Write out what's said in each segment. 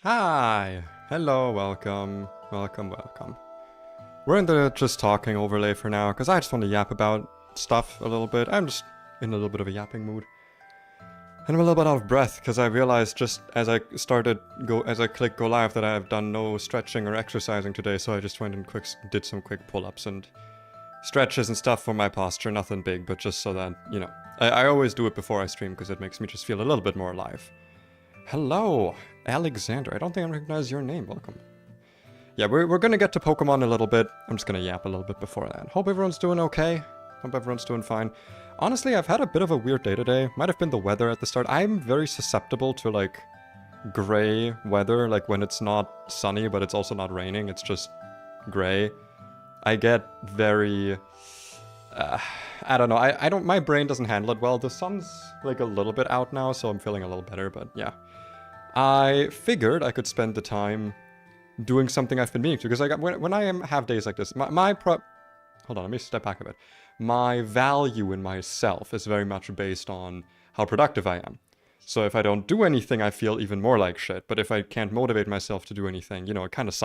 Hi! Hello, welcome. Welcome. We're in the just talking overlay for now, because I just want to yap about stuff a little bit. I'm just in a little bit of a yapping mood. And I'm a little bit out of breath, because I realized just as I clicked go live that I have done no stretching or exercising today, so I just went and did some quick pull-ups and stretches and stuff for my posture. Nothing big, but just so that, you know. I always do it before I stream, because it makes me just feel a little bit more alive. Hello, Alexander. I don't think I recognize your name. Welcome. Yeah, we're gonna get to Pokemon a little bit. I'm just gonna yap a little bit before that. Hope everyone's doing okay. Hope everyone's doing fine. Honestly, I've had a bit of a weird day today. Might have been the weather at the start. I'm very susceptible to, like, gray weather. Like, when it's not sunny, but it's also not raining. It's just gray. I get very... I don't know. I don't... My brain doesn't handle it well. The sun's, like, a little bit out now, so I'm feeling a little better, but yeah. I figured I could spend the time doing something I've been meaning to, because when I have days like this, hold on, let me step back a bit. My value in myself is very much based on how productive I am. So if I don't do anything, I feel even more like shit. But if I can't motivate myself to do anything, you know, it kind of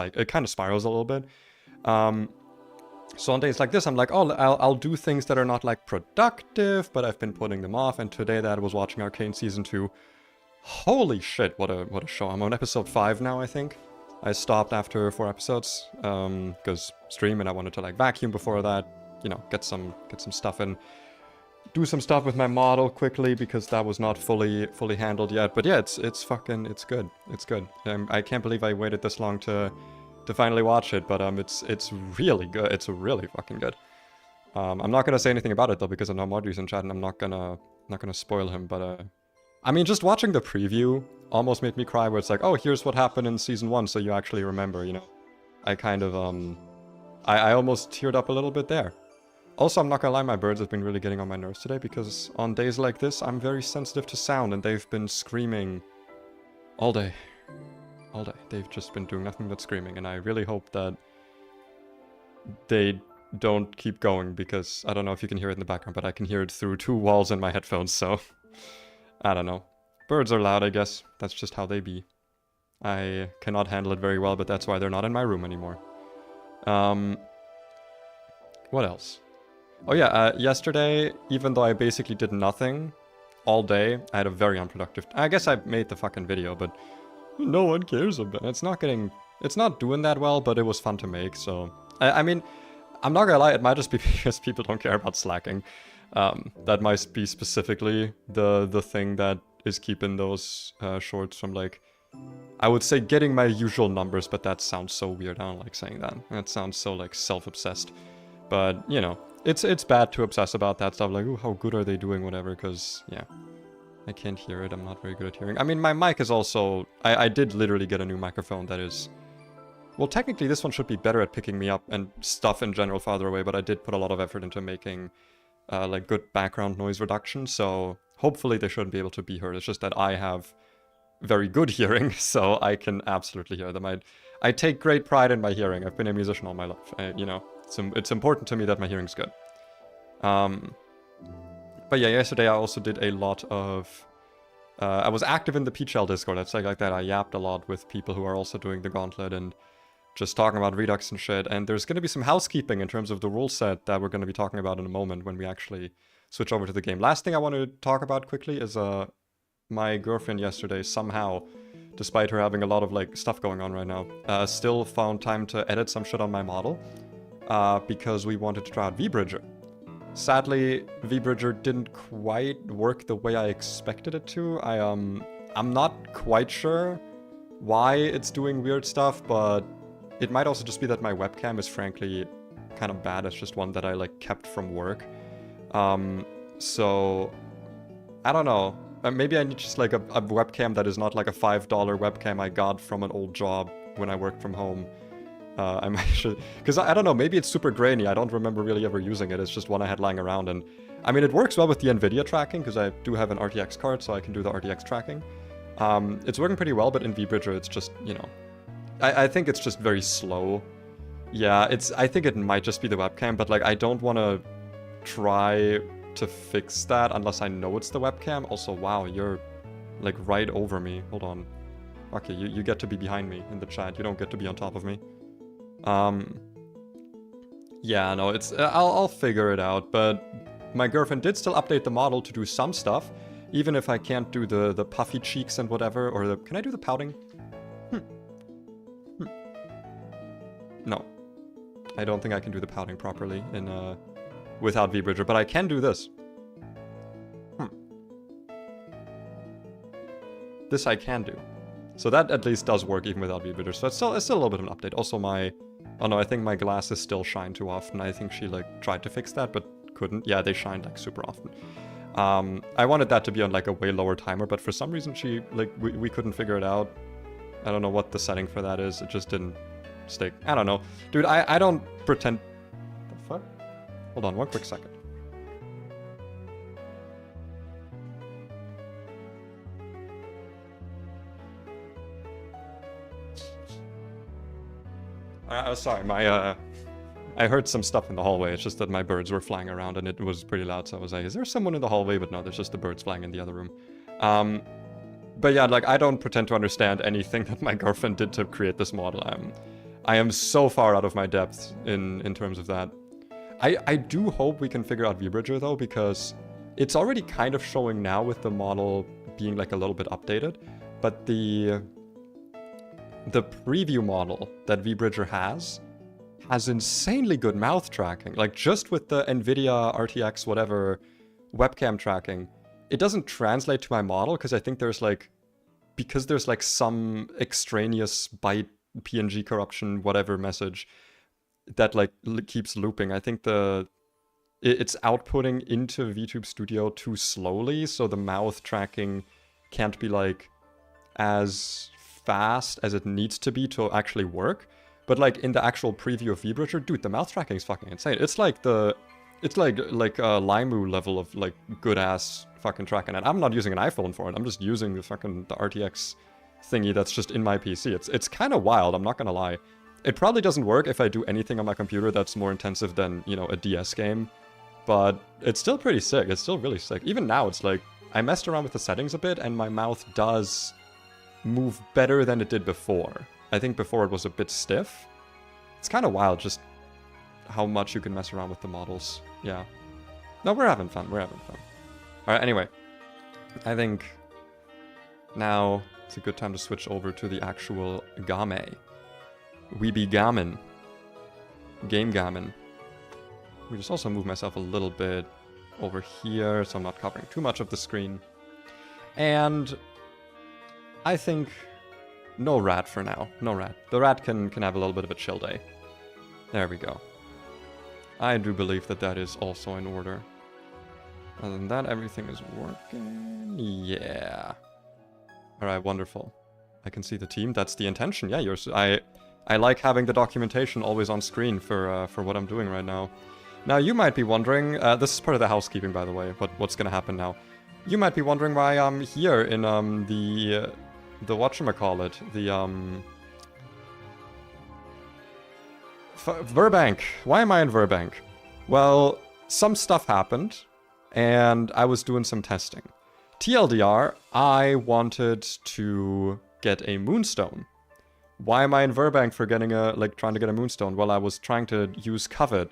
spirals a little bit. So on days like this, I'm like, oh, I'll do things that are not like productive, but I've been putting them off. And today that I was watching Arcane Season 2. Holy shit, what a show. I'm on episode 5 now, I think. I stopped after 4 episodes, because stream, and I wanted to like vacuum before that, you know, get some stuff in. Do some stuff with my model quickly, because that was not fully handled yet. But yeah, it's good. It's good. I can't believe I waited this long to finally watch it, but it's really good. It's really fucking good. I'm not gonna say anything about it though, because I know Modri's in chat, and I'm not gonna spoil him, but I mean, just watching the preview almost made me cry, where it's like, oh, here's what happened in Season 1, so you actually remember, you know? I kind of, I almost teared up a little bit there. Also, I'm not gonna lie, my birds have been really getting on my nerves today, because on days like this, I'm very sensitive to sound, and they've been screaming all day. All day. They've just been doing nothing but screaming, and I really hope that they don't keep going, because I don't know if you can hear it in the background, but I can hear it through 2 walls in my headphones, so... I don't know. Birds are loud, I guess. That's just how they be. I cannot handle it very well, but that's why they're not in my room anymore. What else? Oh yeah, yesterday, even though I basically did nothing all day, I had a very unproductive... I guess I made the fucking video, but no one cares about it. It's not doing that well, but it was fun to make, so... I mean, I'm not gonna lie, it might just be because people don't care about slacking. That might be specifically the thing that is keeping those shorts from, like, I would say getting my usual numbers, but that sounds so weird. I don't like saying that. That sounds so, like, self-obsessed. But, you know, it's bad to obsess about that stuff, like, ooh, how good are they doing, whatever, because, yeah. I can't hear it. I'm not very good at hearing. I mean, my mic is also... I did literally get a new microphone that is... Well, technically, this one should be better at picking me up and stuff in general farther away, but I did put a lot of effort into making... like good background noise reduction, so hopefully they shouldn't be able to be heard. It's just that I have very good hearing, so I can absolutely hear them. I take great pride in my hearing. I've been a musician all my life. You know, it's important to me that my hearing's good. But yeah, yesterday I also did a lot of... I was active in the PChal Discord, let's say like that. I yapped a lot with people who are also doing the Gauntlet and just talking about Redux and shit, and there's going to be some housekeeping in terms of the rule set that we're going to be talking about in a moment when we actually switch over to the game. Last thing I want to talk about quickly is my girlfriend yesterday somehow, despite her having a lot of like stuff going on right now, still found time to edit some shit on my model because we wanted to try out VBridger. Sadly, VBridger didn't quite work the way I expected it to. I'm not quite sure why it's doing weird stuff, but it might also just be that my webcam is frankly kind of bad. It's just one that I like kept from work. So I don't know. Maybe I need just like a webcam that is not like a $5 webcam I got from an old job when I worked from home. I might should, because I don't know, maybe it's super grainy. I don't remember really ever using it. It's just one I had lying around, and I mean, it works well with the NVIDIA tracking because I do have an RTX card, so I can do the RTX tracking. It's working pretty well, but in VBridger, it's just, you know, I think it's just very slow. Yeah, I think it might just be the webcam, but like, I don't want to try to fix that unless I know it's the webcam. Also, wow, you're like right over me. Hold on. Okay, you get to be behind me in the chat. You don't get to be on top of me. Yeah, no, it's... I'll figure it out, but my girlfriend did still update the model to do some stuff, even if I can't do the puffy cheeks and whatever, or the... Can I do the pouting? No. I don't think I can do the pouting properly in without VBridger, but I can do this. This I can do. So that at least does work even without VBridger. So it's still a little bit of an update. Also my... Oh no, I think my glasses still shine too often. I think she like tried to fix that, but couldn't. Yeah, they shined like super often. I wanted that to be on like a way lower timer, but for some reason she like we couldn't figure it out. I don't know what the setting for that is. It just didn't stick. I don't know. Dude, I don't pretend... The fuck? Hold on, one quick second. Sorry, my, I heard some stuff in the hallway. It's just that my birds were flying around and it was pretty loud, so I was like, is there someone in the hallway? But no, there's just the birds flying in the other room. But yeah, like, I don't pretend to understand anything that my girlfriend did to create this model. I am so far out of my depth in terms of that. I do hope we can figure out VBridger, though, because it's already kind of showing now with the model being, like, a little bit updated, but the preview model that VBridger has insanely good mouth tracking. Like, just with the NVIDIA RTX whatever webcam tracking, it doesn't translate to my model because I think there's like some extraneous byte PNG corruption whatever message that like keeps looping. I think it's outputting into VTube Studio too slowly, so the mouth tracking can't be like as fast as it needs to be to actually work. But like in the actual preview of VBridger, dude, the mouth tracking is fucking insane. It's like Limu level of like good ass fucking tracking. And I'm not using an iPhone for it. I'm just using the RTX thingy that's just in my PC. It's kind of wild. I'm not gonna lie. It probably doesn't work if I do anything on my computer that's more intensive than, you know, a DS game. But it's still pretty sick. It's still really sick. Even now, it's like I messed around with the settings a bit, and my mouth does move better than it did before. I think before it was a bit stiff. It's kind of wild just how much you can mess around with the models. Yeah. No, we're having fun. We're having fun. Alright, anyway. I think now it's a good time to switch over to the actual game. We be gammon. Game gammon. We just also move myself a little bit over here so I'm not covering too much of the screen. And I think no rat for now. No rat. The rat can have a little bit of a chill day. There we go. I do believe that that is also in order. Other than that, everything is working. Yeah. Alright, wonderful. I can see the team. That's the intention. Yeah, I like having the documentation always on screen for what I'm doing right now. Now, you might be wondering... this is part of the housekeeping, by the way, what's gonna happen now. You might be wondering why I'm here in the whatchamacallit, Burbank. Why am I in Burbank? Well, some stuff happened, and I was doing some testing. TLDR, I wanted to get a moonstone. Why am I in Burbank for getting trying to get a moonstone? Well, I was trying to use Covet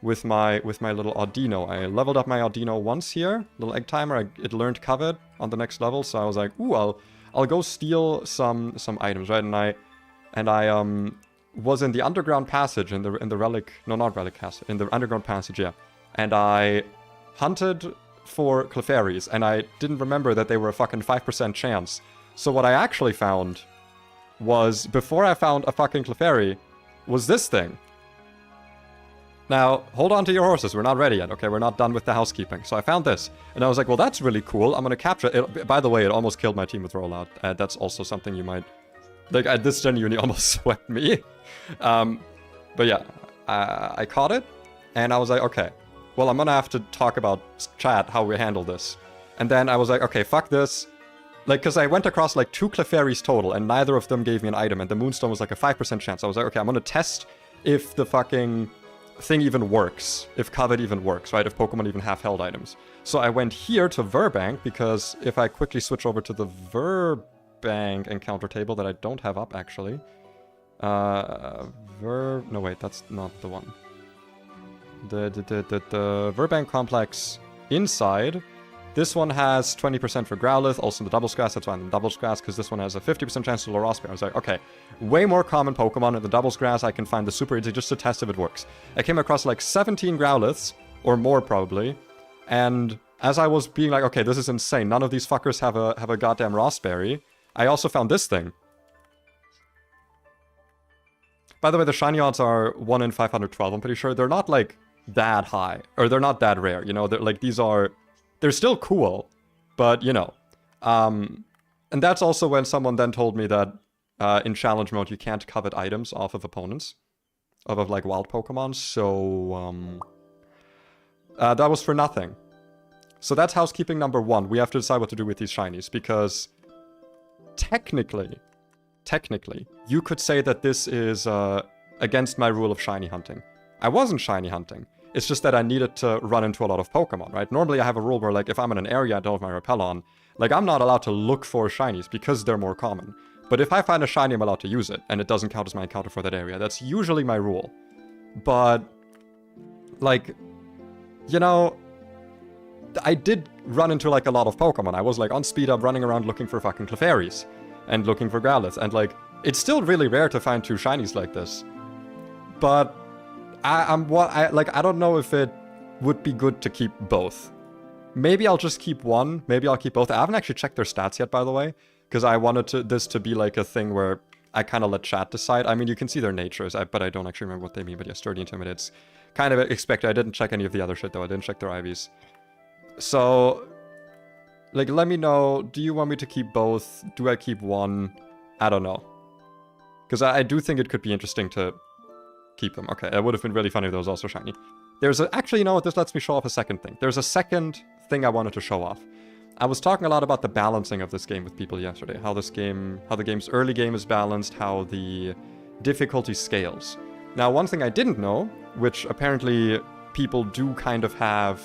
with my little Audino. I leveled up my Audino once here, little egg timer. It learned Covet on the next level, so I was like, ooh, I'll go steal some items, right? And I was in the underground passage in the relic, no, not relic passage, in the underground passage, yeah. And I hunted for Clefairies, and I didn't remember that they were a fucking 5% chance. So what I actually found was, before I found a fucking Clefairy, was this thing. Now, hold on to your horses, we're not ready yet, okay? We're not done with the housekeeping. So I found this, and I was like, well, that's really cool, I'm gonna capture it. By the way, it almost killed my team with rollout. That's also something you might... Like, this genuinely almost swept me. But yeah, I caught it, and I was like, okay, well, I'm gonna have to talk about chat, how we handle this. And then I was like, okay, fuck this. Like, because I went across, like, 2 Clefairies total, and neither of them gave me an item, and the Moonstone was, like, a 5% chance. I was like, okay, I'm gonna test if the fucking thing even works. If Covet even works, right? If Pokemon even have held items. So I went here to Burbank, because if I quickly switch over to the Burbank encounter table that I don't have up, actually. No, wait, that's not the one. The Burbank complex inside. This one has 20% for Growlithe, also in the Double Grass. That's why I'm in the Double Grass, because this one has a 50% chance to lure Osprey. I was like, okay, way more common Pokemon in the Double Grass. I can find the Super Easy just to test if it works. I came across like 17 Growliths, or more probably, and as I was being like, okay, this is insane. None of these fuckers have a goddamn Raspberry. I also found this thing. By the way, the shiny odds are 1 in 512, I'm pretty sure. They're not, like, that high. Or they're not that rare, you know? They're, like, these are... They're still cool, but, you know. And that's also when someone then told me that in challenge mode you can't covet items off of opponents. Of like, wild Pokemon. So, that was for nothing. So that's housekeeping number 1. We have to decide what to do with these shinies, because... Technically, you could say that this is against my rule of shiny hunting. I wasn't shiny hunting. It's just that I needed to run into a lot of Pokemon, right? Normally I have a rule where, like, if I'm in an area I don't have my repel on, like, I'm not allowed to look for shinies because they're more common. But if I find a shiny, I'm allowed to use it, and it doesn't count as my encounter for that area. That's usually my rule. But, like, you know, I did run into, like, a lot of Pokemon. I was, like, on speed up running around looking for fucking Clefairies. And looking for Growlithe. And, like, it's still really rare to find 2 shinies like this. But I don't know if it would be good to keep both. Maybe I'll just keep one. Maybe I'll keep both. I haven't actually checked their stats yet, by the way. Because I wanted this to be, like, a thing where I kind of let chat decide. I mean, you can see their natures, but I don't actually remember what they mean. But yeah, Sturdy, Intimidate's kind of expected. I didn't check any of the other shit, though. I didn't check their IVs. So... Like, let me know, do you want me to keep both? Do I keep one? I don't know. Because I do think it could be interesting to keep them. Okay, it would have been really funny if there was also shiny. There's a... Actually, you know what? This lets me show off a second thing. There's a second thing I wanted to show off. I was talking a lot about the balancing of this game with people yesterday. How the game's early game is balanced, how the difficulty scales. Now, one thing I didn't know, which apparently people do kind of have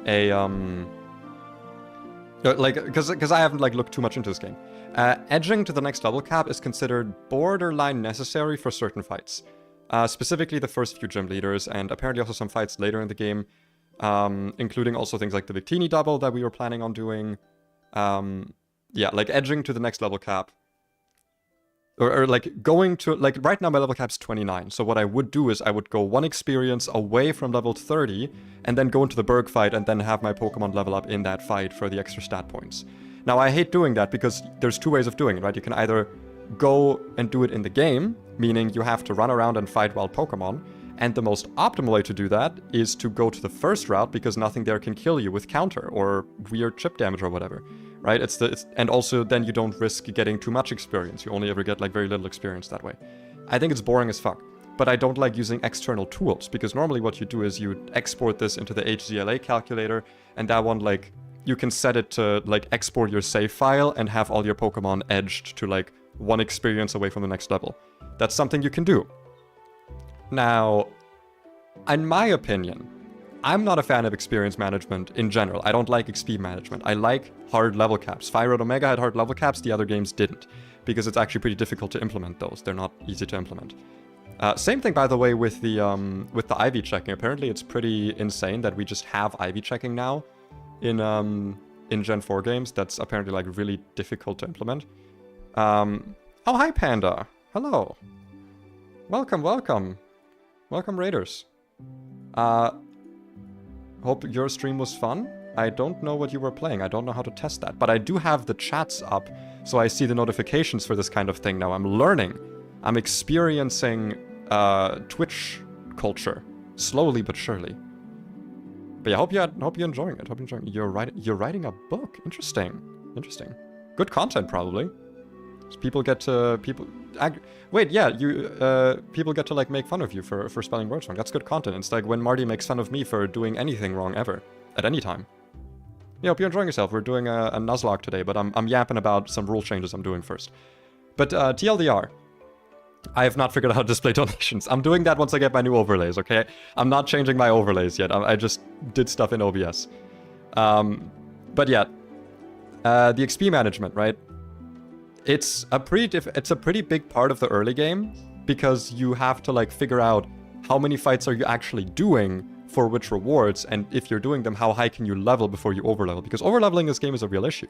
a... Like, because I haven't, like, looked too much into this game. Edging to the next level cap is considered borderline necessary for certain fights. Specifically the first few gym leaders, and apparently also some fights later in the game. Including also things like the Victini double that we were planning on doing. Yeah, like, edging to the next level cap. Or like, going to... Like, right now my level cap's 29. So what I would do is I would go 1 experience away from level 30, and then go into the Berg fight, and then have my Pokemon level up in that fight for the extra stat points. Now, I hate doing that, because there's 2 ways of doing it, right? You can either go and do it in the game, meaning you have to run around and fight wild Pokemon, and the most optimal way to do that is to go to the first route, because nothing there can kill you with counter, or weird chip damage or whatever. Right? And also then you don't risk getting too much experience. You only ever get, like, very little experience that way. I think it's boring as fuck. But I don't like using external tools, because normally what you do is you export this into the HZLA calculator, and that one, like, you can set it to, like, export your save file and have all your Pokemon edged to, like, 1 experience away from the next level. That's something you can do. Now, in my opinion, I'm not a fan of experience management in general. I don't like XP management. I like hard level caps. Fire Red Omega had hard level caps, the other games didn't. Because it's actually pretty difficult to implement those. They're not easy to implement. Same thing, by the way, with the IV checking. Apparently it's pretty insane that we just have IV checking now in Gen 4 games. That's apparently, like, really difficult to implement. Oh, hi, Panda. Hello. Welcome, welcome. Welcome, Raiders. Hope your stream was fun. I don't know what you were playing. I don't know how to test that. But I do have the chats up, so I see the notifications for this kind of thing now. I'm learning. I'm experiencing Twitch culture. Slowly but surely. But yeah, hope you're enjoying it. Hope you're enjoying it. You're writing a book. Interesting. Interesting. Good content, probably. So people get to... Wait, yeah, people get to, like, make fun of you for spelling words wrong. That's good content. It's like when Marty makes fun of me for doing anything wrong ever. At any time. Yeah, hope you're enjoying yourself. We're doing a Nuzlocke today, but I'm yapping about some rule changes I'm doing first. But TLDR. I have not figured out how to display donations. I'm doing that once I get my new overlays, okay? I'm not changing my overlays yet. I just did stuff in OBS. But yeah. The XP management, right? it's a pretty big part of the early game, because you have to like figure out how many fights are you actually doing for which rewards, and if you're doing them, how high can you level before you overlevel, because overleveling this game is a real issue.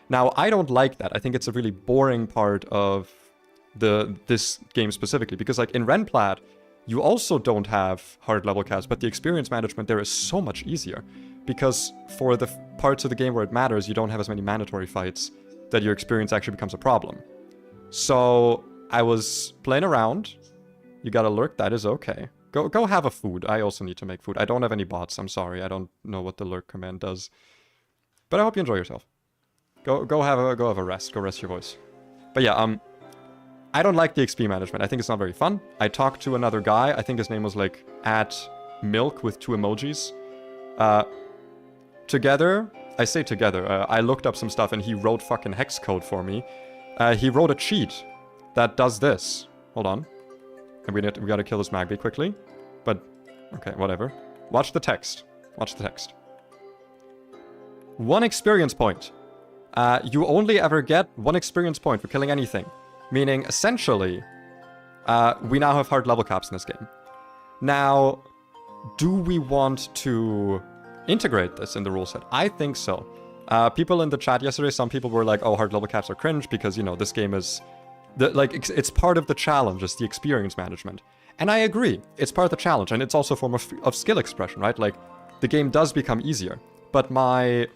Now, I don't like that. I think it's a really boring part of this game specifically, because like in Renplat, you also don't have hard level caps, but the experience management there is so much easier, because for the parts of the game where it matters, you don't have as many mandatory fights, that your experience actually becomes a problem. So I was playing around. You got a lurk, that is okay. Go have a food. I also need to make food. I don't have any bots, I'm sorry. I don't know what the lurk command does. But I hope you enjoy yourself. Go have a rest. Go rest your voice. But yeah, I don't like the XP management. I think it's not very fun. I talked to another guy. I think his name was like @milk with 2 emojis. Together, I say together, I looked up some stuff and he wrote fucking hex code for me. He wrote a cheat that does this. Hold on. And we gotta kill this Magby quickly. But, okay, whatever. Watch the text. Watch the text. 1 experience point. You only ever get 1 experience point for killing anything. Meaning, essentially, we now have hard level caps in this game. Now, do we want to integrate this in the rule set? I think so. People in the chat yesterday, some people were like, oh, hard level caps are cringe because, you know, this game is... it's part of the challenge, it's the experience management. And I agree, it's part of the challenge, and it's also a form of skill expression, right? Like, the game does become easier. But my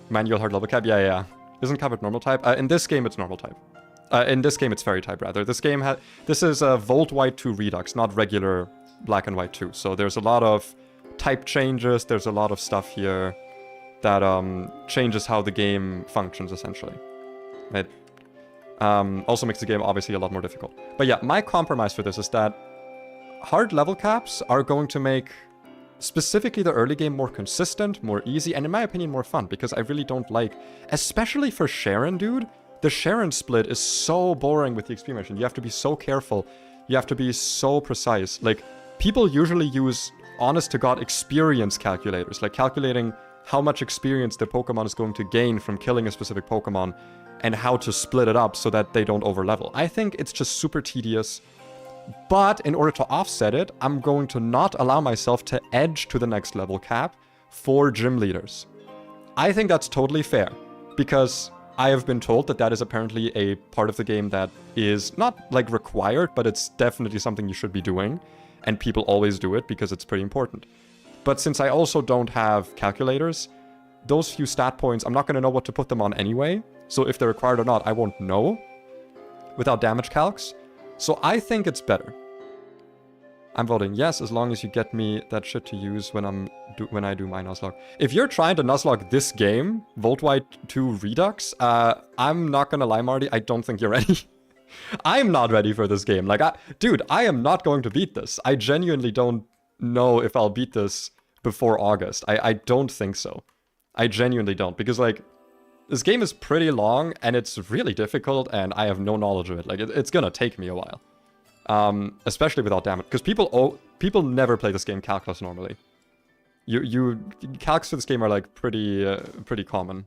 manual hard level cap, yeah. Isn't covered normal type? In this game, it's normal type. In this game, it's fairy type, rather. This is Volt White 2 Redux, not regular Black and White 2. So there's a lot of type changes, there's a lot of stuff here that changes how the game functions, essentially. It also makes the game, obviously, a lot more difficult. But yeah, my compromise for this is that hard level caps are going to make specifically the early game more consistent, more easy, and in my opinion, more fun, because I really don't like, especially for Sharon, dude, the Sharon split is so boring with the XP mission. You have to be so careful. You have to be so precise. Like, people usually use honest-to-God experience calculators, like calculating how much experience the Pokemon is going to gain from killing a specific Pokemon and how to split it up so that they don't overlevel. I think it's just super tedious. But in order to offset it, I'm going to not allow myself to edge to the next level cap for gym leaders. I think that's totally fair, because I have been told that that is apparently a part of the game that is not, like, required, but it's definitely something you should be doing, and people always do it because it's pretty important. But since I also don't have calculators, those few stat points, I'm not going to know what to put them on anyway, so if they're required or not, I won't know without damage calcs. So I think it's better. I'm voting yes, as long as you get me that shit to use when I do my Nuzlocke. If you're trying to Nuzlocke this game, Volt White 2 Redux, I'm not gonna lie, Marty, I don't think you're ready. I'm not ready for this game. Like, dude, I am not going to beat this. I genuinely don't know if I'll beat this before August. I don't think so. I genuinely don't, because, like, this game is pretty long, and it's really difficult, and I have no knowledge of it. Like, it's gonna take me a while. Especially without damage. Because people never play this game calculus normally. Calcs for this game are, like, pretty common.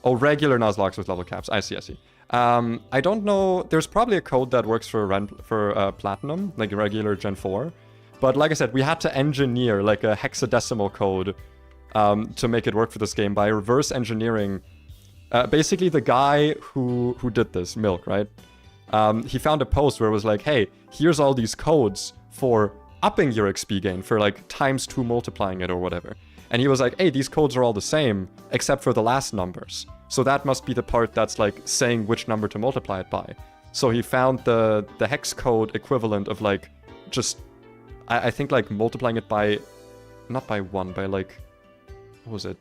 Oh, regular Nuzlocks with level caps. I see. I don't know. There's probably a code that works for Platinum, like regular Gen 4. But like I said, we had to engineer, like, a hexadecimal code to make it work for this game by reverse engineering. Basically, the guy who did this, Milk, right? He found a post where it was like, hey, here's all these codes for upping your XP gain, for like ×2 multiplying it or whatever. And he was like, hey, these codes are all the same, except for the last numbers. So that must be the part that's like saying which number to multiply it by. So he found the hex code equivalent of like, just, I think like multiplying it by, not by 1, by like, what was it?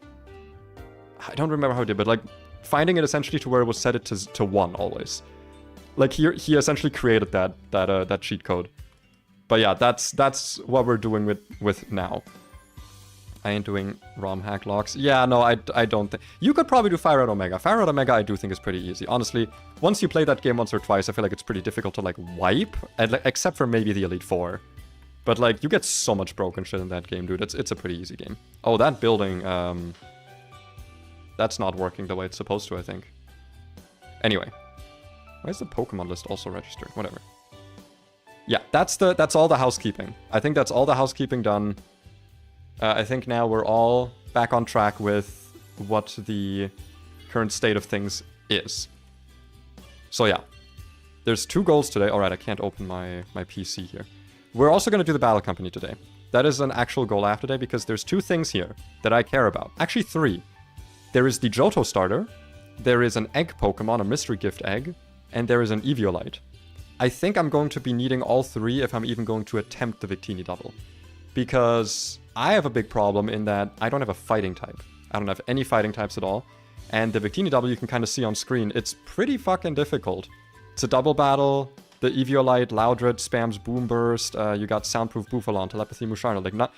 I don't remember how he did, but like finding it essentially to where it was set it to 1 always. Like he essentially created that cheat code. But yeah, that's what we're doing with now. I ain't doing ROM hack locks. Yeah, no, I don't think... You could probably do Fire Red Omega. Fire Red Omega I do think is pretty easy. Honestly, once you play that game once or twice, I feel like it's pretty difficult to like wipe, except for maybe the Elite Four. But like, you get so much broken shit in that game, dude. It's a pretty easy game. Oh, that building, that's not working the way it's supposed to, I think. Anyway. Why is the Pokemon list also registered? Whatever. Yeah, that's all the housekeeping. I think that's all the housekeeping done. I think now we're all back on track with what the current state of things is. So yeah. There's 2 goals today. Alright, I can't open my PC here. We're also going to do the Battle Company today. That is an actual goal after today because there's 2 things here that I care about. Actually 3. There is the Johto starter, there is an egg Pokemon, a mystery gift egg, and there is an Eviolite. I think I'm going to be needing all 3 if I'm even going to attempt the Victini double. Because I have a big problem in that I don't have a fighting type. I don't have any fighting types at all. And the Victini double you can kind of see on screen. It's pretty fucking difficult. It's a double battle. The Eviolite, Loudred spams Boom Burst. You got Soundproof Buffalan, Telepathy Musharna. Like, not,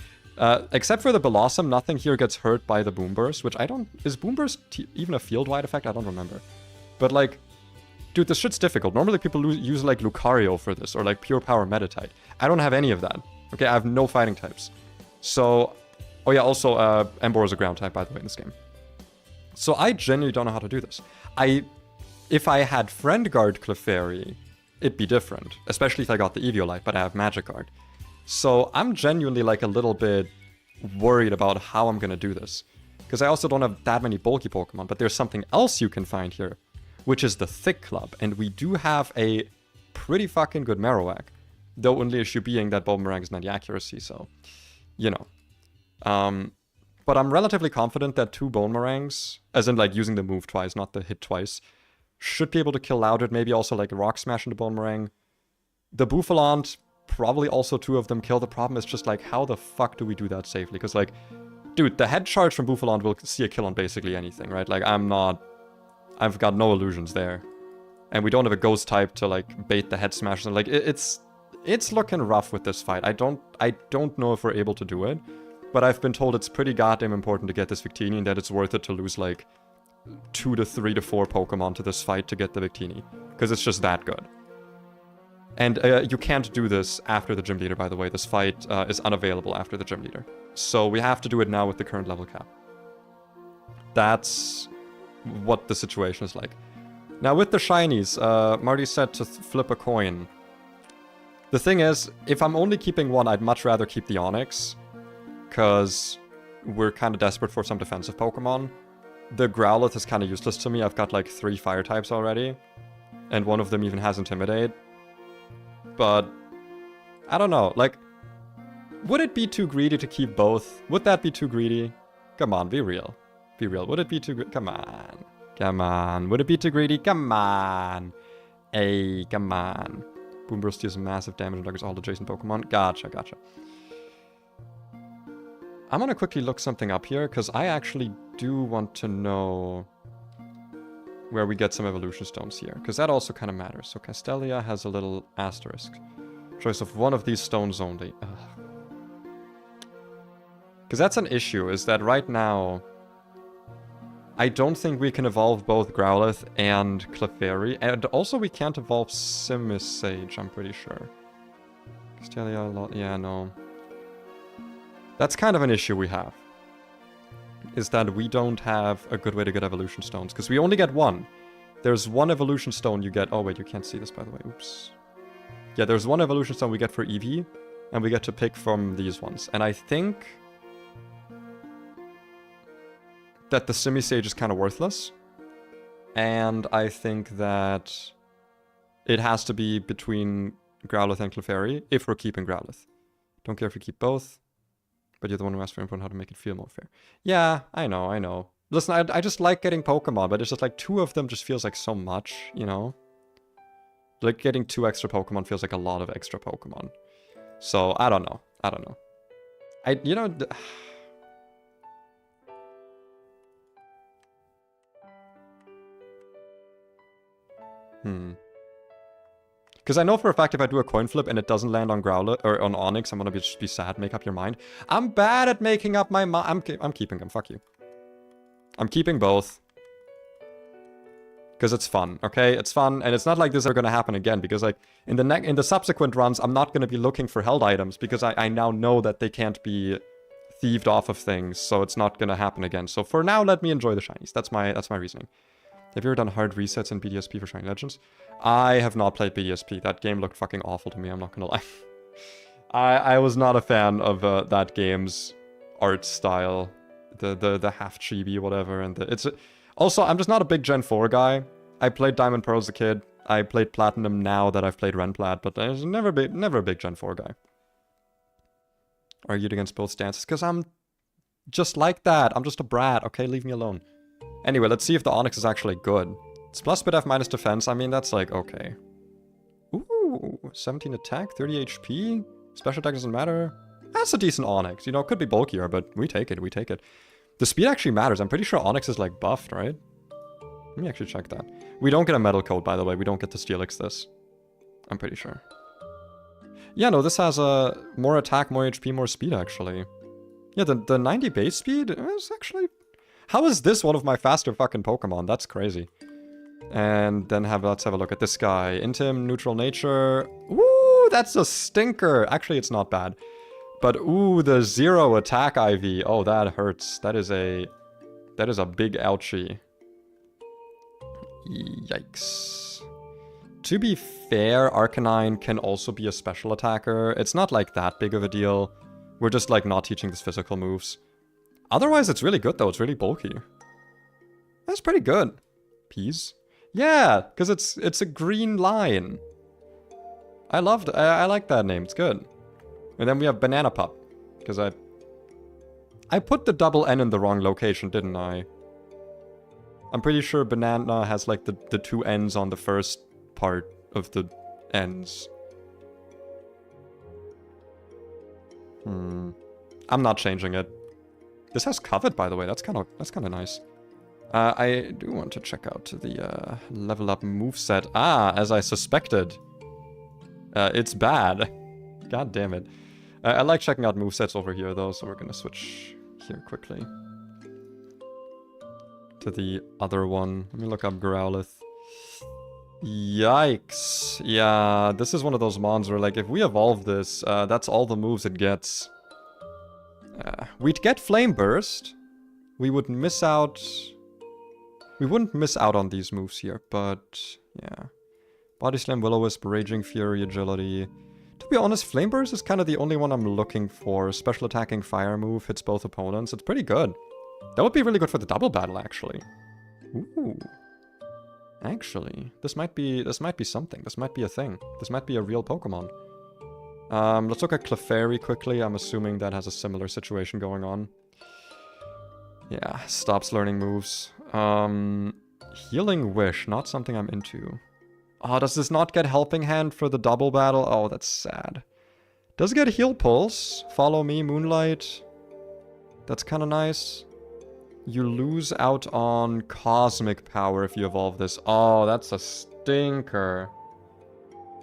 except for the Blossom, nothing here gets hurt by the Boom Burst, which I don't... Is Boom Burst even a field-wide effect? I don't remember. But, like, dude, this shit's difficult. Normally people use, like, Lucario for this, or, like, Pure Power Meditite. I don't have any of that. Okay, I have no fighting types. So... Oh, yeah, also, Emboar is a ground type, by the way, in this game. So I genuinely don't know how to do this. If I had Friend Guard Clefairy, it'd be different. Especially if I got the Eviolite, but I have Magic Guard. So I'm genuinely like a little bit worried about how I'm gonna do this. Because I also don't have that many bulky Pokemon, but there's something else you can find here, which is the Thick Club. And we do have a pretty fucking good Marowak. The only issue being that Boomerang is 90 accuracy, so, you know. But I'm relatively confident that 2 Bonemerangs, as in like using the move twice, not the hit twice, should be able to kill Loudred, maybe also like a Rock Smash into Bonemerang. The Buffalant, probably also 2 of them kill. The problem is just like, how the fuck do we do that safely? Because like, dude, the head charge from Buffalant will see a kill on basically anything, right? Like, I've got no illusions there. And we don't have a ghost type to like bait the head smash. Like, it's looking rough with this fight. I don't know if we're able to do it. But I've been told it's pretty goddamn important to get this Victini and that it's worth it to lose like 2 to 3 to 4 Pokemon to this fight to get the Victini. Because it's just that good. And you can't do this after the Gym Leader, by the way. This fight is unavailable after the Gym Leader. So we have to do it now with the current level cap. That's what the situation is like. Now with the shinies, Marty said to flip a coin. The thing is, if I'm only keeping one, I'd much rather keep the Onix. Because we're kind of desperate for some defensive Pokemon. The Growlithe is kind of useless to me. I've got like 3 fire types already. And one of them even has Intimidate. But I don't know. Like, would it be too greedy to keep both? Would that be too greedy? Come on, be real. Be real. Would it be too greedy? Come on. Come on. Would it be too greedy? Come on. Hey, come on. Boomburst deals massive damage and targets all adjacent Pokemon. Gotcha, gotcha. I'm gonna quickly look something up here, because I actually do want to know where we get some evolution stones here, because that also kind of matters. So Castelia has a little asterisk. Choice of one of these stones only. Because that's an issue, is that right now, I don't think we can evolve both Growlithe and Clefairy, and also we can't evolve Simisage, I'm pretty sure. Castelia, yeah, no. That's kind of an issue we have. Is that we don't have a good way to get evolution stones. Because we only get 1. There's 1 evolution stone you get... Oh wait, you can't see this by the way. Oops. Yeah, there's 1 evolution stone we get for Eevee. And we get to pick from these ones. And I think... that the Simisage is kind of worthless. And I think that... it has to be between Growlithe and Clefairy. If we're keeping Growlithe. Don't care if we keep both. But you're the one who asked for input on how to make it feel more fair. Yeah, I know, I know. Listen, I just like getting Pokemon, but it's just like 2 of them just feels like so much, you know? Like getting 2 extra Pokemon feels like a lot of extra Pokemon. So, I don't know. I don't know. You know... Because I know for a fact if I do a coin flip and it doesn't land on Growlithe or on Onix, I'm gonna just be sad. Make up your mind. I'm bad at making up my mind. I'm keeping them. Fuck you. I'm keeping both. Because it's fun, okay? It's fun, and it's not like this are gonna happen again. Because like in the subsequent runs, I'm not gonna be looking for held items because I now know that they can't be thieved off of things, so it's not gonna happen again. So for now, let me enjoy the shinies. That's my reasoning. Have you ever done hard resets in BDSP for Shiny Legends? I have not played BDSP. That game looked fucking awful to me, I'm not gonna lie. I was not a fan of that game's art style. The half chibi, whatever, and also, I'm just not a big Gen 4 guy. I played Diamond Pearl as a kid. I played Platinum now that I've played Renplat, but I was never a big Gen 4 guy. Argued against both stances, because I'm just like that. I'm just a brat, okay? Leave me alone. Anyway, let's see if the Onyx is actually good. It's plus bit F minus defense. I mean, that's like, okay. Ooh, 17 attack, 30 HP. Special attack doesn't matter. That's a decent Onyx. You know, it could be bulkier, but we take it, we take it. The speed actually matters. I'm pretty sure Onyx is like buffed, right? Let me actually check that. We don't get a metal coat, by the way. We don't get to Steelix this. I'm pretty sure. Yeah, no, this has more attack, more HP, more speed, actually. Yeah, the 90 base speed is actually... How is this one of my faster fucking Pokemon? That's crazy. And then let's have a look at this guy. Intim, neutral nature. Ooh, that's a stinker. Actually, it's not bad. But ooh, the 0 attack IV. Oh, that hurts. That is a big ouchie. Yikes. To be fair, Arcanine can also be a special attacker. It's not like that big of a deal. We're just like not teaching this physical moves. Otherwise, it's really good though. It's really bulky. That's pretty good. Peas? Yeah, because it's a green line. I like that name. It's good. And then we have Banana Pup. Because I put the double N in the wrong location, didn't I? I'm pretty sure banana has like the two N's on the first part of the N's. I'm not changing it. This has covet, by the way. That's kind of nice. I do want to check out the level up moveset. Ah, as I suspected. It's bad. God damn it. I like checking out movesets over here though, so we're gonna switch here quickly to the other one. Let me look up Growlithe. Yikes. Yeah, this is one of those mons where, like, if we evolve this, that's all the moves it gets. We'd get Flame Burst. We would miss out... We wouldn't miss out on these moves here, but... Yeah. Body Slam, Will-O-Wisp, Raging Fury, Agility... To be honest, Flame Burst is kind of the only one I'm looking for. Special attacking fire move, hits both opponents. It's pretty good. That would be really good for the double battle, actually. Ooh. Actually, this might be something. This might be a thing. This might be a real Pokemon. Let's look at Clefairy quickly. I'm assuming that has a similar situation going on. Yeah, stops learning moves. Healing Wish, not something I'm into. Oh, does this not get Helping Hand for the double battle? Oh, that's sad. Does it get Heal Pulse? Follow Me, Moonlight. That's kind of nice. You lose out on Cosmic Power if you evolve this. Oh, that's a stinker.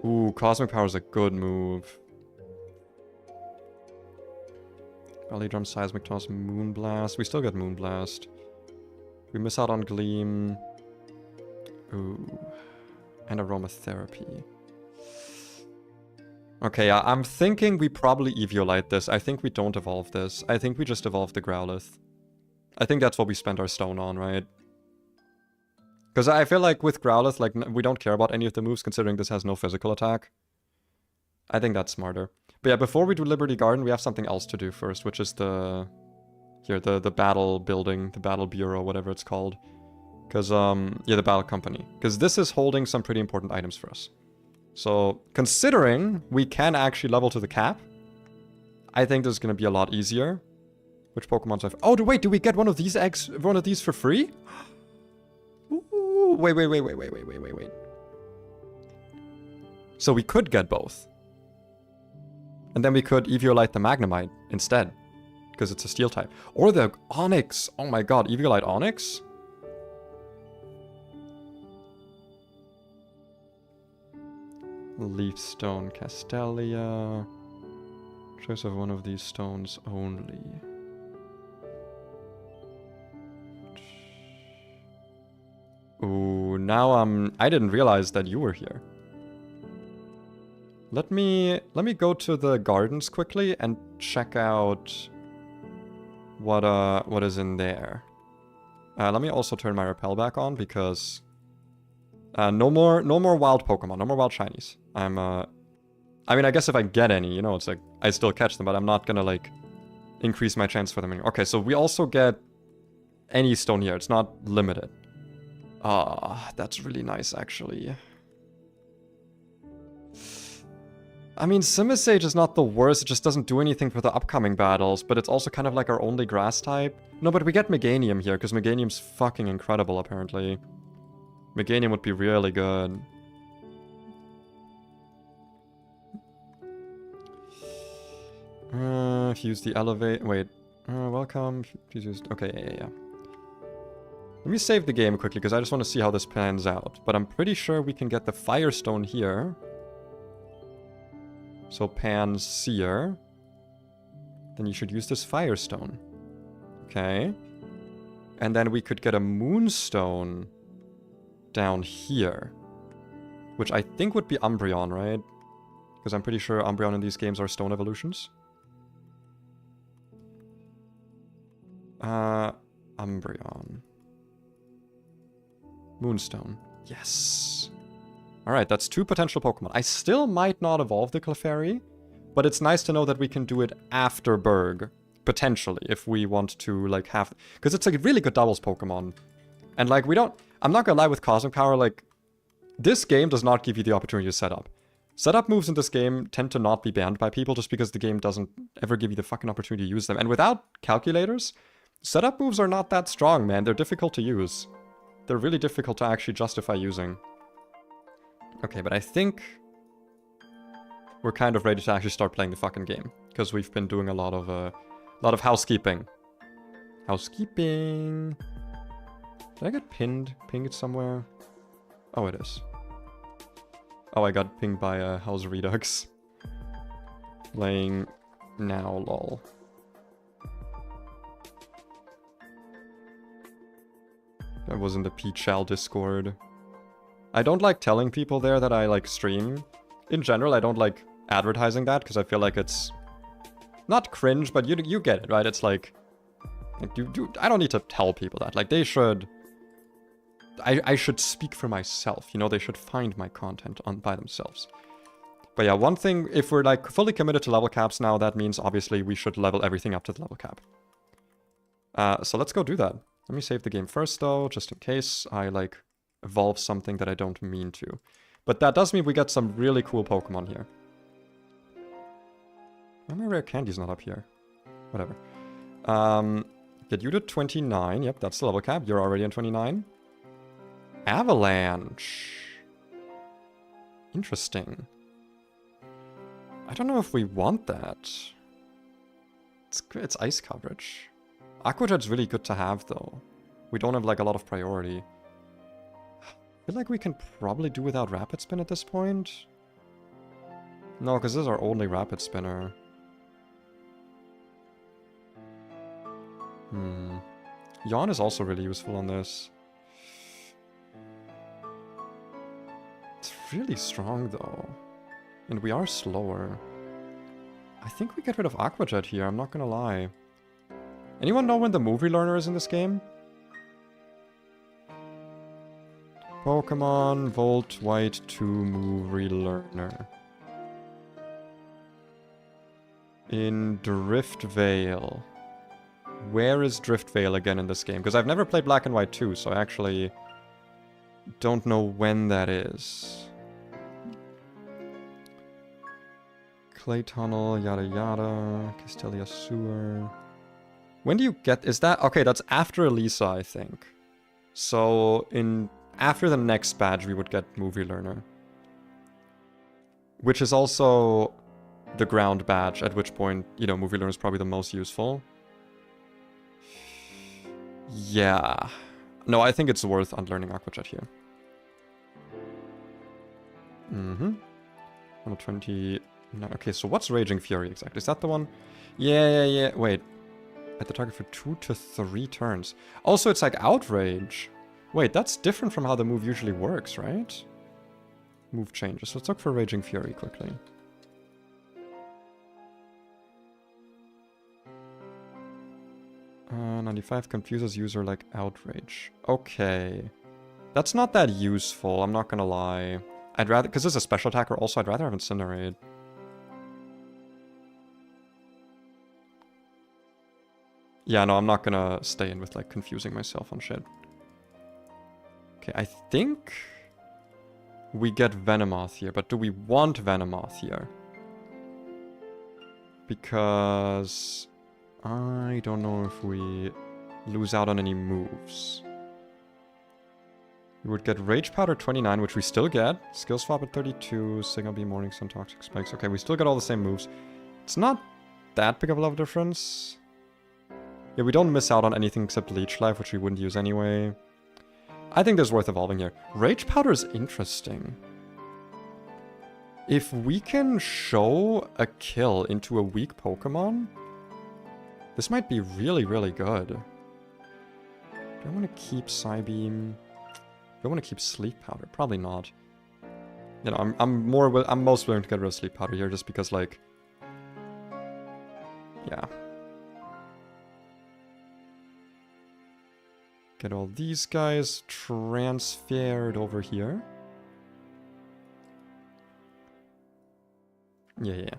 Ooh, Cosmic Power is a good move. Belly Drum, Seismic Toss, Moonblast. We still get Moonblast. We miss out on Gleam. Ooh. And Aromatherapy. Okay, yeah, I'm thinking we probably Eviolite this. I think we don't evolve this. I think we just evolve the Growlithe. I think that's what we spent our stone on, right? Because I feel like with Growlithe, like, we don't care about any of the moves considering this has no physical attack. I think that's smarter. But yeah, before we do Liberty Garden, we have something else to do first, which is the battle building, the battle bureau, whatever it's called. Because, yeah, the battle company. Because this is holding some pretty important items for us. So, considering we can actually level to the cap, I think this is going to be a lot easier. Which Pokemon's have... Oh, wait, do we get one of these eggs, one of these for free? Ooh, wait. So we could get both. And then we could Eviolite the Magnemite instead. Because it's a steel type. Or the Onix. Oh my god, Eviolite Onix? Leaf Stone, Castelia. Choice of one of these stones only. Ooh, now I didn't realize that you were here. Let me go to the gardens quickly and check out what is in there. Let me also turn my repel back on because no more wild Pokemon, no more wild shinies. I mean, I guess if I get any, you know, it's like I still catch them, but I'm not gonna like increase my chance for them anymore. Okay, so we also get any stone here. It's not limited. Ah, that's really nice, actually. I mean, Simisage is not the worst, it just doesn't do anything for the upcoming battles, but it's also kind of like our only grass type. No, but we get Meganium here, because Meganium's fucking incredible, apparently. Meganium would be really good. Use the elevate... Wait. Welcome. Please use... Okay, yeah. Let me save the game quickly, because I just want to see how this pans out. But I'm pretty sure we can get the Firestone here. So Panseer. Then you should use this Firestone. Okay. And then we could get a Moonstone down here. Which I think would be Umbreon, right? Because I'm pretty sure Umbreon in these games are stone evolutions. Umbreon. Moonstone. Yes. Alright, that's 2 potential Pokemon. I still might not evolve the Clefairy, but it's nice to know that we can do it after Berg. Potentially, if we want to, like, have... Because it's a really good doubles Pokemon. And, like, we don't... I'm not gonna lie, with Cosmic Power, like... This game does not give you the opportunity to set up. Setup moves in this game tend to not be banned by people just because the game doesn't ever give you the fucking opportunity to use them. And without calculators, setup moves are not that strong, man. They're difficult to use. They're really difficult to actually justify using. Okay, but I think we're kind of ready to actually start playing the fucking game. Because we've been doing a lot of housekeeping. Housekeeping. Did I get pinned? Pinged somewhere? Oh, it is. Oh, I got pinged by House Redux. Playing now, lol. I was in the PChal Discord. I don't like telling people there that I, like, stream. In general, I don't like advertising that, because I feel like it's... Not cringe, but you get it, right? It's like I don't need to tell people that. Like, they should... I should speak for myself, you know? They should find my content by themselves. But yeah, one thing, if we're, like, fully committed to level caps now, that means, obviously, we should level everything up to the level cap. So let's go do that. Let me save the game first, though, just in case I, like, evolve something that I don't mean to. But that does mean we get some really cool Pokemon here. Why my rare candy's not up here? Whatever. Get you to 29. Yep, that's the level cap. You're already on 29. Avalanche. Interesting. I don't know if we want that. It's ice coverage. Aqua Jet's really good to have, though. We don't have, like, a lot of priority. I feel like we can probably do without Rapid Spin at this point. No, because this is our only Rapid Spinner. Yawn is also really useful on this. It's really strong, though. And we are slower. I think we get rid of Aqua Jet here, I'm not gonna lie. Anyone know when the movie learner is in this game? Pokemon Volt White 2 movie learner. In Drift Vale. Where is Drift Vale again in this game? Because I've never played Black and White 2, so I actually don't know when that is. Clay Tunnel, yada yada, Castelia Sewer. When do you get... Is that... Okay, that's after Elisa, I think. So, after the next badge, we would get Movie Learner. Which is also the ground badge, at which point, you know, Movie Learner is probably the most useful. Yeah. No, I think it's worth unlearning Aqua Jet here. Level 20... No, okay, so what's Raging Fury exactly? Is that the one? Yeah. Wait. At the target for 2 to 3 turns. Also, it's like Outrage. Wait, that's different from how the move usually works, right? Move changes. Let's look for Raging Fury quickly. 95 confuses user like outrage. Okay. That's not that useful, I'm not gonna lie. I'd rather, because this is a special attacker also, I'd rather have Incinerate. Yeah, no, I'm not gonna stay in with, like, confusing myself on shit. Okay, I think we get Venomoth here, but do we want Venomoth here? Because I don't know if we lose out on any moves. We would get Rage Powder 29, which we still get. Skill Swap at 32, Signal Beam, Morning Sun, Toxic Spikes. Okay, we still get all the same moves. It's not that big of a level difference. Yeah, we don't miss out on anything except Leech Life, which we wouldn't use anyway. I think there's worth evolving here. Rage Powder is interesting. If we can show a kill into a weak Pokemon, this might be really, really good. Do I want to keep Psybeam? Do I want to keep Sleep Powder? Probably not. You know, I'm most willing to get rid of Sleep Powder here just because, like, yeah. Get all these guys transferred over here. Yeah.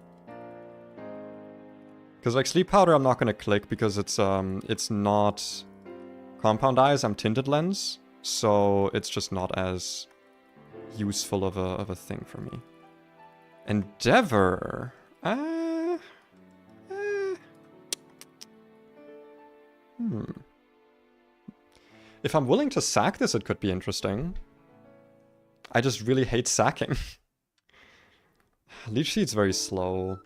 Because, like, Sleep Powder I'm not going to click because it's not Compound Eyes, I'm Tinted Lens. So it's just not as useful of a thing for me. Endeavor. If I'm willing to sack this, it could be interesting. I just really hate sacking. Leech Seed's very slow.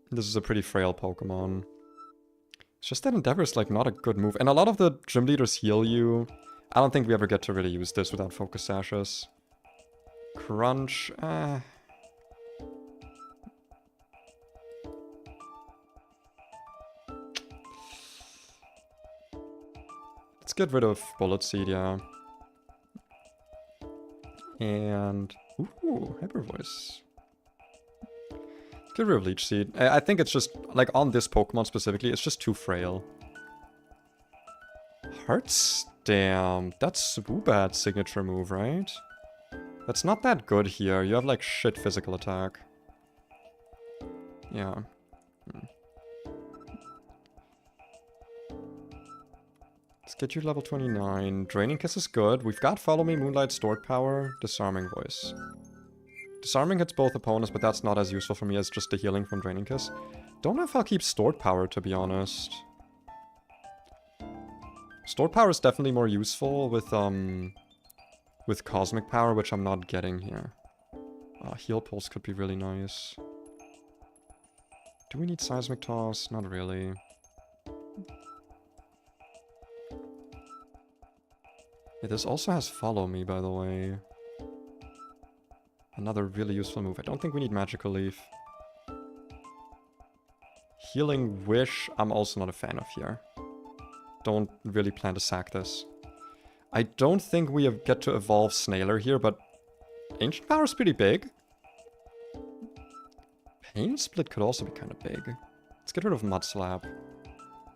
This is a pretty frail Pokemon. It's just that Endeavor is, like, not a good move. And a lot of the gym leaders heal you. I don't think we ever get to really use this without Focus Sashes. Crunch. Let's get rid of Bullet Seed, yeah. And... ooh, Hyper Voice. Let's get rid of Leech Seed. I think it's just, like, on this Pokemon specifically, it's just too frail. Heart Stamp. That's Woobat's signature move, right? That's not that good here. You have, like, shit physical attack. Yeah. Let's get you level 29. Draining Kiss is good. We've got Follow Me, Moonlight, Stored Power, Disarming Voice. Disarming hits both opponents, but that's not as useful for me as just the healing from Draining Kiss. Don't know if I'll keep Stored Power, to be honest. Stored Power is definitely more useful with Cosmic Power, which I'm not getting here. Heal Pulse could be really nice. Do we need Seismic Toss? Not really. Yeah, this also has Follow Me, by the way. Another really useful move. I don't think we need Magical Leaf. Healing Wish, I'm also not a fan of here. Don't really plan to sack this. I don't think we get to evolve Snailer here, but Ancient Power is pretty big. Pain Split could also be kind of big. Let's get rid of Mud Slap.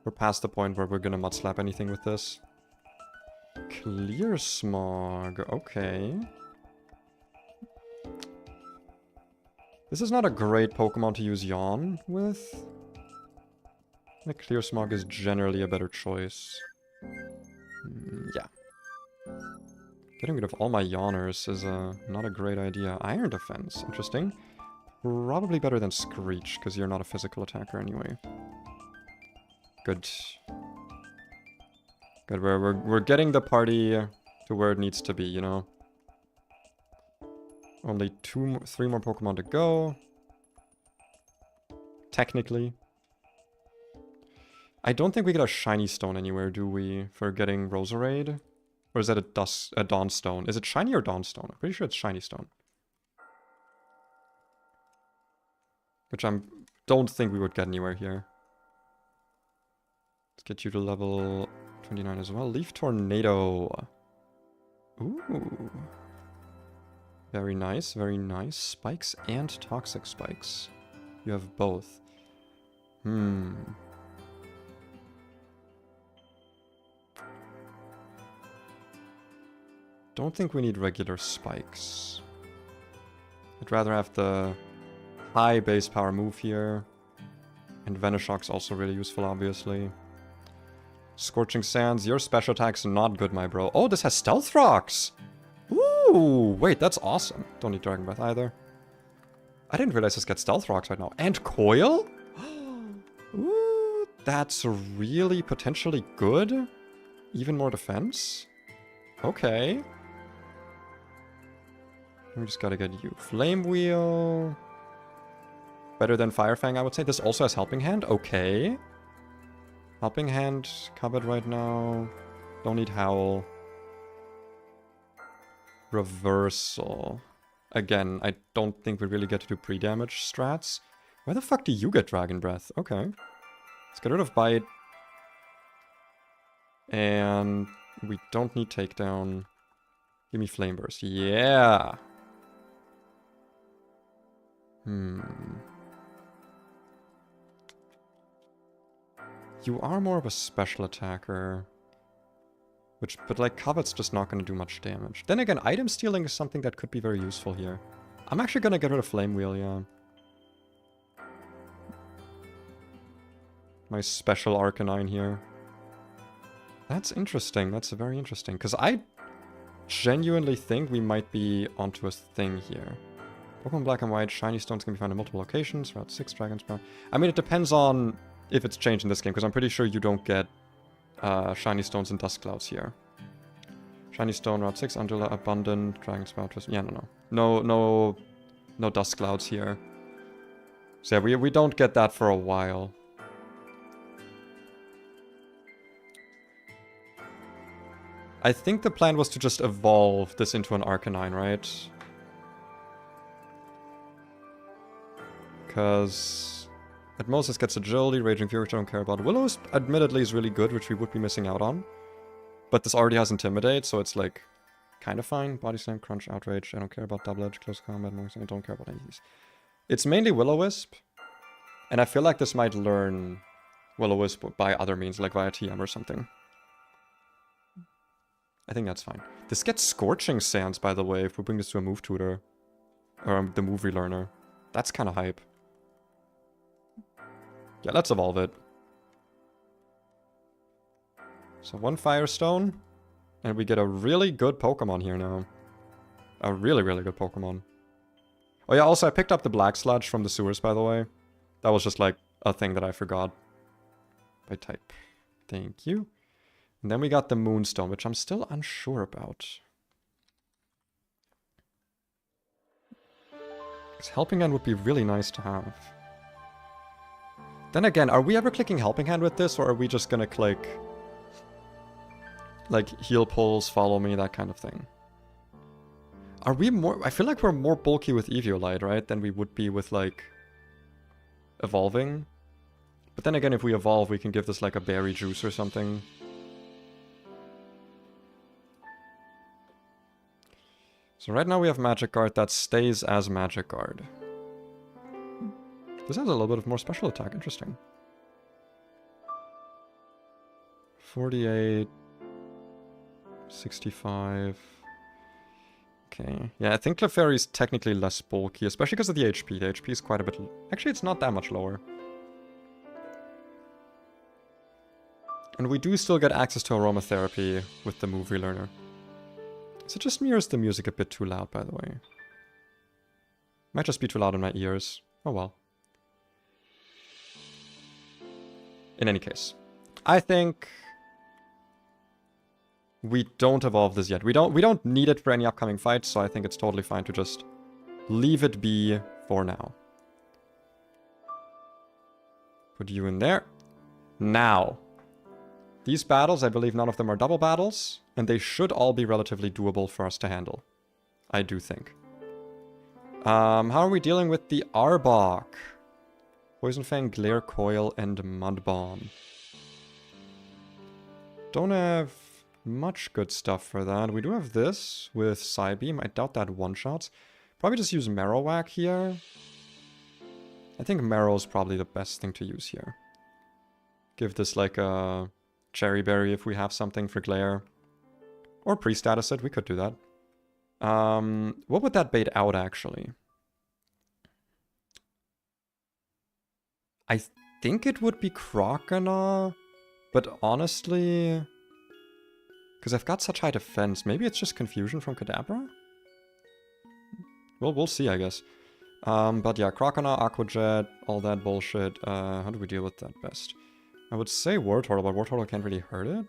We're past the point where we're gonna Mud Slap anything with this. Clear Smog, okay. This is not a great Pokemon to use Yawn with. Like, Clear Smog is generally a better choice. Yeah. Getting rid of all my Yawners is not a great idea. Iron Defense, interesting. Probably better than Screech, because you're not a physical attacker anyway. Good. Good, we're getting the party to where it needs to be, you know? Only 3 more Pokemon to go. Technically. I don't think we get a Shiny Stone anywhere, do we? For getting Roserade? Or is that a Dawn Stone? Is it Shiny or Dawn Stone? I'm pretty sure it's Shiny Stone. Which I don't think we would get anywhere here. Let's get you to level 29 as well. Leaf Tornado. Ooh. Very nice, very nice. Spikes and Toxic Spikes. You have both. don't think we need regular spikes. I'd rather have the high base power move here. And Venoshock's also really useful, obviously. Scorching Sands, your special attack's not good, my bro. Oh, this has Stealth Rocks! Ooh, wait, that's awesome. Don't need Dragon Breath either. I didn't realize this gets Stealth Rocks right now. And Coil? Ooh, that's really potentially good. Even more defense? Okay. We just gotta get you. Flame Wheel. Better than Fire Fang, I would say. This also has Helping Hand. Okay. Helping Hand covered right now. Don't need Howl. Reversal. Again, I don't think we really get to do pre-damage strats. Where the fuck do you get Dragon Breath? Okay. Let's get rid of Bite. And we don't need Takedown. Give me Flame Burst. Yeah! You are more of a special attacker. But like, Covet's just not going to do much damage. Then again, item stealing is something that could be very useful here. I'm actually going to get rid of Flame Wheel, yeah. My special Arcanine here. That's interesting. That's very interesting. Because I genuinely think we might be onto a thing here. Pokemon Black and White, Shiny Stones can be found in multiple locations. Route 6, Dragon's Power. I mean, it depends on if it's changed in this game, because I'm pretty sure you don't get Shiny Stones and Dust Clouds here. Shiny Stone, Route 6, Angela, Abundant, Dragon's Power. Yeah, no Dust Clouds here. So yeah, we don't get that for a while. I think the plan was to just evolve this into an Arcanine, right? Because at most this gets Agility, Raging Fury, which I don't care about. Will-O-Wisp admittedly is really good, which we would be missing out on. But this already has Intimidate, so it's like kind of fine. Body Slam, Crunch, Outrage, I don't care about Double Edge, Close Combat, I don't care about any of these. It's mainly Will-O-Wisp, and I feel like this might learn Will-O-Wisp by other means, like via TM or something. I think that's fine. This gets Scorching Sands, by the way, if we bring this to a move tutor. Or the move relearner. That's kind of hype. Yeah, let's evolve it. So 1 Firestone. And we get a really good Pokemon here now. A really, really good Pokemon. Oh yeah, also I picked up the Black Sludge from the sewers, by the way. That was just like a thing that I forgot. By type. Thank you. And then we got the Moonstone, which I'm still unsure about. Because Helping Hand would be really nice to have. Then again, are we ever clicking Helping Hand with this, or are we just gonna click like Heal Pulse, Follow Me, that kind of thing? Are we more... I feel like we're more bulky with Eviolite, right? Than we would be with like evolving. But then again, if we evolve, we can give this like a berry juice or something. So right now we have Magic Guard that stays as Magic Guard. This has a little bit of more special attack, interesting. 48... 65... Okay, yeah, I think Clefairy is technically less bulky, especially because of the HP. The HP is quite a bit... Actually, it's not that much lower. And we do still get access to Aromatherapy with the move relearner. Is it just me or is the music a bit too loud, by the way? Might just be too loud in my ears. Oh well. In any case, I think we don't evolve this yet. We don't need it for any upcoming fights, so I think it's totally fine to just leave it be for now. Put you in there. Now. These battles, I believe none of them are double battles, and they should all be relatively doable for us to handle. I do think. How are we dealing with the Arbok? Poison Fang, Glare Coil, and Mud Bomb. Don't have much good stuff for that. We do have this with Psybeam. I doubt that one-shots. Probably just use Marowak here. I think Marrow is probably the best thing to use here. Give this like a... Cherry Berry if we have something for Glare. Or pre-status it, we could do that. What would that bait out, actually? I think it would be Crocodile, but honestly... Because I've got such high defense, maybe it's just Confusion from Kadabra? Well, we'll see, I guess. But yeah, Crocodile, Aqua Jet, all that bullshit. How do we deal with that best? I would say War Turtle, but War Turtle can't really hurt it.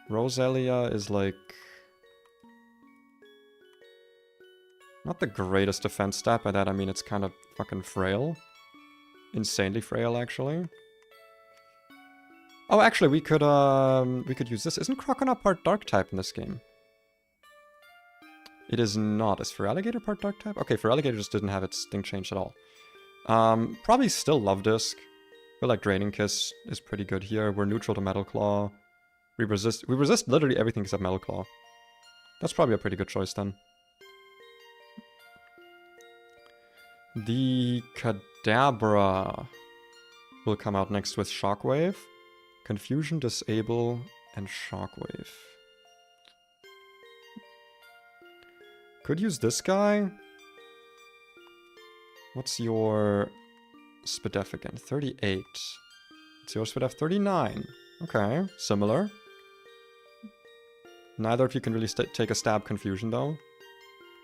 Roselia is like... not the greatest defense stat. By that I mean it's kind of fucking frail. Insanely frail, actually. Oh, actually, we could use this. Isn't Crocodile part Dark type in this game? It is not. Is Feraligatr part Dark type? Okay, Feraligatr just didn't have its thing changed at all. Probably still Love Disc. I feel like Draining Kiss is pretty good here. We're neutral to Metal Claw. We resist literally everything except Metal Claw. That's probably a pretty good choice then. The Kadabra will come out next with Shockwave. Confusion, Disable, and Shockwave. Could use this guy. What's your Spadef again? 38. What's your Spadef? 39. Okay, similar. Neither of you can really take a stab Confusion, though.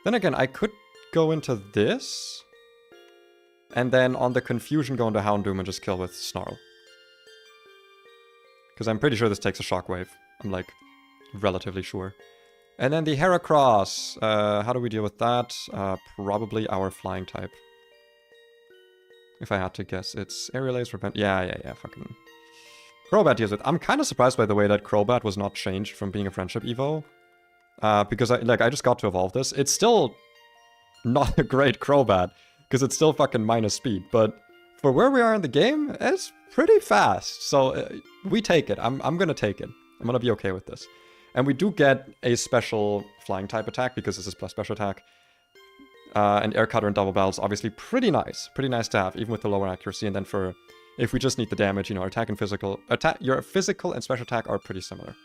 Then again, I could go into this. And then on the Confusion go into Houndoom and just kill with Snarl. Because I'm pretty sure this takes a Shockwave. I'm like, relatively sure. And then the Heracross. How do we deal with that? Probably our flying type. If I had to guess, it's Aerial Ace, Repent. Yeah, fucking. Crobat deals with. I'm kind of surprised by the way that Crobat was not changed from being a Friendship Evo. Because I just got to evolve this. It's still not a great Crobat. Because it's still fucking minus speed. But for where we are in the game, it's pretty fast. So we take it. I'm gonna take it. I'm gonna be okay with this. And we do get a special flying type attack because this is plus special attack. And Air Cutter and Double Battle's obviously pretty nice. Pretty nice to have, even with the lower accuracy. And then for, if we just need the damage, you know, attack and physical... your physical and special attack are pretty similar.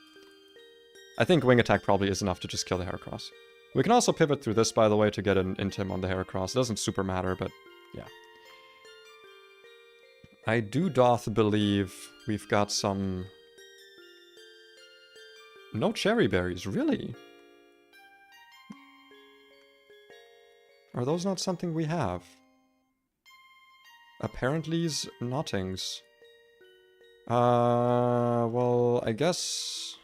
I think Wing Attack probably is enough to just kill the Heracross. We can also pivot through this, by the way, to get an Intim on the Heracross. It doesn't super matter, but yeah. I doth believe we've got some... No Cherry Berries, really? Are those not something we have? Apparently's nottings. Well, I guess...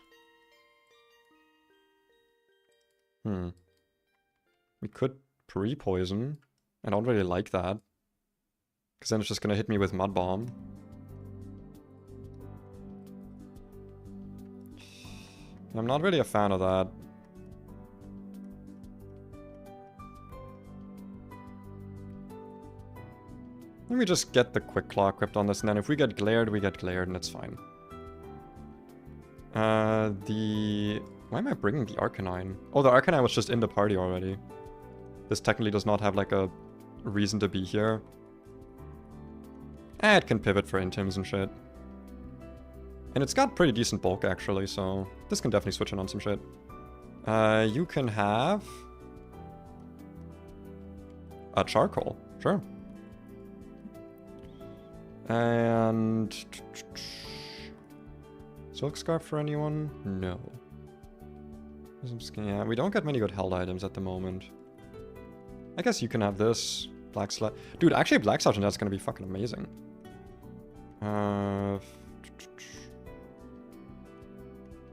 We could pre-poison. I don't really like that. Because then it's just gonna hit me with Mud Bomb. I'm not really a fan of that. Let me just get the Quick Claw equipped on this, and then if we get glared, and it's fine. Why am I bringing the Arcanine? Oh, the Arcanine was just in the party already. This technically does not have, like, a reason to be here. It can pivot for Intims and shit. And it's got pretty decent bulk, actually, so this can definitely switch in on some shit. You can have... a Charcoal. Sure. And... Silk Scarf for anyone? No. Yeah, we don't get many good held items at the moment. I guess you can have this. Black Slash. Dude, actually Black Slash and that's gonna be fucking amazing.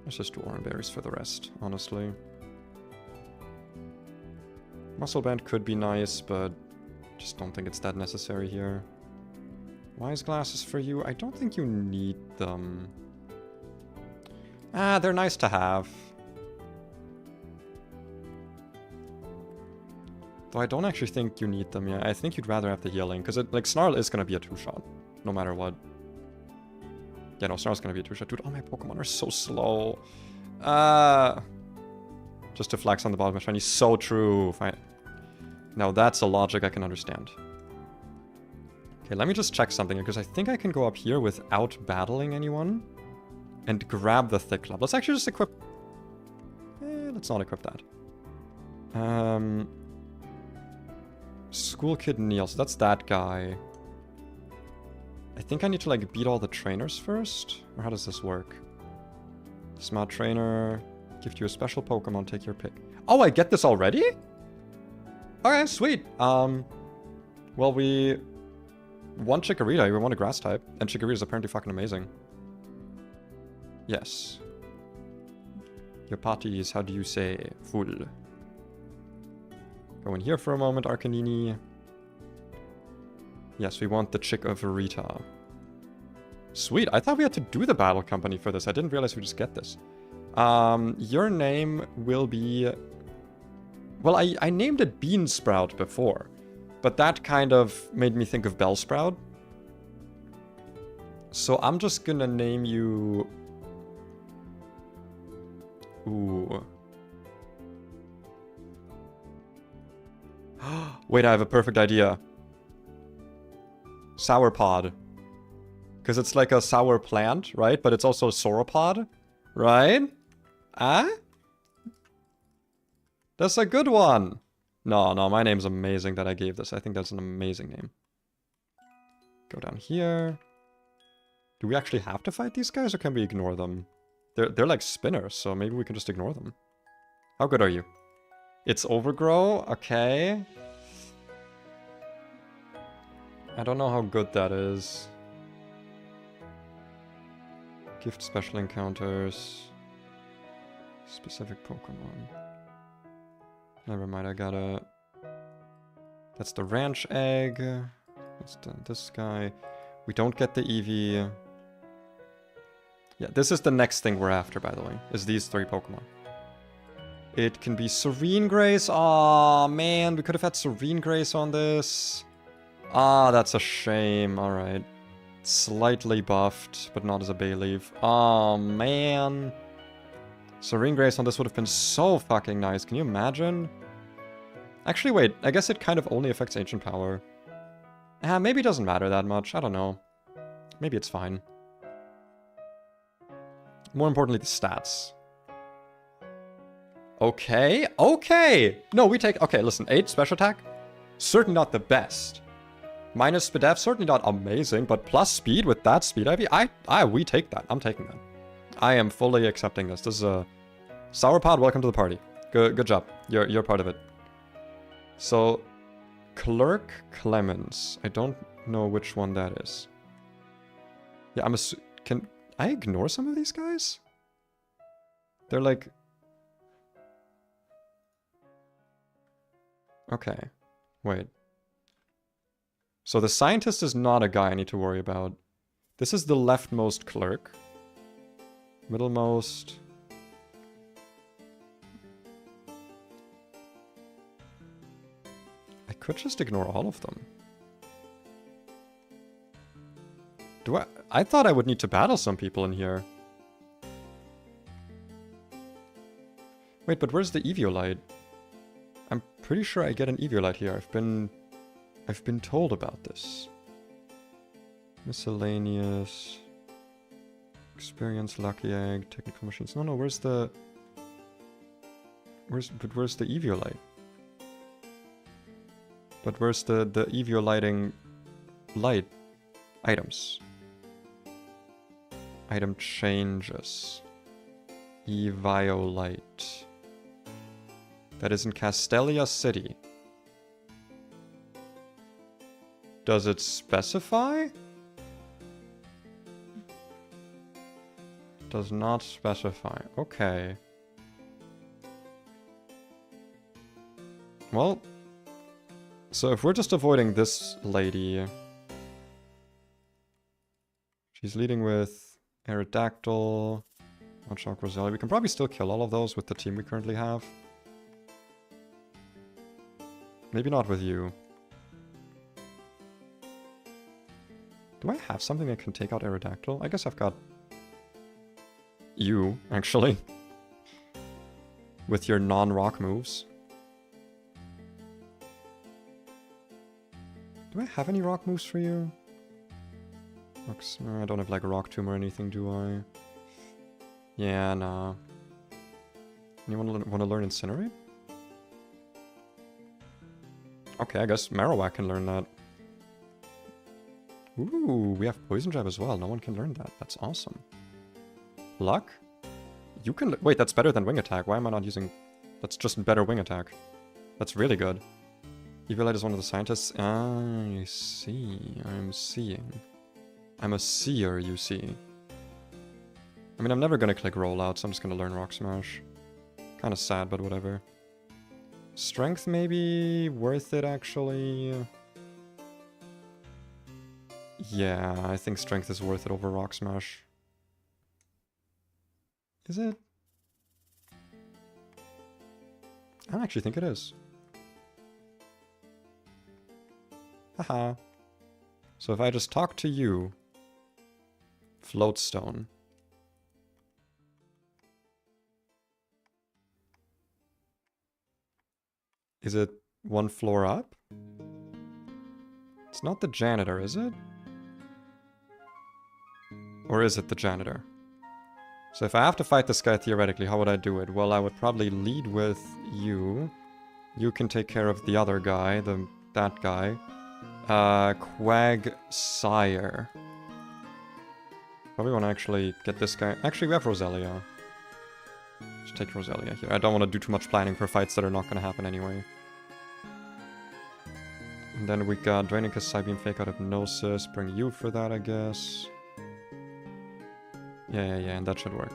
Let's just do Oran Berries for the rest, honestly. Muscle Band could be nice, but just don't think it's that necessary here. Wise Glasses for you? I don't think you need them. They're nice to have. Though I don't actually think you need them, yeah. I think you'd rather have the healing, because like Snarl is gonna be a 2-shot, no matter what. Yeah, no, Snarl's gonna be a 2-shot. Dude, all my Pokemon are so slow. Just to flex on the bottom of shiny, so true. Fine. Now that's a logic I can understand. Okay, let me just check something, because I think I can go up here without battling anyone. And grab the Thick Club. Let's actually just equip... let's not equip that. School kid Neil, so that's that guy. I think I need to like beat all the trainers first? Or how does this work? Smart trainer, gift you a special Pokemon, take your pick. Oh, I get this already? Okay, sweet. Well, we won Chikorita, we won a grass type, and Chikorita is apparently fucking amazing. Yes. Your party is, how do you say, full. Go in here for a moment, Arcanini. Yes, we want the chick of Rita. Sweet, I thought we had to do the battle company for this. I didn't realize we just get this. Your name will be... Well, I named it Beansprout before, but that kind of made me think of Bellsprout. So I'm just gonna name you... Ooh. Wait, I have a perfect idea. Sourpod. Because it's like a sour plant, right? But it's also a sauropod, right? Ah? That's a good one. No, my name's amazing that I gave this. I think that's an amazing name. Go down here. Do we actually have to fight these guys, or can we ignore them? They're like spinners, so maybe we can just ignore them. How good are you? It's Overgrow? Okay. I don't know how good that is. Gift special encounters. Specific Pokemon. Never mind, I gotta... That's the ranch egg. That's this guy. We don't get the Eevee. Yeah, this is the next thing we're after, by the way, is these 3 Pokemon. It can be Serene Grace. Aw, man, we could have had Serene Grace on this. Ah, that's a shame. Alright. Slightly buffed, but not as a Bayleaf. Oh, man. Serene Grace on this would have been so fucking nice. Can you imagine? Actually, wait. I guess it kind of only affects Ancient Power. Maybe it doesn't matter that much. I don't know. Maybe it's fine. More importantly, the stats. Okay. Okay! No, we take... Okay, listen. 8 special attack. Certainly not the best. Minus speed def, certainly not amazing, but plus speed with that speed IV, we take that. I'm taking that. I am fully accepting this. This is a... Sourpod, welcome to the party. Good job. You're part of it. So, Clerk Clemens. I don't know which one that is. Yeah, can I ignore some of these guys? They're like... Okay. Wait. So the scientist is not a guy I need to worry about. This is the leftmost clerk. Middlemost. I could just ignore all of them. I thought I would need to battle some people in here. Wait, but where's the Eviolite? I'm pretty sure I get an Eviolite here. I've been told about this. Miscellaneous. Experience, Lucky Egg, Technical Machines. No, where's the... Where's the Eviolite? But where's the Evioliting light items? Item changes. Eviolite. That is in Castelia City. Does it specify? Does not specify. Okay. Well, so if we're just avoiding this lady... She's leading with Aerodactyl, Machop, Roselia. We can probably still kill all of those with the team we currently have. Maybe not with you. Do I have something that can take out Aerodactyl? I guess I've got... you, actually. With your non-rock moves. Do I have any rock moves for you? I don't have like a rock tomb or anything, do I? Yeah, nah. You want to learn Incinerate? Okay, I guess Marowak can learn that. Ooh, we have Poison Jab as well. No one can learn that. That's awesome. Luck? You can... Wait, that's better than Wing Attack. Why am I not using... That's just better Wing Attack. That's really good. Evilite is one of the scientists. I see. I'm seeing. I'm a seer, you see. I mean, I'm never gonna click Rollout, so I'm just gonna learn Rock Smash. Kinda sad, but whatever. Strength maybe worth it, actually. Yeah, I think Strength is worth it over Rock Smash. Is it? I actually think it is. Haha. So if I just talk to you... Floatstone. Is it one floor up? It's not the janitor, is it? Or is it the janitor? So if I have to fight this guy theoretically, how would I do it? Well, I would probably lead with you. You can take care of the other guy, that guy. Quagsire. Probably want to actually get this guy. Actually, we have Roselia. Just take Roselia here. I don't want to do too much planning for fights that are not going to happen anyway. And then we got Draining Psybeam, Fake Out Hypnosis. Bring you for that, I guess. Yeah, and that should work.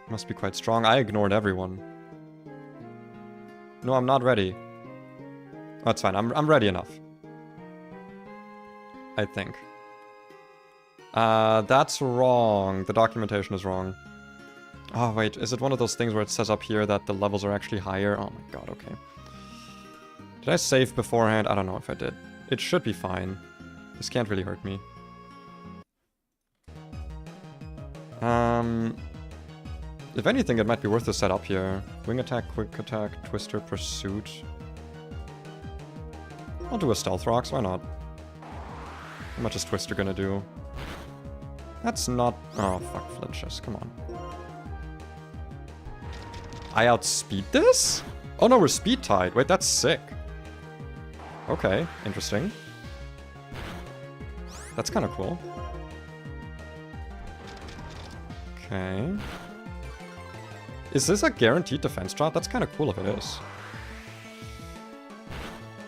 Must be quite strong. I ignored everyone. No, I'm not ready. Oh, that's fine. I'm ready enough. I think. That's wrong. The documentation is wrong. Oh, wait. Is it one of those things where it says up here that the levels are actually higher? Oh my god, okay. Did I save beforehand? I don't know if I did. It should be fine. This can't really hurt me. If anything, it might be worth a set up here. Wing Attack, Quick Attack, Twister, Pursuit. I'll do a Stealth Rocks, why not? How much is Twister gonna do? That's not... Oh, fuck, flinches, come on. I outspeed this? Oh no, we're speed tied. Wait, that's sick. Okay, interesting. That's kind of cool. Okay. Is this a guaranteed defense drop? That's kind of cool if it is.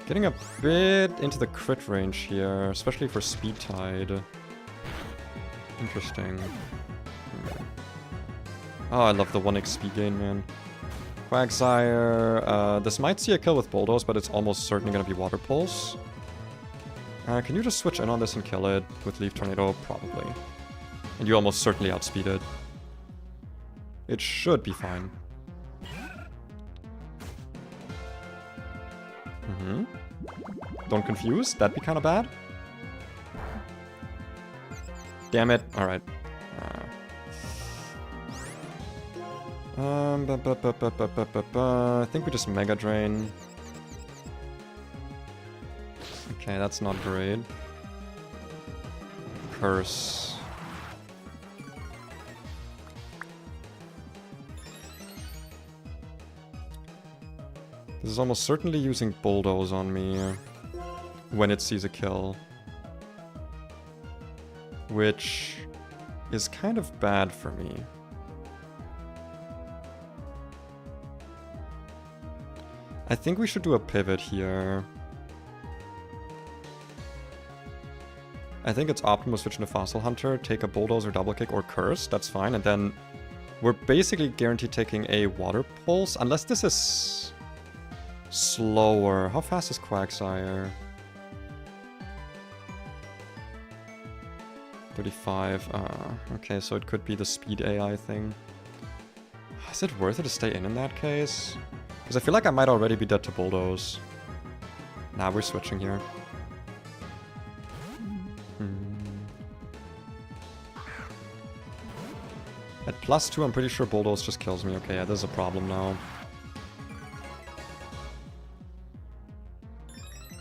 Getting a bit into the crit range here, especially for speed tide. Interesting. Oh, I love the 1 XP gain, man. Quagsire. This might see a kill with Bulldoze, but it's almost certainly going to be Water Pulse. Can you just switch in on this and kill it with Leaf Tornado? Probably. And you almost certainly outspeed it. It should be fine. Don't confuse. That'd be kind of bad. Damn it. Alright. I think we just Mega Drain. Okay, that's not great. Curse. This is almost certainly using Bulldoze on me when it sees a kill. Which is kind of bad for me. I think we should do a pivot here. I think it's optimal switch into Fossil Hunter, take a Bulldoze or Double Kick or Curse, that's fine, and then we're basically guaranteed taking a Water Pulse, unless this is slower. How fast is Quagsire? 35. Okay, so it could be the speed AI thing. Is it worth it to stay in that case? Because I feel like I might already be dead to Bulldoze. Nah, we're switching here. At +2, I'm pretty sure Bulldoze just kills me. Okay, yeah, there's a problem now.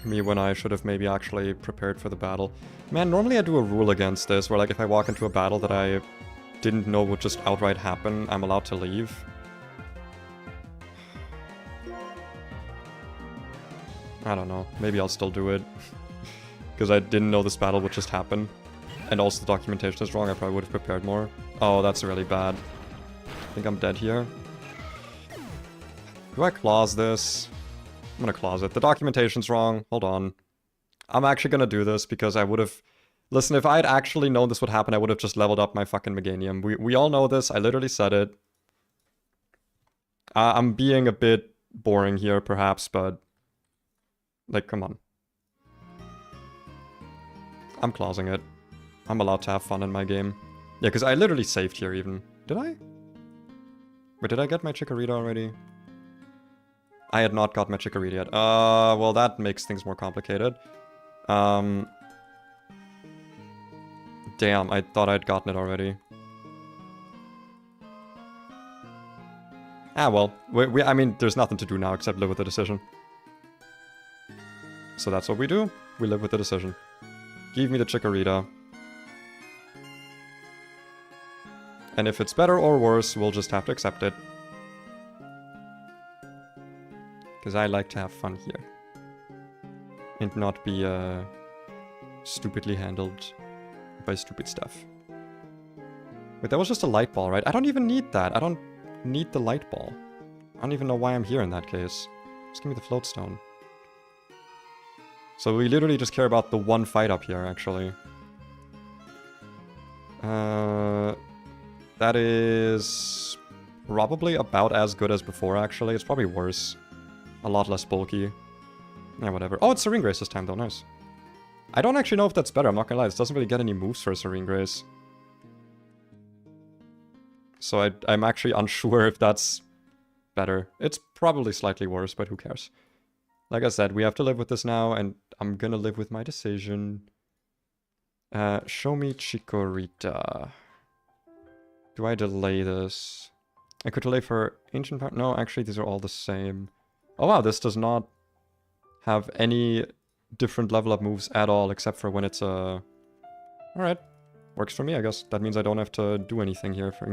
Me when I should have maybe actually prepared for the battle. Man, normally I do a rule against this, where like if I walk into a battle that I didn't know would just outright happen, I'm allowed to leave. I don't know. Maybe I'll still do it. Because I didn't know this battle would just happen. And also the documentation is wrong. I probably would have prepared more. Oh, that's really bad. I think I'm dead here. Do I clause this? I'm gonna clause it. The documentation's wrong. Hold on. I'm actually gonna do this because I would have... Listen, if I had actually known this would happen, I would have just leveled up my fucking Meganium. We all know this. I literally said it. I'm being a bit boring here, perhaps, but... Like, come on. I'm clausing it. I'm allowed to have fun in my game. Yeah, because I literally saved here even. Did I? Wait, did I get my Chikorita already? I had not got my Chikorita yet. Well, that makes things more complicated. Damn, I thought I'd gotten it already. Ah, well. I mean, there's nothing to do now except live with the decision. So that's what we do. We live with the decision. Give me the Chikorita. And if it's better or worse, we'll just have to accept it. Because I like to have fun here. And not be stupidly handled by stupid stuff. Wait, that was just a light ball, right? I don't even need that. I don't need the light ball. I don't even know why I'm here in that case. Just give me the float stone. So we literally just care about the one fight up here, actually. That is probably about as good as before, actually. It's probably worse. A lot less bulky. Yeah, whatever. Oh, it's Serene Grace this time, though. Nice. I don't actually know if that's better. I'm not gonna lie. This doesn't really get any moves for Serene Grace. So I'm actually unsure if that's better. It's probably slightly worse, but who cares? Like I said, we have to live with this now, and I'm gonna live with my decision. Show me Chikorita. Do I delay this? I could delay for Ancient Power. No, actually, these are all the same. Oh wow, this does not have any different level up moves at all, except for when it's a... Alright, works for me, I guess. That means I don't have to do anything here for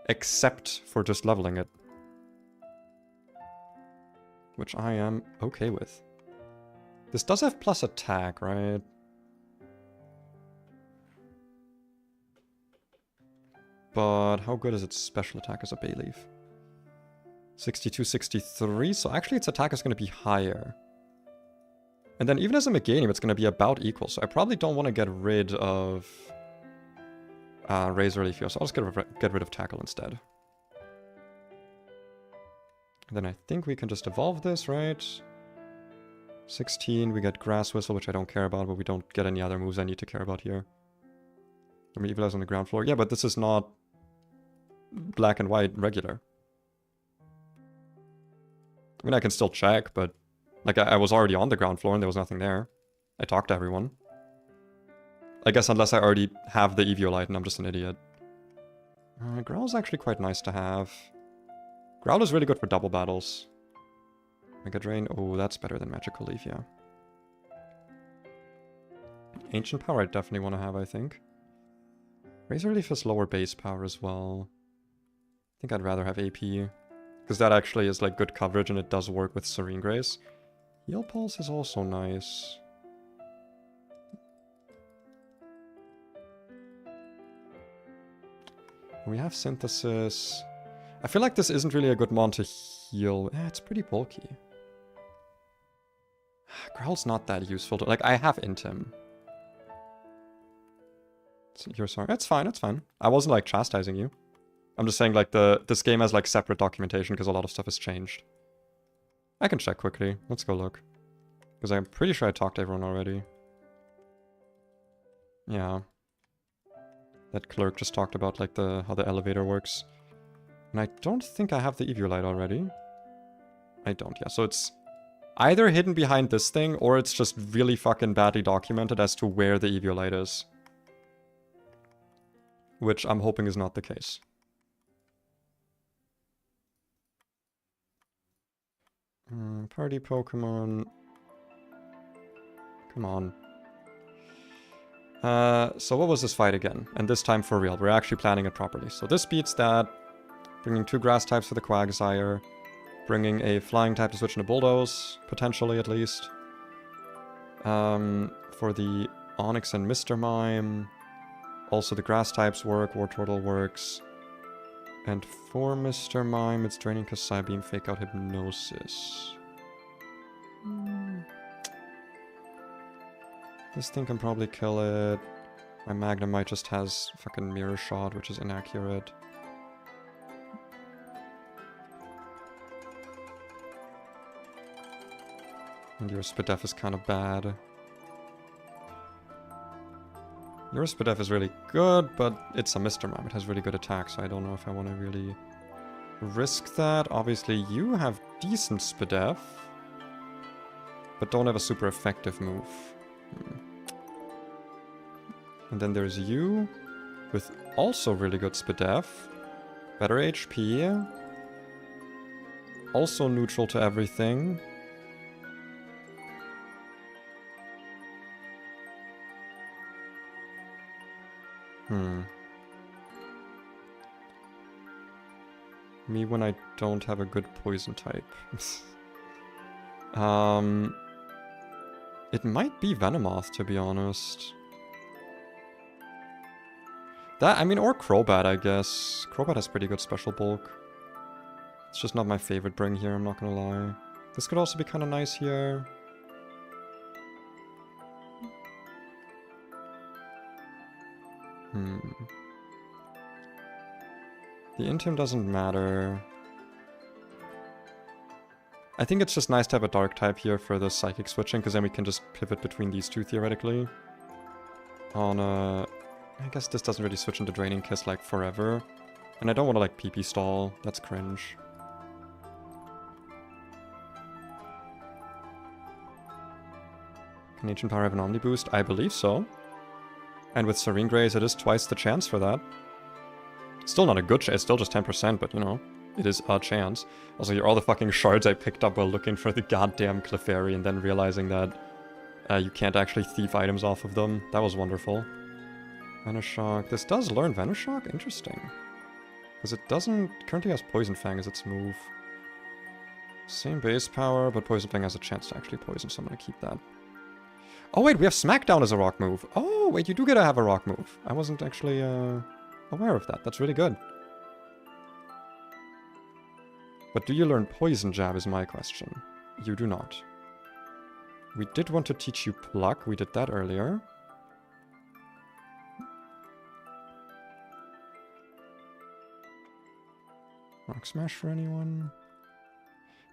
except for just leveling it. Which I am okay with. This does have plus attack, right? But how good is its special attack as a Bayleaf? 62, 63, so actually its attack is going to be higher. And then even as a Meganium, it's going to be about equal, so I probably don't want to get rid of Razor Leaf here, so I'll just get rid of Tackle instead. And then I think we can just evolve this, right? 16, we get Grass Whistle, which I don't care about, but we don't get any other moves I need to care about here. I mean, Evilize on the ground floor. Yeah, but this is not black and white regular. I mean, I can still check, but... Like, I was already on the ground floor and there was nothing there. I talked to everyone. I guess unless I already have the Eviolite and I'm just an idiot. Growl's actually quite nice to have. Growl is really good for double battles. Mega Drain. Oh, that's better than Magical Leaf, yeah. Ancient Power I definitely want to have, I think. Razor Leaf has lower base power as well. I think I'd rather have AP. Because that actually is like good coverage and it does work with Serene Grace. Heal Pulse is also nice. We have Synthesis. I feel like this isn't really a good mon to heal. It's pretty bulky. Growl's not that useful. Like, I have Intim. You're sorry. It's fine, it's fine. I wasn't, like, chastising you. I'm just saying, like, this game has, like, separate documentation because a lot of stuff has changed. I can check quickly. Let's go look. Because I'm pretty sure I talked to everyone already. Yeah. That clerk just talked about, like, how the elevator works. And I don't think I have the Eviolite already. I don't, yeah. So it's either hidden behind this thing, or it's just really fucking badly documented as to where the Eviolite is. Which I'm hoping is not the case. Party Pokemon. Come on. So what was this fight again? And this time for real. We're actually planning it properly. So this beats that. Bringing 2 grass types for the Quagsire. Bringing a flying type to switch into bulldoze, potentially at least. For the Onyx and Mr. Mime. Also the grass types work, War Turtle works. And for Mr. Mime, it's draining because Psybeam, Fake Out, Hypnosis. This thing can probably kill it. My Magnemite just has fucking Mirror Shot, which is inaccurate. And your Spadef is kind of bad. Your Spadef is really good, but it's a Mr. Mime. It has really good attack, so I don't know if I want to really risk that. Obviously, you have decent Spadef, but don't have a super effective move. And then there's you, with also really good Spadef, better HP, also neutral to everything. Me when I don't have a good poison type. It might be Venomoth, to be honest. That, I mean, or Crobat, I guess. Crobat has pretty good special bulk. It's just not my favorite bring here, I'm not gonna lie. This could also be kind of nice here. The Intim doesn't matter. I think it's just nice to have a Dark type here for the Psychic switching, because then we can just pivot between these two, theoretically. On I guess this doesn't really switch into Draining Kiss, like, forever. And I don't want to, like, PP stall. That's cringe. Can Ancient Power have an Omni Boost? I believe so. And with Serene Grace, it is twice the chance for that. Still not a good chance, it's still just 10%, but, you know, it is a chance. Also, here are all the fucking shards I picked up while looking for the goddamn Clefairy and then realizing that you can't actually thief items off of them. That was wonderful. Venoshock. This does learn Venoshock? Interesting. Because it doesn't... currently has Poison Fang as its move. Same base power, but Poison Fang has a chance to actually poison, so I'm gonna keep that. Oh wait, we have Smackdown as a rock move. Oh wait, you do get to have a rock move. I wasn't actually aware of that. That's really good. But do you learn Poison Jab is my question. You do not. We did want to teach you Pluck. We did that earlier. Rock Smash for anyone?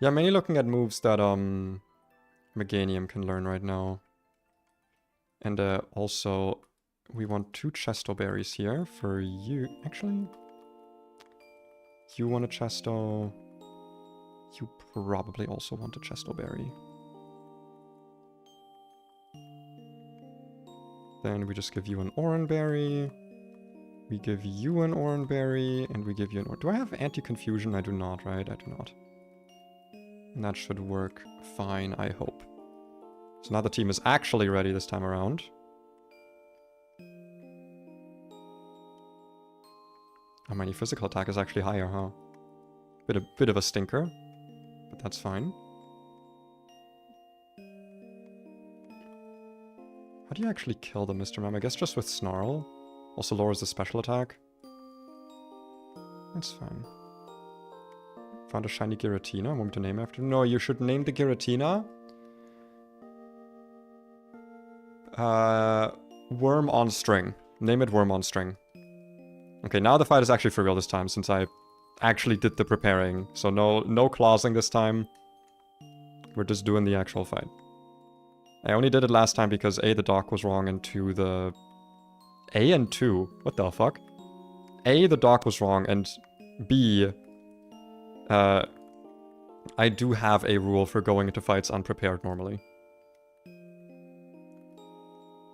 Yeah, I'm mainly looking at moves that Meganium can learn right now. And also, we want 2 Chesto Berries here for you. Actually, you want a Chesto. You probably also want a Chesto Berry. Then we just give you an Oran Berry. We give you an Oran Berry, and we give you an... Do I have Anti-Confusion? I do not, right? I do not. And that should work fine, I hope. So now the team is actually ready this time around. Oh, my physical attack is actually higher, huh? Bit of a stinker, but that's fine. How do you actually kill the Mr. Mime? I guess just with Snarl. Also lowers the special attack. That's fine. Found a shiny Giratina. Want me to name after? No, you should name the Giratina Worm on String. Name it Worm on String. Okay, now the fight is actually for real this time, since I actually did the preparing. So no clausing this time. We're just doing the actual fight. I only did it last time because A, the doc was wrong, and 2, the... A and 2? What the fuck? A, the doc was wrong, and B... I do have a rule for going into fights unprepared normally.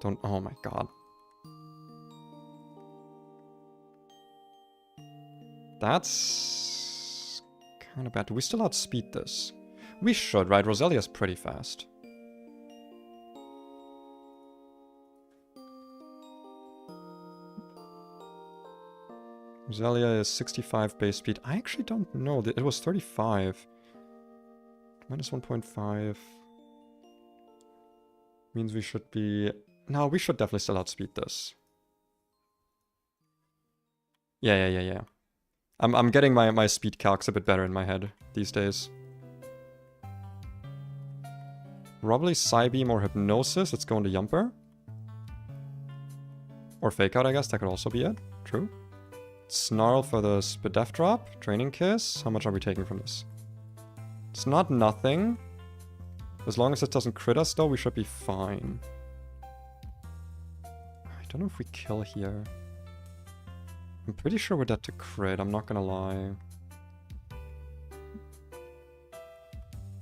Don't... Oh my god. That's... kind of bad. Do we still outspeed this? We should, right? Roselia's pretty fast. Roselia is 65 base speed. I actually don't know. It was 35. Minus 1.5. Means we should be... No, we should definitely still outspeed this. Yeah. I'm getting my speed calcs a bit better in my head these days. Probably Psybeam or Hypnosis. Let's go into Yumper. Or Fake Out, I guess. That could also be it. True. Snarl for the Spidef drop. Training Kiss. How much are we taking from this? It's not nothing. As long as it doesn't crit us, though, we should be fine. I don't know if we kill here. I'm pretty sure we're dead to crit, I'm not gonna lie.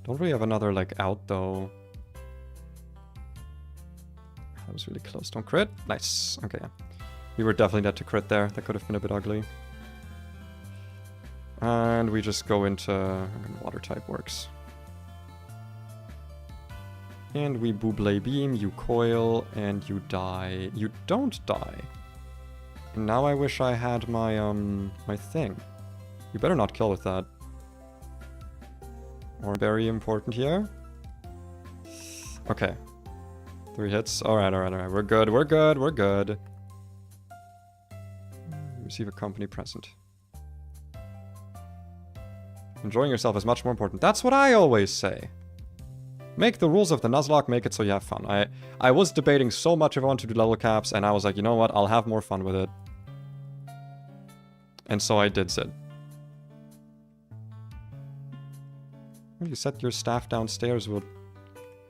Don't really have another, like, out, though. That was really close. Don't crit. Nice. Okay. We were definitely dead to crit there. That could have been a bit ugly. And we just go into... water type works. And we Buble Beam, you coil, and you die. You don't die. And now I wish I had my, my thing. You better not kill with that. Or very important here. Okay. 3 hits. Alright. We're good. Receive a company present. Enjoying yourself is much more important. That's what I always say. Make the rules of the Nuzlocke, make it so you have fun. I was debating so much if I want to do level caps, and I was like, you know what, I'll have more fun with it. And so I did Sid. You set your staff downstairs will...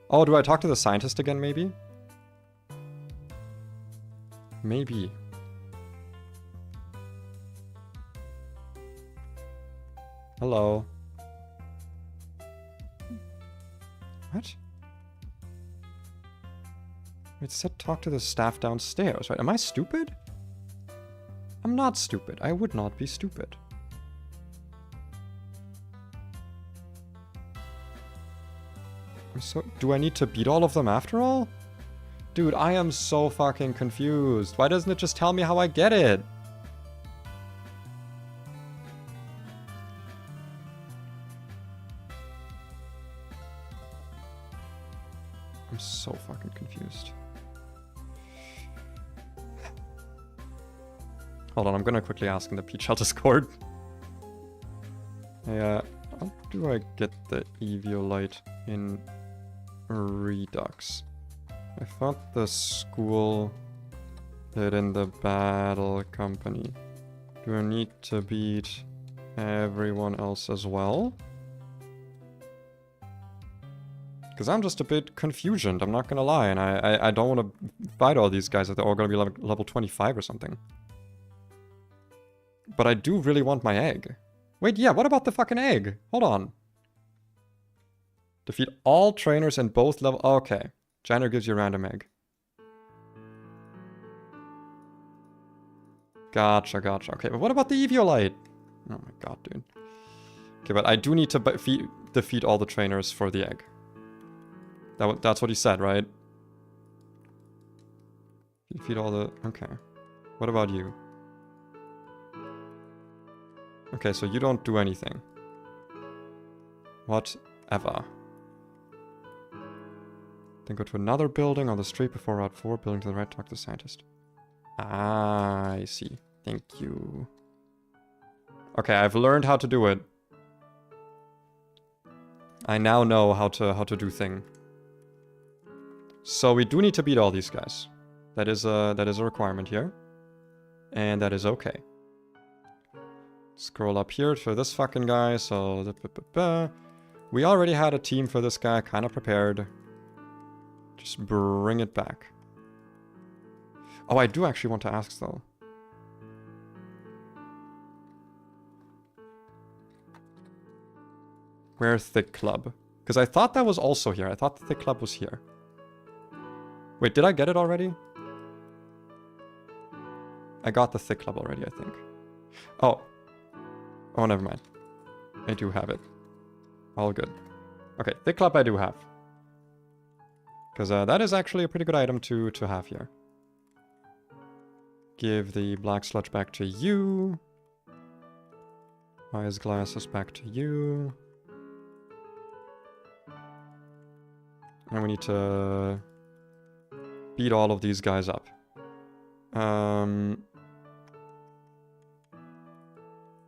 Oh, do I talk to the scientist again, maybe? Maybe. Hello. What? It said talk to the staff downstairs, right? Am I stupid? I'm not stupid. I would not be stupid. So, do I need to beat all of them after all? Dude, I am so fucking confused. Why doesn't it just tell me how I get it? I'm so fucking confused. Hold on, I'm gonna quickly ask in the PChal Discord. Yeah, how do I get the Eviolite in Redux? I thought the school did in the battle company. Do I need to beat everyone else as well? Because I'm just a bit confused, I'm not gonna lie, and I don't want to fight all these guys if they're all gonna be level 25 or something. But I do really want my egg. Wait, yeah, what about the fucking egg? Hold on. Defeat all trainers in both level... Okay. Janitor gives you a random egg. Gotcha. Okay, but what about the Eviolite? Oh my god, dude. Okay, but I do need to defeat all the trainers for the egg. That's what he said, right? Defeat all the... Okay. What about you? Okay, so you don't do anything. Whatever. Then go to another building on the street before Route 4. Building to the right, talk to the scientist. Ah, I see. Thank you. Okay, I've learned how to do it. I now know how to do thing. So we do need to beat all these guys. That is a requirement here. And that is okay. Scroll up here for this fucking guy, so... We already had a team for this guy, kind of prepared. Just bring it back. Oh, I do actually want to ask, though. Where's Thick Club? Because I thought that was also here. I thought the Thick Club was here. Wait, did I get it already? I got the Thick Club already, I think. Oh. Oh, never mind. I do have it. All good. Okay, Thick Club I do have. Because that is actually a pretty good item to have here. Give the black sludge back to you. Eyes glasses back to you. And we need to beat all of these guys up.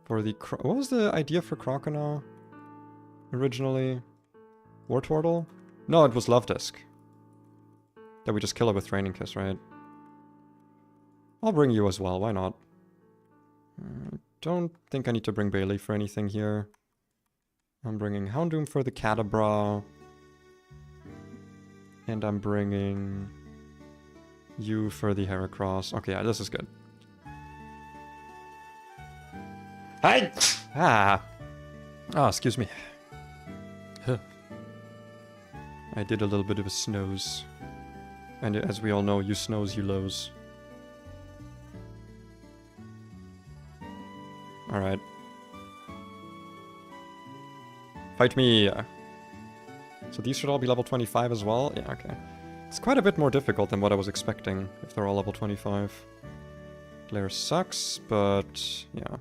For the... What was the idea for Crocodile originally? War Turtle? No, it was Love Disc. That we just kill it with Raining Kiss, right? I'll bring you as well, why not? Don't think I need to bring Bailey for anything here. I'm bringing Houndoom for the Cadabra. And I'm bringing you for the Heracross. Okay, yeah, this is good. Hi! Ah! Oh, excuse me. Huh. I did a little bit of a snooze. And as we all know, you snows, you lows. Alright. Fight me! So these should all be level 25 as well? Yeah, okay. It's quite a bit more difficult than what I was expecting, if they're all level 25. Glare sucks, but yeah.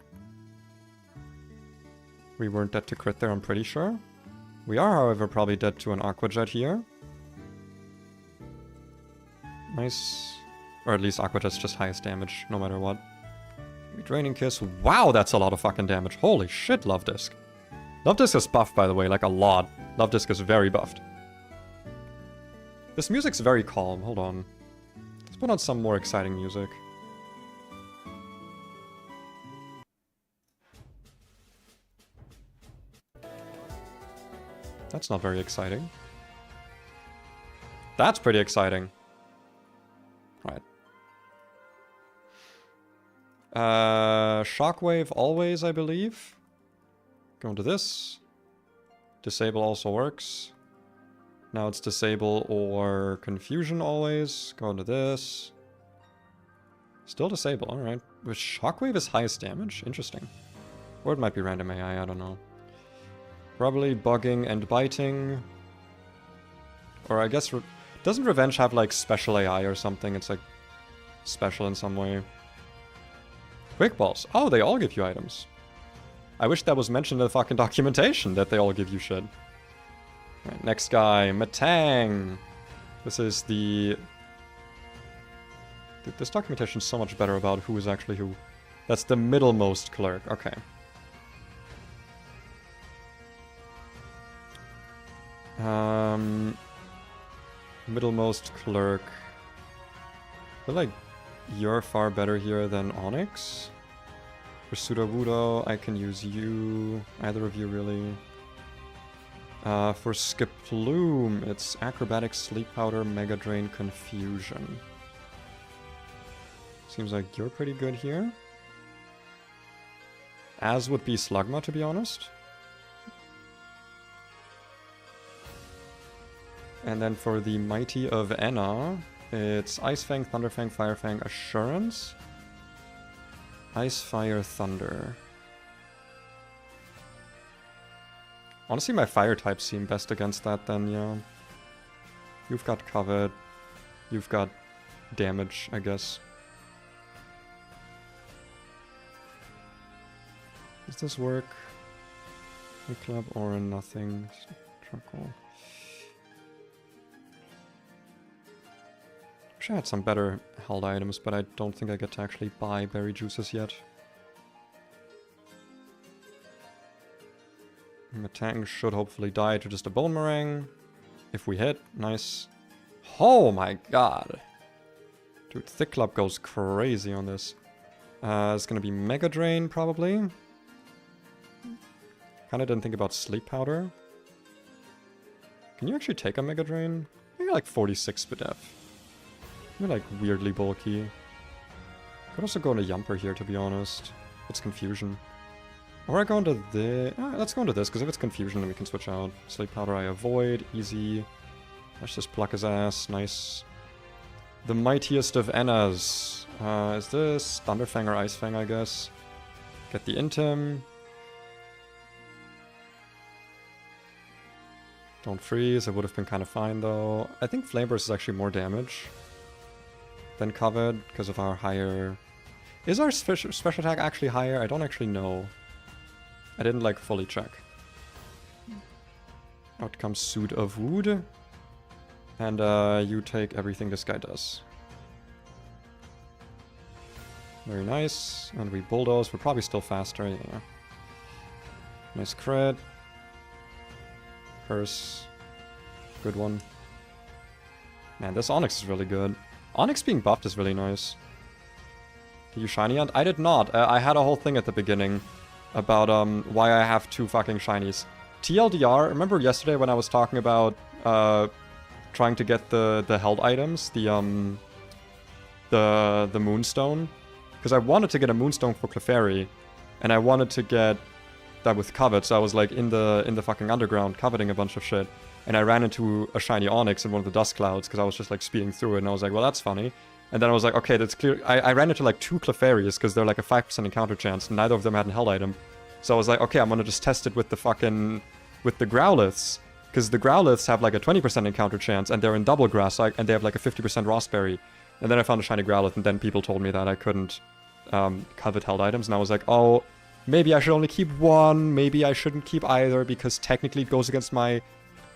We weren't dead to crit there, I'm pretty sure. We are, however, probably dead to an Aqua Jet here. Nice. Or at least Aqua Jet's just highest damage, no matter what. Draining Kiss. Wow, that's a lot of fucking damage. Holy shit, Love Disc. Love Disc is buffed, by the way, like a lot. Love Disc is very buffed. This music's very calm. Hold on. Let's put on some more exciting music. That's not very exciting. That's pretty exciting. Right. Shockwave always, I believe. Go into this. Disable also works. Now it's disable or confusion always. Go into this. Still disable, alright. With Shockwave is highest damage? Interesting. Or it might be random AI, I don't know. Probably bugging and biting. Or I guess... Doesn't Revenge have like special AI or something? It's like special in some way. Quick Balls. Oh, they all give you items. I wish that was mentioned in the fucking documentation, that they all give you shit. Right, next guy, Matang. This is the... Dude, this documentation is so much better about who is actually who. That's the middlemost clerk. Okay. Middlemost clerk. I feel like you're far better here than Onyx. For Sudowoodo, I can use you. Either of you, really. For Skiploom, it's Acrobatic, Sleep Powder, Mega Drain, Confusion. Seems like you're pretty good here. As would be Slugma, to be honest. And then for the Mighty of Enna, it's Ice Fang, Thunder Fang, Fire Fang, Assurance. Ice, Fire, Thunder. Honestly, my Fire types seem best against that then, yeah. You've got Covet. You've got damage, I guess. Does this work? A club or nothing? Charcoal. Wish I had some better held items, but I don't think I get to actually buy berry juices yet. Matang should hopefully die to just a Bone Meringue. If we hit, nice. Oh my god. Dude, Thick Club goes crazy on this. It's gonna be Mega Drain, probably. Kinda didn't think about Sleep Powder. Can you actually take a Mega Drain? Maybe like 46 SPDF. You're like weirdly bulky. Could also go into Yumper here, to be honest. It's Confusion. Or I go into this. Let's go into this, because if it's Confusion, then we can switch out. Sleep Powder I avoid. Easy. Let's just pluck his ass. Nice. The mightiest of Ennas. Is this Thunderfang or Icefang, I guess? Get the Intim. Don't freeze. It would have been kind of fine, though. I think Flame Burst is actually more damage than Covet because of our higher... Is our special attack actually higher? I don't actually know. I didn't like fully check. Out comes Suit of Wood. And you take everything this guy does. Very nice. And we bulldoze. We're probably still faster. Yeah. Nice crit. Curse. Good one. Man, this Onyx is really good. Onyx being buffed is really nice. Did you shiny hunt? I did not. I had a whole thing at the beginning about why I have 2 fucking shinies. TLDR, remember yesterday when I was talking about trying to get the held items, the Moonstone? Because I wanted to get a Moonstone for Clefairy, and I wanted to get that with Covet, so I was like in the fucking underground coveting a bunch of shit, and I ran into a shiny Onyx in one of the dust clouds, because I was just like speeding through it, and I was like, well, that's funny. And then I was like, okay, that's clear. I ran into like 2 Clefairies, because they're like a 5% encounter chance, and neither of them had a held item. So I was like, okay, I'm gonna just test it with the fucking... with the Growliths. Because the Growliths have like a 20% encounter chance, and they're in double grass, and they have like a 50% Raspberry. And then I found a shiny Growlithe, and then people told me that I couldn't covet held items, and I was like, oh, maybe I should only keep 1, maybe I shouldn't keep either, because technically it goes against my...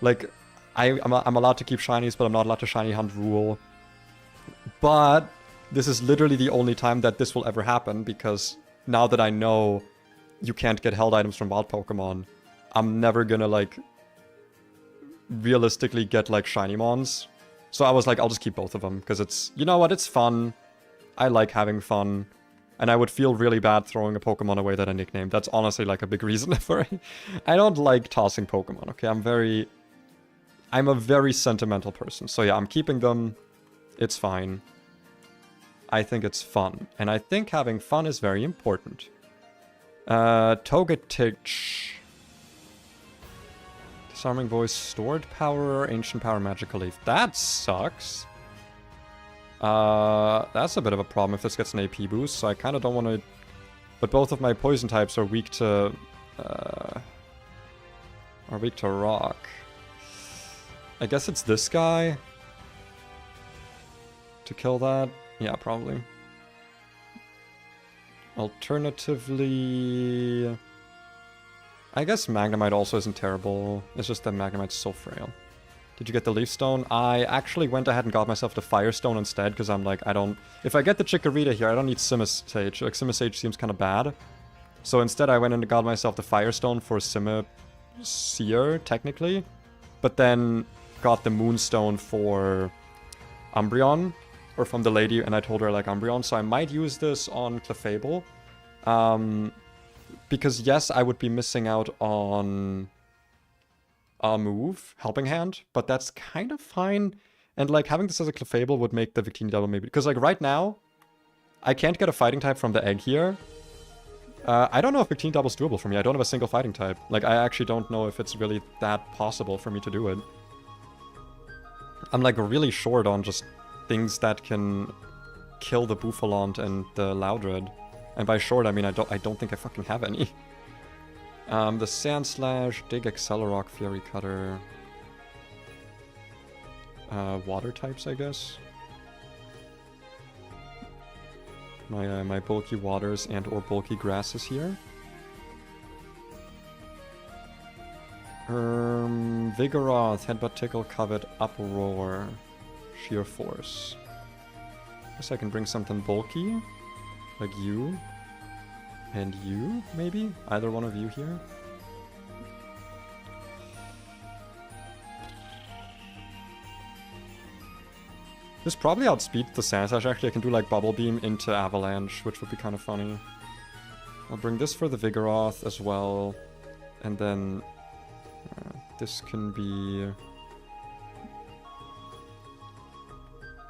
like, I'm allowed to keep shinies, but I'm not allowed to shiny hunt rule. But this is literally the only time that this will ever happen, because now that I know you can't get held items from wild Pokemon, I'm never gonna, like, realistically get, like, shiny mons. So I was like, I'll just keep both of them, because it's, you know what, it's fun. I like having fun. And I would feel really bad throwing a Pokemon away that I nicknamed. That's honestly, like, a big reason for it. I don't like tossing Pokemon, okay? I'm a very sentimental person. So yeah, I'm keeping them. It's fine. I think it's fun. And I think having fun is very important. Togetic. Disarming Voice, Stored Power, Ancient Power, Magical Leaf. That sucks. That's a bit of a problem if this gets an AP boost, so I kind of don't want to... But both of my poison types are weak to... rock. I guess it's this guy to kill that. Yeah, probably. Alternatively... I guess Magnemite also isn't terrible. It's just that Magnemite's so frail. Did you get the Leaf Stone? I actually went ahead and got myself the Firestone instead, because I'm like, I don't... If I get the Chikorita here, I don't need Simisage. Like, Simisage seems kind of bad. So instead I went and got myself the Firestone for Simisear, technically. But then got the Moonstone for Umbreon, or from the lady, and I told her I like Umbreon. So I might use this on Clefable. Because yes, I would be missing out on... a move, Helping Hand, but that's kind of fine. And like having this as a Clefable would make the Victini double maybe, because like right now I can't get a fighting type from the egg here. I don't know if Victini double is doable for me. I don't have a single fighting type. Like I actually don't know if it's really that possible for me to do it. I'm like really short on just things that can kill the Buffalant and the Loudred. And by short I mean I don't think I fucking have any. The Sand Slash, Dig, Accelerock, Fury Cutter. Water types, I guess. My bulky waters and or bulky grasses here. Vigoroth, Headbutt, Tickle, Covet, Uproar, Sheer Force. Guess I can bring something bulky, like you. And you, maybe? Either one of you here? This probably outspeeds the Sand Slash. Actually, I can do like Bubble Beam into Avalanche, which would be kind of funny. I'll bring this for the Vigoroth as well. And then... this can be...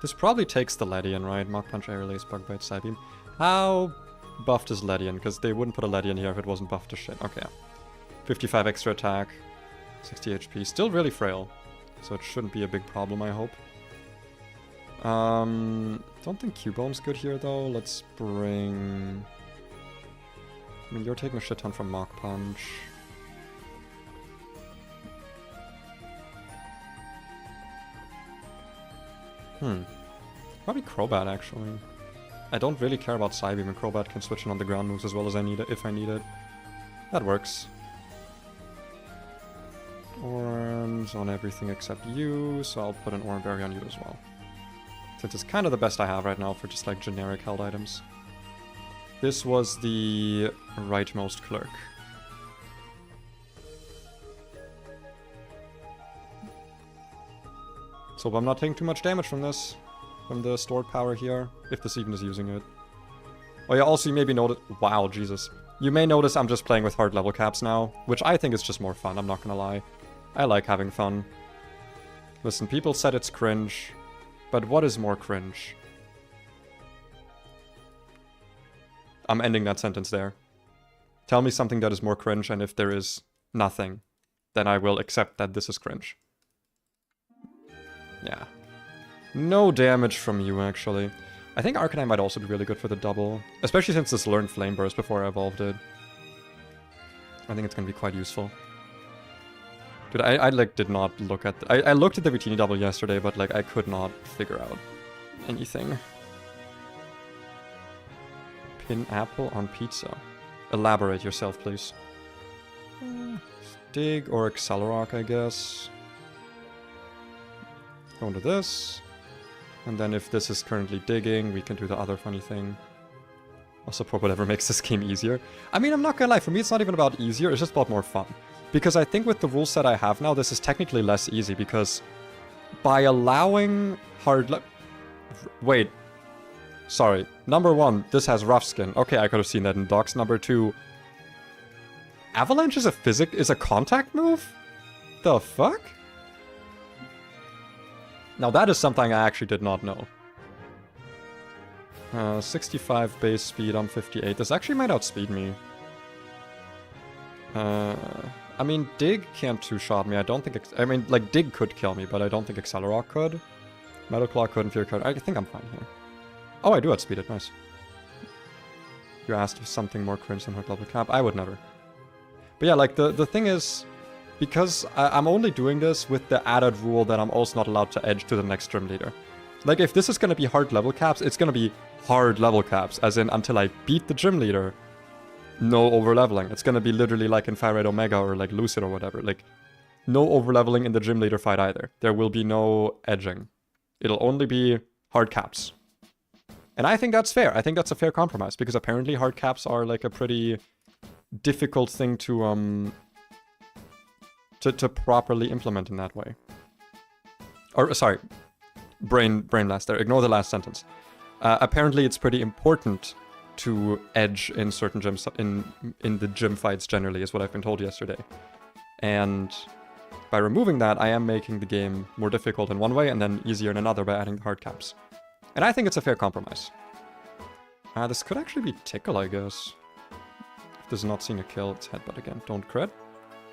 This probably takes the Ledian, right? Mach Punch, Air Release, Bug Bite, Side Beam. How... buffed is Ledian, because they wouldn't put a Ledian here if it wasn't buffed to shit. Okay. 55 extra attack, 60 HP. Still really frail, so it shouldn't be a big problem, I hope. Don't think Cubone's good here, though. Let's bring... I mean, you're taking a shit ton from Mach Punch. Probably Crobat, actually. I don't really care about Psybeam, and Crobat can switch in on the ground moves as well as I need it, if I need it. That works. Or turns on everything except you, so I'll put an Oran Berry on you as well. Since it's kind of the best I have right now for just like generic held items. This was the rightmost clerk. So I'm not taking too much damage from this. From the stored power here, if this even is using it. Oh yeah, also you maybe notice... Wow, Jesus. You may notice I'm just playing with hard level caps now, which I think is just more fun, I'm not gonna lie. I like having fun. Listen, people said it's cringe, but what is more cringe? I'm ending that sentence there. Tell me something that is more cringe, and if there is nothing, then I will accept that this is cringe. Yeah. No damage from you, actually. I think Arcanine might also be really good for the double. Especially since this learned Flame Burst before I evolved it. I think it's gonna be quite useful. Dude, I like, did not look at... I looked at the Victini double yesterday, but, like, I could not figure out anything. Pin apple on pizza. Elaborate yourself, please. Dig or Accelerock, I guess. Go into this. And then if this is currently digging, we can do the other funny thing. I'll support whatever makes this game easier. I mean, I'm not gonna lie, for me it's not even about easier, it's just about more fun. Because I think with the rule set I have now, this is technically less easy, because by allowing hard... Wait. Sorry. Number one, this has rough skin. Okay, I could have seen that in docs. Number two... Avalanche is a contact move? The fuck? Now that is something I actually did not know. 65 base speed, I'm 58. This actually might outspeed me. I mean, Dig can't two-shot me. I don't think... I mean, like, Dig could kill me, but I don't think Accelerock could. Metal Claw couldn't, Fear Card. I think I'm fine here. Oh, I do outspeed it. Nice. You asked if something more cringe than Hook Level Cap. I would never. But yeah, like, the thing is... Because I'm only doing this with the added rule that I'm also not allowed to edge to the next gym leader. Like, if this is going to be hard level caps, it's going to be hard level caps. As in, until I beat the gym leader, no over-leveling. It's going to be literally like in Fire Red Omega or like Lucid or whatever. Like, no over-leveling in the gym leader fight either. There will be no edging. It'll only be hard caps. And I think that's fair. I think that's a fair compromise. Because apparently hard caps are like a pretty difficult thing to properly implement in that way. Or, sorry, brain blast there. Ignore the last sentence. Apparently it's pretty important to edge in certain gyms, in the gym fights generally, is what I've been told yesterday. And by removing that, I am making the game more difficult in one way and then easier in another by adding the hard caps. And I think it's a fair compromise. This could actually be Tickle, I guess. If this is not seeing a kill, it's Headbutt again. Don't crit.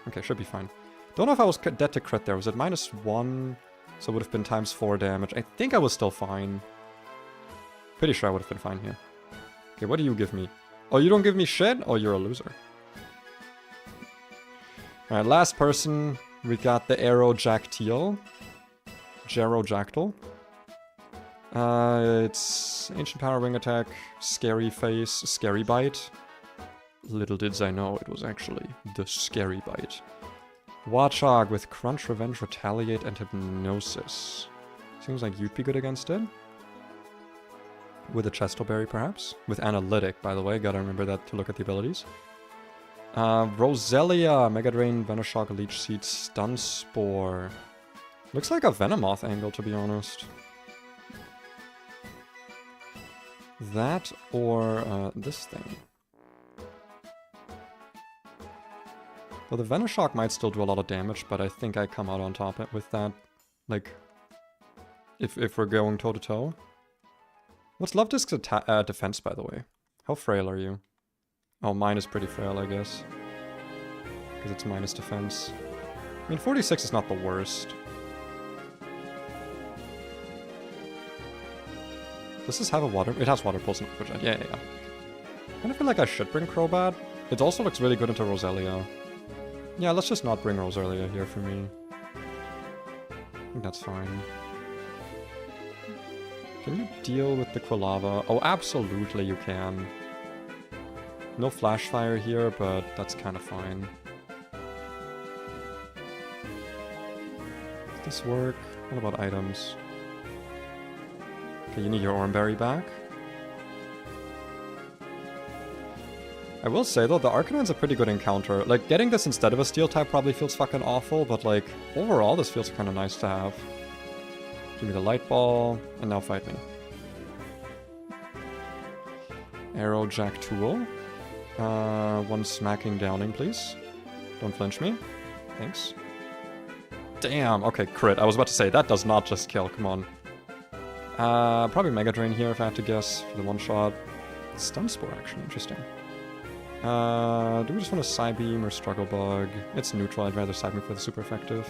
Okay, should be fine. Don't know if I was dead to crit there. Was it -1? So it would have been ×4 damage. I think I was still fine. Pretty sure I would have been fine here. Okay, what do you give me? Oh, you don't give me shit? Oh, you're a loser. Alright, last person. We got the Aerojactyl. Gerojactyl. It's Ancient Power Wing Attack, Scary Face, Scary Bite. Little did I know it was actually the Scary Bite. Watchog with Crunch, Revenge, Retaliate, and Hypnosis. Seems like you'd be good against it. With a Chestoberry, perhaps? With Analytic, by the way. Gotta remember that to look at the abilities. Roselia, Mega Drain, Venoshock, Leech Seed, Stun Spore. Looks like a Venomoth angle, to be honest. That or this thing. Well, the Venoshock might still do a lot of damage, but I think I come out on top with that. Like, if we're going toe-to-toe. What's Love Disc's defense, by the way? How frail are you? Oh, mine is pretty frail, I guess. Because it's minus defense. I mean, 46 is not the worst. Does this have a water... It has water pulse and which yeah. I kind of feel like I should bring Crobat. It also looks really good into Roselia. Yeah, let's just not bring Roselia here for me. I think that's fine. Can you deal with the Quilava? Oh, absolutely you can. No Flash Fire here, but that's kind of fine. this work? What about items? Okay, you need your Oranberry back. I will say though, the Arcanine's a pretty good encounter. Like, getting this instead of a Steel type probably feels fucking awful, but like, overall this feels kind of nice to have. Give me the Light Ball, and now fight me. Arrow, Jack, Tool. One smacking downing, please. Don't flinch me. Thanks. Damn, okay, crit. I was about to say, that does not just kill, come on. Probably Mega Drain here if I had to guess for the one shot. Stun Spore, actually, interesting. Do we just want to Psybeam or Struggle Bug? It's neutral, I'd rather Psybeam for the super effective.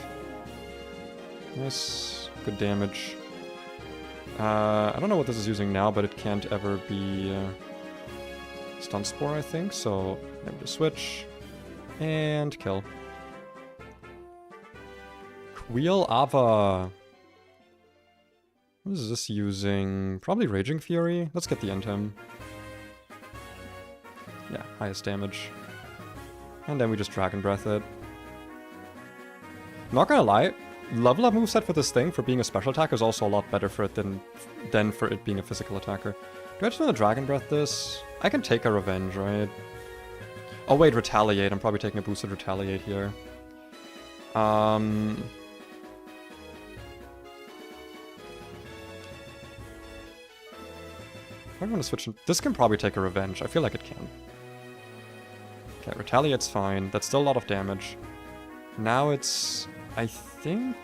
Nice, good damage. I don't know what this is using now, but it can't ever be Stun Spore, I think, so maybe just switch. And kill. Queel Ava. What is this using? Probably Raging Fury? Let's get the end him. Yeah, highest damage. And then we just Dragon Breath it. Not gonna lie, level up moveset for this thing, for being a special attacker, is also a lot better for it than for it being a physical attacker. Do I just want to Dragon Breath this? I can take a Revenge, right? Oh wait, Retaliate. I'm probably taking a boosted Retaliate here. I want to switch. This can probably take a Revenge. I feel like it can. Okay, Retaliate's fine. That's still a lot of damage. Now it's, I think,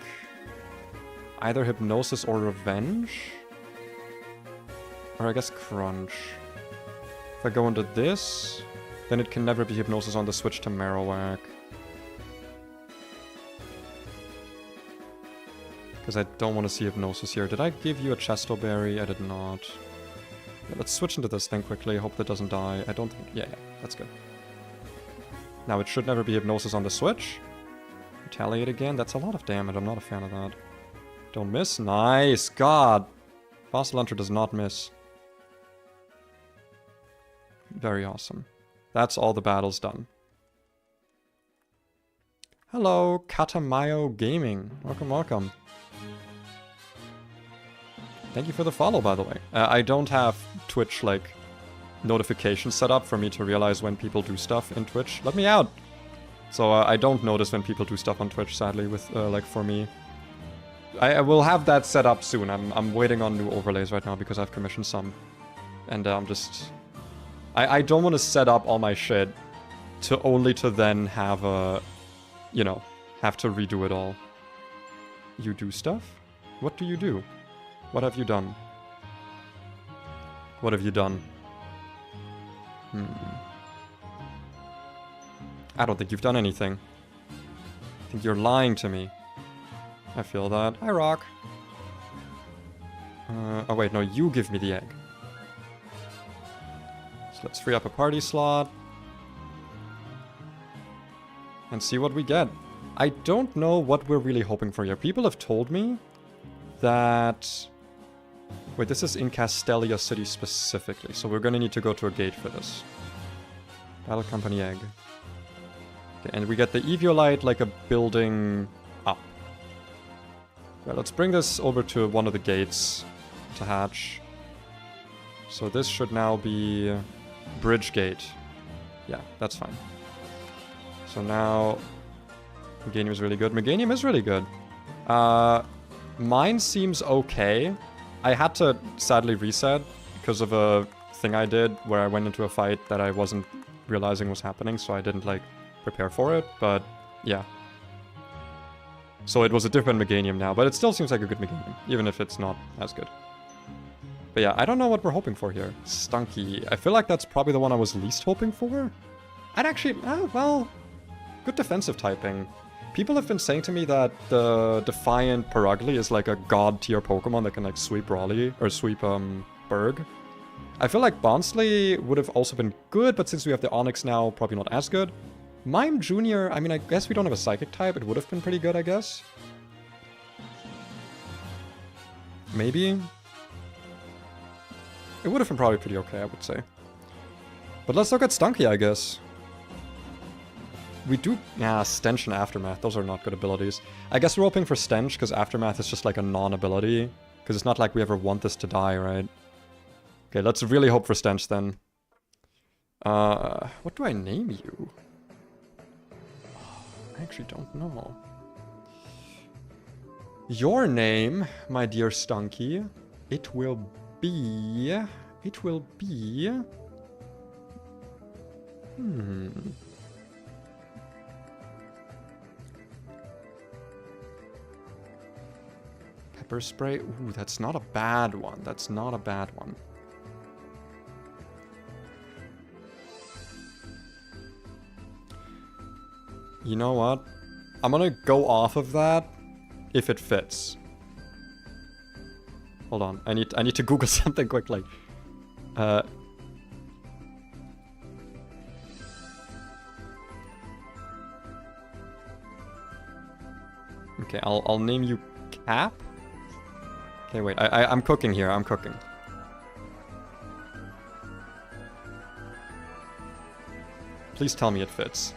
either Hypnosis or Revenge? Or I guess Crunch. If I go into this, then it can never be Hypnosis on the switch to Marowak. Because I don't want to see Hypnosis here. Did I give you a Chesto Berry? I did not. Yeah, let's switch into this thing quickly. Hope that doesn't die. I don't think... Yeah, that's good. Now it should never be Hypnosis on the switch. Retaliate again. That's a lot of damage. I'm not a fan of that. Don't miss. Nice. God. Fossil Hunter does not miss. Very awesome. That's all the battles done. Hello, Katamayo Gaming. Welcome, welcome. Thank you for the follow, by the way. I don't have Twitch, like, notifications set up for me to realize when people do stuff in Twitch. Let me out! So I don't notice when people do stuff on Twitch, sadly, with, like, for me. I will have that set up soon. I'm waiting on new overlays right now because I've commissioned some. And I'm just... I don't want to set up all my shit to only to then have a... You know, have to redo it all. You do stuff? What do you do? What have you done? What have you done? I don't think you've done anything. I think you're lying to me. I feel that. Hi, Rock. Oh wait, no, you give me the egg. So let's free up a party slot. And see what we get. I don't know what we're really hoping for here. People have told me that... Wait, this is in Castelia City specifically, so we're gonna need to go to a gate for this. Battle Company Egg. Okay, and we get the Eviolite like a building up. Well, let's bring this over to one of the gates to hatch. So this should now be Bridge Gate. Yeah, that's fine. So now Meganium is really good. Meganium is really good. Mine seems okay. I had to sadly reset because of a thing I did where I went into a fight that I wasn't realizing was happening, so I didn't like prepare for it, but yeah. So it was a different Meganium now, but it still seems like a good Meganium, even if it's not as good. But yeah, I don't know what we're hoping for here. Stunky. I feel like that's probably the one I was least hoping for. I'd actually, well, good defensive typing. People have been saying to me that the Defiant Perugly is like a god tier Pokemon that can like sweep Raleigh, or sweep Berg. I feel like Bonsly would have also been good, but since we have the Onyx now, probably not as good. Mime Jr., I mean, I guess we don't have a Psychic type, it would have been pretty good, I guess. Maybe? It would have been probably pretty okay, I would say. But let's look at Stunky, I guess. We do... Yeah, Stench and Aftermath. Those are not good abilities. I guess we're hoping for Stench, because Aftermath is just like a non-ability. Because it's not like we ever want this to die, right? Okay, let's really hope for Stench then. What do I name you? I actually don't know. Your name, my dear Stunky, it will be... Pepper spray? Ooh, that's not a bad one. That's not a bad one. You know what? I'm gonna go off of that if it fits. Hold on. I need to Google something quickly. Okay, I'll name you Cap. Okay, wait. I'm cooking here. I'm cooking. Please tell me it fits.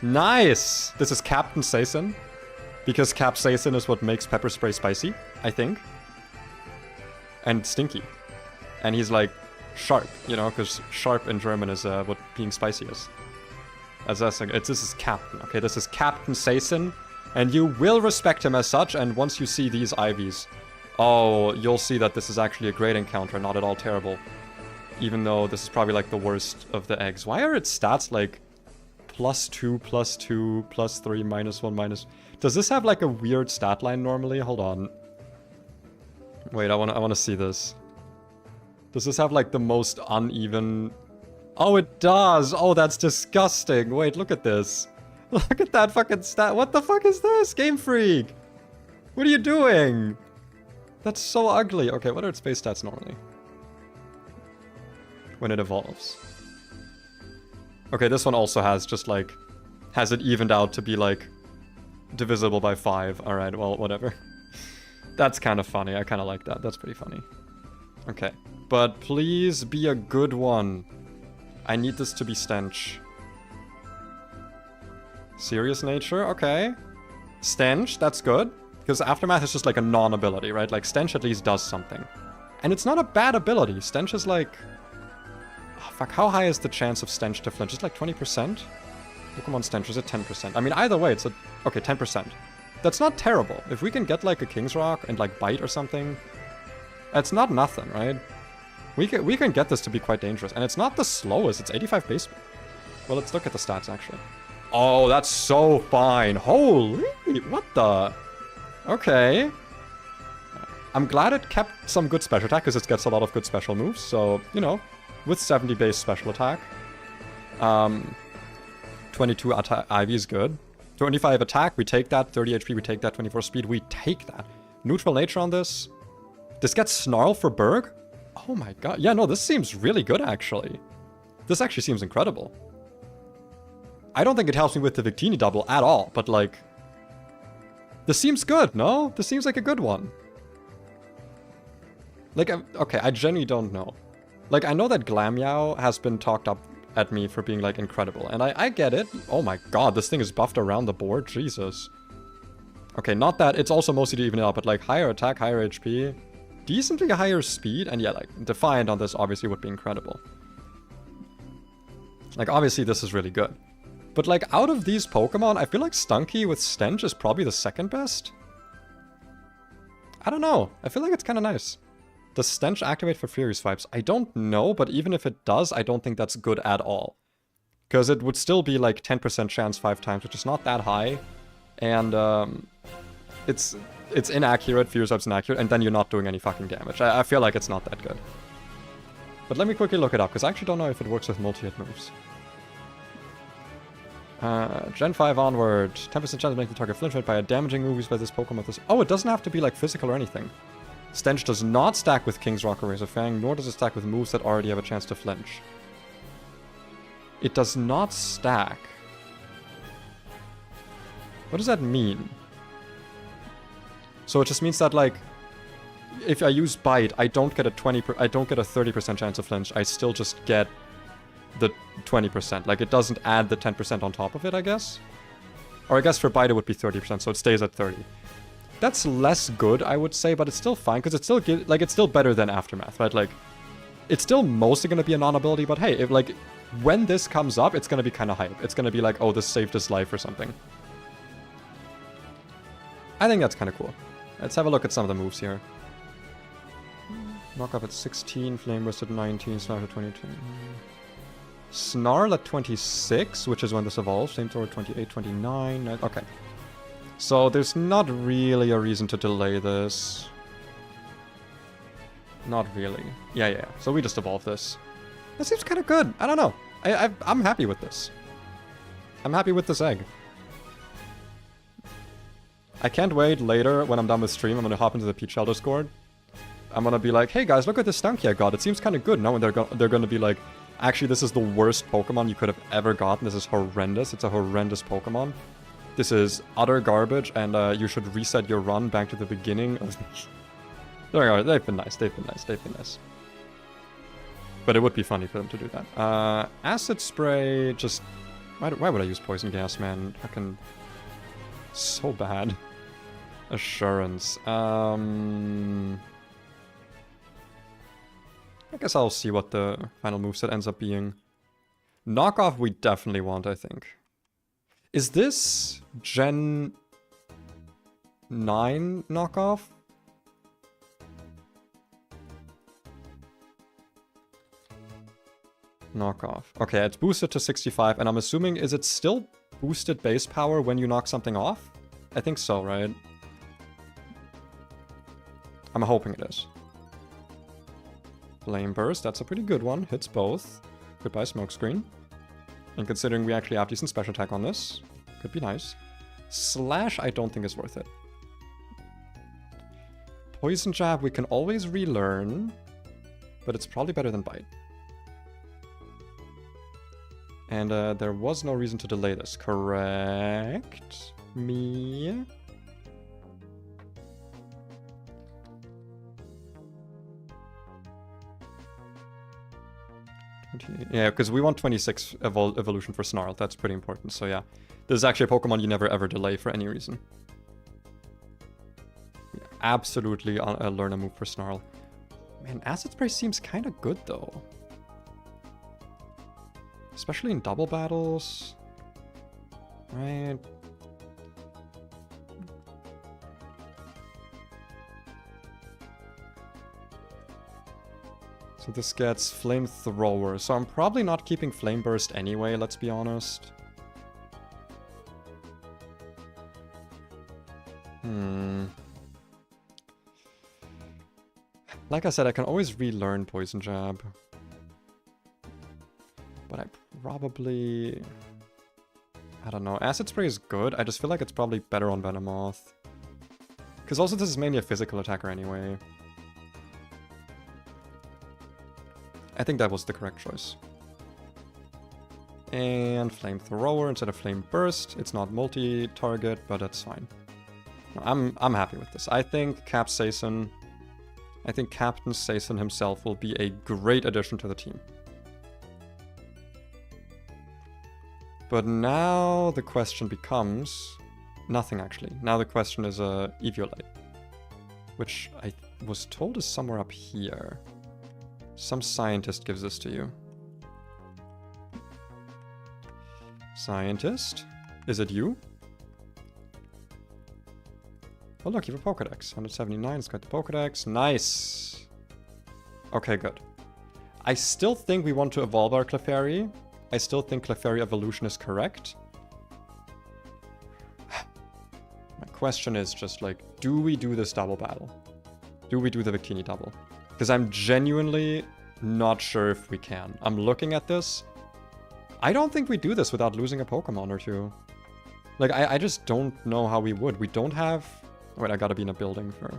Nice! This is Captain Seisin. Because capsaicin is what makes pepper spray spicy, I think. And stinky. And he's like sharp, you know, because sharp in German is what being spicy is. This is Captain, okay? This is Captain Seisin. And you will respect him as such, and once you see these Ivies, oh, you'll see that this is actually a great encounter, not at all terrible. Even though this is probably like the worst of the eggs. Why are its stats like +2, +2, +3, -1, minus... Does this have like a weird stat line normally? Hold on. Wait, I wanna see this. Does this have like the most uneven... Oh, it does! Oh, that's disgusting! Wait, look at this. Look at that fucking stat. What the fuck is this? Game Freak! What are you doing? That's so ugly. Okay, what are its base stats normally? When it evolves. Okay, this one also has just like... Has it evened out to be like... divisible by 5. Alright, well, whatever. That's kind of funny. I kind of like that. That's pretty funny. Okay. But please be a good one. I need this to be Stench. Serious nature? Okay. Stench, that's good. Because Aftermath is just like a non-ability, right? Like, Stench at least does something. And it's not a bad ability. Stench is like... Oh, fuck, how high is the chance of Stench to flinch? It's like 20%? Pokemon Stench is at 10%. I mean, either way, it's a... Okay, 10%. That's not terrible. If we can get like a King's Rock and like Bite or something, it's not nothing, right? We can get this to be quite dangerous. And it's not the slowest. It's 85 base... Well, let's look at the stats, actually. Oh, that's so fine. Holy... What the... Okay. I'm glad it kept some good special attack, because it gets a lot of good special moves. So, you know, with 70 base special attack. 22 Ivy is good. 25 attack, we take that. 30 HP, we take that. 24 speed, we take that. Neutral nature on this. This gets Snarl for Berg? Oh my god. Yeah, no, this seems really good, actually. This actually seems incredible. I don't think it helps me with the Victini double at all, but like... This seems good, no? This seems like a good one. Like, okay, I genuinely don't know. Like, I know that Glammeow has been talked up at me for being, like, incredible. And I get it. Oh my god, this thing is buffed around the board. Jesus. Okay, not that. It's also mostly to even it out, but, like, higher attack, higher HP. Decently higher speed. And yeah, like, Defiant on this obviously would be incredible. Like, obviously this is really good. But, like, out of these Pokemon, I feel like Stunky with Stench is probably the second best. I don't know. I feel like it's kind of nice. Does Stench activate for Fury Swipes? I don't know, but even if it does, I don't think that's good at all. Because it would still be like 10% chance 5 times, which is not that high. And it's inaccurate, Fury Swipes inaccurate, and then you're not doing any fucking damage. I feel like it's not that good. But let me quickly look it up, because I actually don't know if it works with multi-hit moves. Gen 5 onward. 10% chance of making the target flinch by a damaging move used by this Pokemon with this... Oh, it doesn't have to be like physical or anything. Stench does not stack with King's Rock or Razor Fang, nor does it stack with moves that already have a chance to flinch. It does not stack. What does that mean? So it just means that, like, if I use Bite, I don't get a 30% chance of flinch. I still just get the 20%. Like, it doesn't add the 10% on top of it, I guess. Or I guess for bite it would be 30%, so it stays at 30. That's less good, I would say, but it's still fine, because it's still it's still better than Aftermath, right? Like, it's still mostly going to be a non-ability, but hey, if, like, when this comes up, it's going to be kind of hype. It's going to be like, oh, this saved his life or something. I think that's kind of cool. Let's have a look at some of the moves here. Knock off at 16, Flame Burst at 19, Snarl at 22. Snarl at 26, which is when this evolves. Flamethrower at 28, 29. Okay. So there's not really a reason to delay this. Not really. Yeah. So we just evolve this. That seems kind of good. I don't know. I'm happy with this. I'm happy with this egg. I can't wait later when I'm done with stream. I'm gonna hop into the PChal Discord. I'm gonna be like, hey guys, look at this Stunky I got. It seems kind of good. No, and they're gonna be like, actually, this is the worst Pokemon you could have ever gotten. This is horrendous. It's a horrendous Pokemon. This is utter garbage, and you should reset your run back to the beginning. They've been nice. They've been nice. But it would be funny for them to do that. Acid Spray, just... Why would I use Poison Gas, man? Fucking... So bad. Assurance. I guess I'll see what the final moveset ends up being. Knockoff we definitely want, I think. Is this Gen 9 knockoff? Knockoff. Okay, it's boosted to 65, and I'm assuming, is it still boosted base power when you knock something off? I think so, right? I'm hoping it is. Flame Burst, that's a pretty good one. Hits both. Goodbye, Smokescreen. And considering we actually have decent special attack on this, could be nice. Slash, I don't think is worth it. Poison Jab, we can always relearn, but it's probably better than Bite. And there was no reason to delay this, correct? Me? Yeah, because we want 26 evolution for Snarl. That's pretty important. So yeah, this is actually a Pokemon you never ever delay for any reason. Yeah, absolutely a learn a move for Snarl. Man, Acid Spray seems kind of good though. Especially in double battles. Right. So this gets Flamethrower. So I'm probably not keeping Flame Burst anyway, let's be honest. Like I said, I can always relearn Poison Jab. But I probably... I don't know. Acid Spray is good. I just feel like it's probably better on Venomoth. Because also this is mainly a physical attacker anyway. I think that was the correct choice. And Flamethrower instead of Flame Burst. It's not multi-target, but that's fine. No, I'm happy with this. I think Captain Saison himself will be a great addition to the team. But now the question becomes... Nothing, actually. Now the question is Eviolite. Which I was told is somewhere up here. Some scientist gives this to you. Scientist? Is it you? Oh look, you have a Pokedex. 179, it's got the Pokedex. Nice! Okay, good. I still think we want to evolve our Clefairy. I still think Clefairy evolution is correct. My question is just like, do we do this double battle? Do we do the Victini double? Because I'm genuinely not sure if we can. I'm looking at this. I don't think we do this without losing a Pokemon or two. Like, I just don't know how we would. We don't have... Wait, I gotta be in a building for...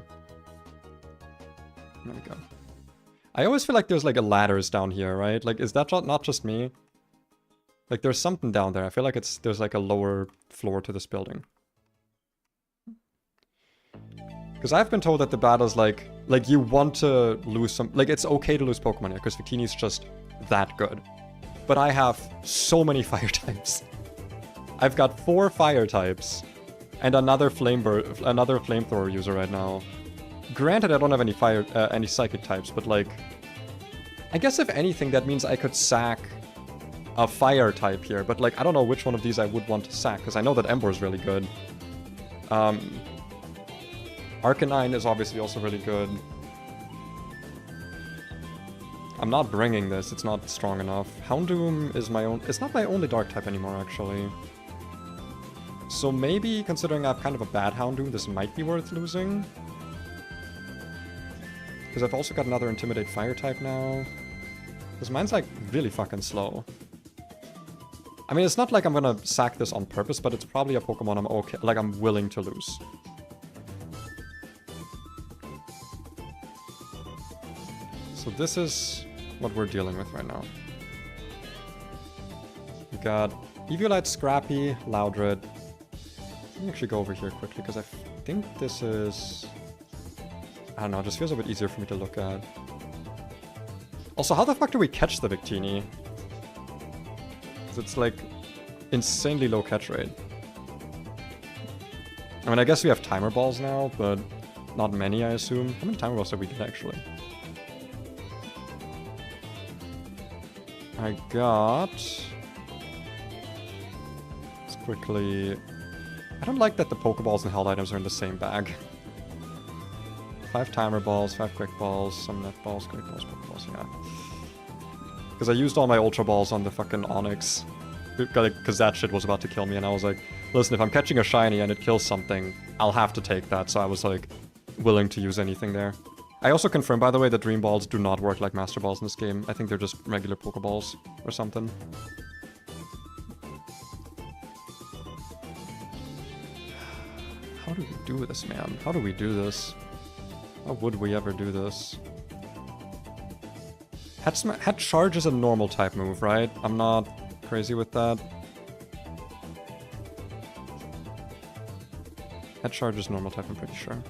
There we go. I always feel like there's like a ladders down here, right? Like, is that not just me? Like, there's something down there. I feel like there's like a lower floor to this building. Because I've been told that the battle's like you want to lose some... Like, it's okay to lose Pokemon here, because Victini's just that good. but I have so many fire types. I've got 4 fire types and another flamethrower user right now. Granted, I don't have any psychic types, but like, I guess if anything, that means I could sack a fire type here, but like, I don't know which one of these I would want to sack, because I know that Ember is really good. Arcanine is obviously also really good. I'm not bringing this, it's not strong enough. Houndoom is my own... It's not my only dark type anymore, actually. So maybe, considering I have kind of a bad Houndoom, this might be worth losing. Because I've also got another Intimidate Fire type now. Because mine's like really fucking slow. I mean, it's not like I'm gonna sack this on purpose, but it's probably a Pokemon I'm okay, like I'm willing to lose. So this is what we're dealing with right now. We got Eviolite, Scrappy, Loudred. Let me actually go over here quickly, because I think this is... I don't know, it just feels a bit easier for me to look at. Also, how the fuck do we catch the Victini? It's like insanely low catch rate. I mean, I guess we have timer balls now, but not many, I assume. How many timer balls have we get, actually? I got... Let's quickly... I don't like that the Pokeballs and held items are in the same bag. 5 timer balls, 5 quick balls, some net balls, quick balls, Pokeballs, yeah. Because I used all my Ultra Balls on the fucking Onyx. Because that shit was about to kill me, and I was like, listen, if I'm catching a shiny and it kills something, I'll have to take that. So I was like, willing to use anything there. I also confirmed, by the way, that Dream Balls do not work like Master Balls in this game. I think they're just regular Pokeballs or something. How do we do this, man? How do we do this? How would we ever do this? Head Charge is a normal type move, right? I'm not crazy with that. Head Charge is normal type, I'm pretty sure.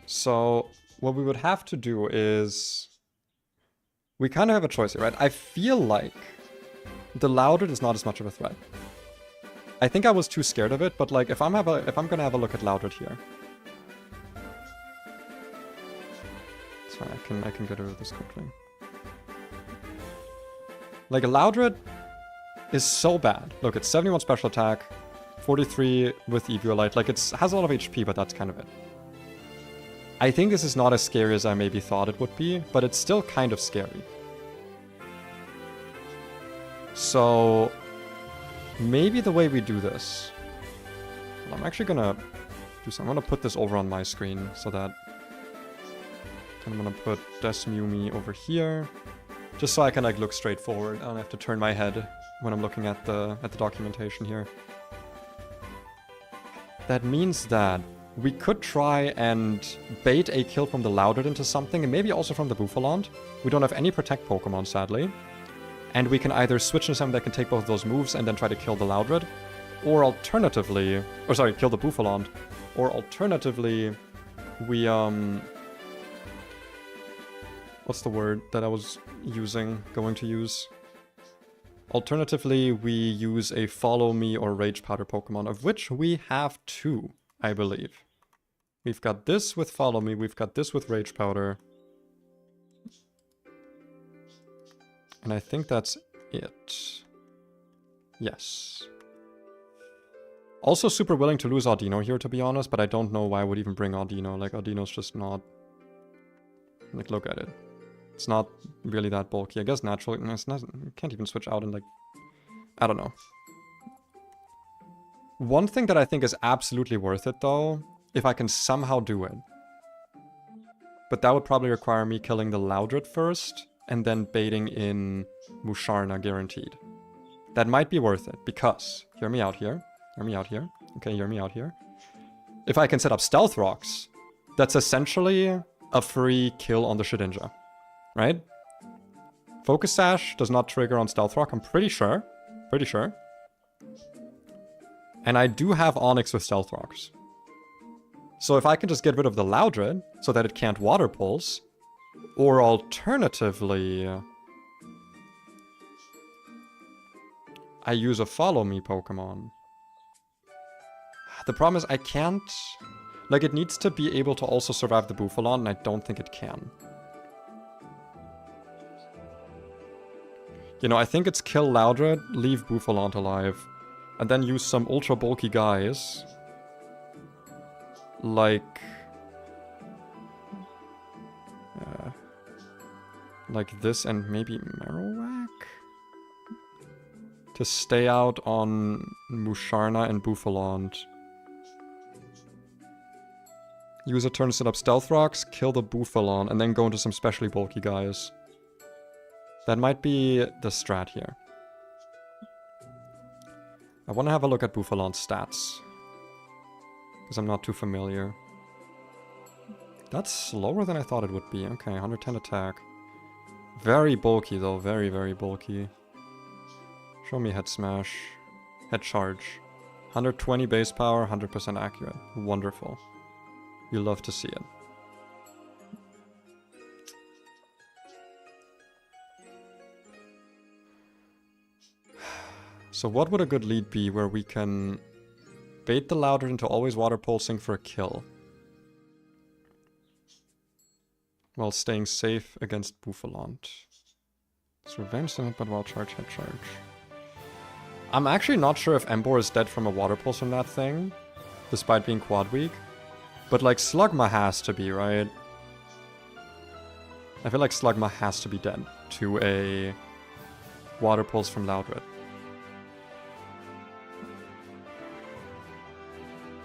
So, what we would have to do is... We kind of have a choice here, right? I feel like the Loudred is not as much of a threat. I think I was too scared of it, but like, if I'm gonna have a look at Loudred here... It's fine, I can get rid of this quickly. Like, a Loudred is so bad. Look, it's 71 special attack, 43 with Eviolite. Like, it has a lot of HP, but that's kind of it. I think this is not as scary as I maybe thought it would be, but it's still kind of scary. So, maybe the way we do this... I'm actually gonna do something. I'm gonna put this over on my screen so that... I'm gonna put Desmumi over here, just so I can like look straight forward. I don't have to turn my head when I'm looking at the documentation here. That means that we could try and bait a kill from the Loudred into something, and maybe also from the Bouffalante. We don't have any Protect Pokemon, sadly. And we can either switch into something that can take both of those moves and then try to kill the Loudred, or alternatively... Or sorry, kill the Bouffalante. Or alternatively, we, what's the word that I was going to use? Alternatively, we use a Follow Me or Rage Powder Pokemon, of which we have 2, I believe. We've got this with Follow Me, we've got this with Rage Powder. And I think that's it. Yes. Also super willing to lose Audino here, to be honest, but I don't know why I would even bring Audino. Like, Audino's just not... Like, look at it. It's not really that bulky. I guess naturally, it's not, you can't even switch out and like, I don't know. One thing that I think is absolutely worth it though, if I can somehow do it. But that would probably require me killing the Loudred first, and then baiting in Musharna guaranteed. That might be worth it, because, hear me out here, okay, hear me out here. If I can set up Stealth Rocks, that's essentially a free kill on the Shedinja. Right? Focus Sash does not trigger on Stealth Rock, I'm pretty sure. And I do have Onyx with Stealth Rocks. So if I can just get rid of the Loudred, so that it can't Water Pulse, Or alternatively, I use a follow me Pokemon. The problem is I can't... Like, it needs to be able to also survive the Buffalant, and I don't think it can. You know, I think it's kill Loudred, leave Buffalant alive, and then use some ultra bulky guys. Like this and maybe Marowak? To stay out on Musharna and Buffalant. Use a turn to set up Stealth Rocks, kill the Buffalant, and then go into some specially bulky guys. That might be the strat here. I want to have a look at Buffalant's stats. Because I'm not too familiar. That's slower than I thought it would be. Okay, 110 attack. Very bulky though, very, very bulky. Show me Head Smash. Head Charge. 120 base power, 100% accurate. Wonderful. You love to see it. So what would a good lead be where we can bait the Loudred into always water pulsing for a kill? While staying safe against Buffalant. It's Revenge Summit, but while charge, head charge. I'm actually not sure if Emboar is dead from a water pulse from that thing, despite being quad weak. But like Slugma has to be, right? I feel like Slugma has to be dead to a water pulse from Loudred.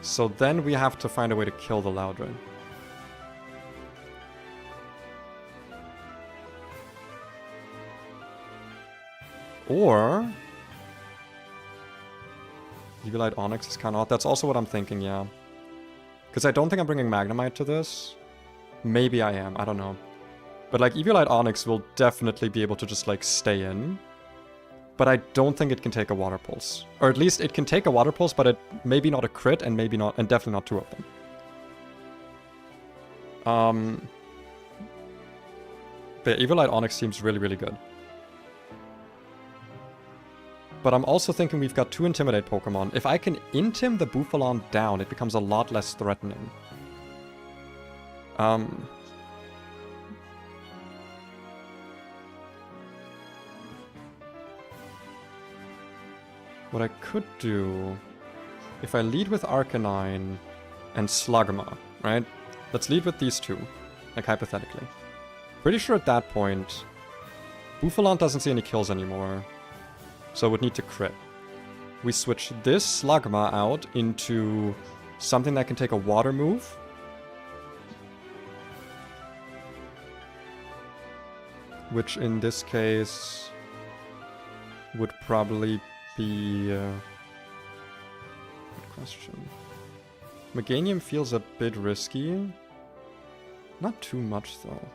So then we have to find a way to kill the Loudred. Or... Evilite Onyx is kind of odd. That's also what I'm thinking, yeah. Because I don't think I'm bringing Magnemite to this. Maybe I am, I don't know. But like, Evilite Onyx will definitely be able to just like stay in. But I don't think it can take a Water Pulse. Or at least it can take a Water Pulse, but it maybe not a crit and maybe not, and definitely not two of them. But yeah, Evilite Onyx seems really, really good. But I'm also thinking we've got two Intimidate Pokemon. If I can Intim the Buffalant down, it becomes a lot less threatening. What I could do... If I lead with Arcanine and Slugma, right? Let's lead with these two, like hypothetically. Pretty sure at that point, Buffalant doesn't see any kills anymore. So it would need to crit. We switch this Slugma out into something that can take a water move. Which in this case would probably be... good question. Meganium feels a bit risky. Not too much though.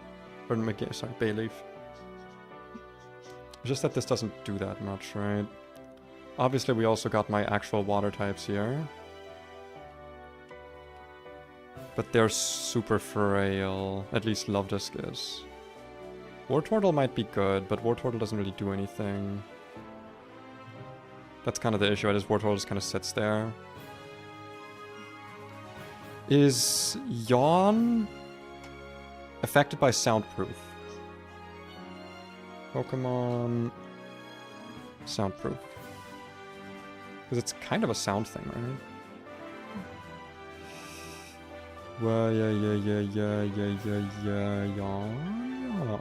Or sorry, Bayleaf. Just that this doesn't do that much, right? Obviously, we also got my actual water types here. But they're super frail. At least Luvdisc is. Wartortle might be good, but Wartortle doesn't really do anything. That's kind of the issue, right? Is Wartortle just kind of sits there. Is Yawn affected by Soundproof? Pokemon... Soundproof. Because it's kind of a sound thing, right? Well, yawn.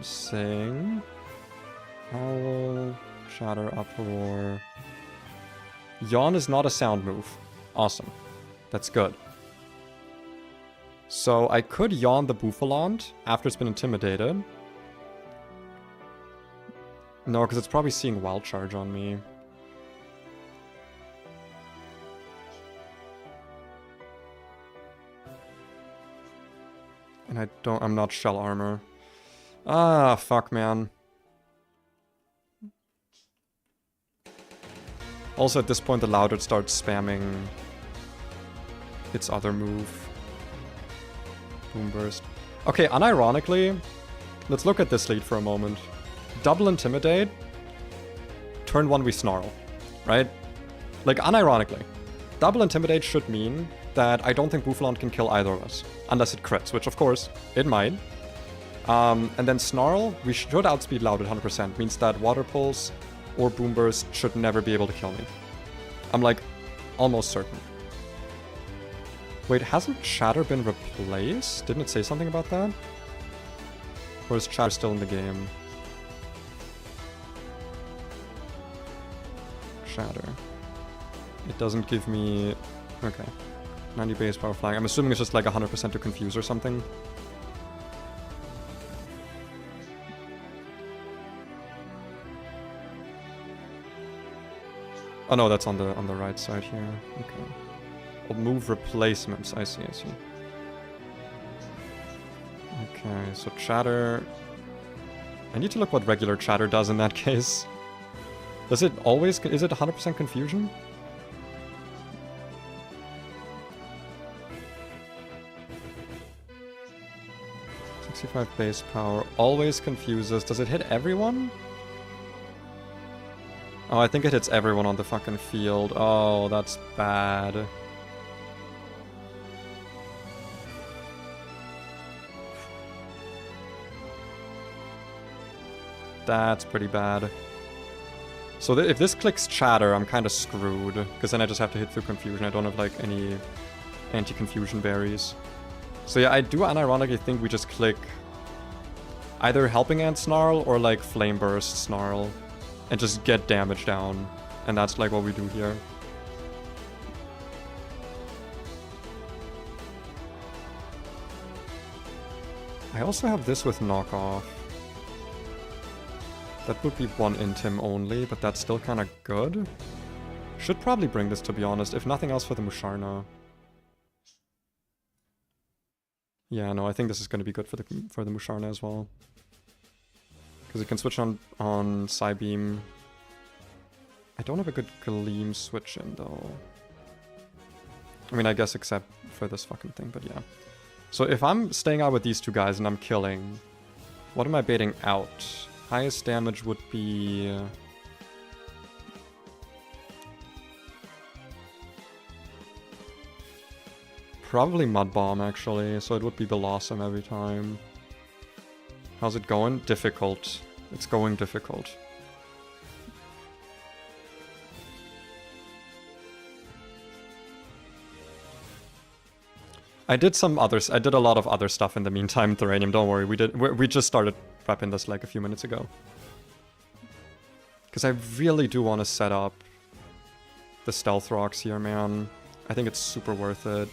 Sing. Howl. Shatter, uproar. Yawn is not a sound move. Awesome. That's good. So I could yawn the Buffalant after it's been intimidated. No, because it's probably seeing Wild Charge on me. And I'm not Shell Armor. Ah, fuck, man. Also, at this point, the Loudred starts spamming its other move. Boom Burst. Okay, unironically, let's look at this lead for a moment. Double Intimidate. Turn 1 we Snarl, right? Like, unironically, Double Intimidate should mean that I don't think Bouffalon can kill either of us. Unless it crits, which of course, it might. And then Snarl, we should outspeed Loud at 100%. Means that Water Pulse or Boom Burst should never be able to kill me. I'm like, almost certain. Wait, hasn't Shatter been replaced? Didn't it say something about that? Or is Shatter still in the game? Shatter. It doesn't give me... Okay. 90 base power flying. I'm assuming it's just like 100% to confuse or something. Oh no, that's on the right side here. Okay. Oh, move replacements. I see, I see. Okay, so Chatter... I need to look what regular Chatter does in that case. Does it always... Is it 100% confusion? Base power. Always confuses. Does it hit everyone? Oh, I think it hits everyone on the fucking field. Oh, that's bad. That's pretty bad. So if this clicks Chatter, I'm kind of screwed. Because then I just have to hit through Confusion. I don't have, like, any anti-confusion berries. So yeah, I do unironically think we just click either Helping Hand Snarl or, like, Flame Burst Snarl. And just get damage down. And that's, like, what we do here. I also have this with Knockoff. That would be one Intim only, but that's still kind of good. Should probably bring this, to be honest, if nothing else for the Musharna. Yeah, no, I think this is going to be good for the Musharna as well. Because it can switch on Psybeam. I don't have a good Gleam switch in, though. I mean, I guess except for this fucking thing, but yeah. So if I'm staying out with these two guys and I'm killing, what am I baiting out? Highest damage would be... probably Mud Bomb, actually, so it would be Blossom every time. How's it going? Difficult. It's going difficult. I did a lot of other stuff in the meantime, Thoranium, don't worry. We just started prepping this like a few minutes ago. Because I really do want to set up the Stealth Rocks here, man. I think it's super worth it.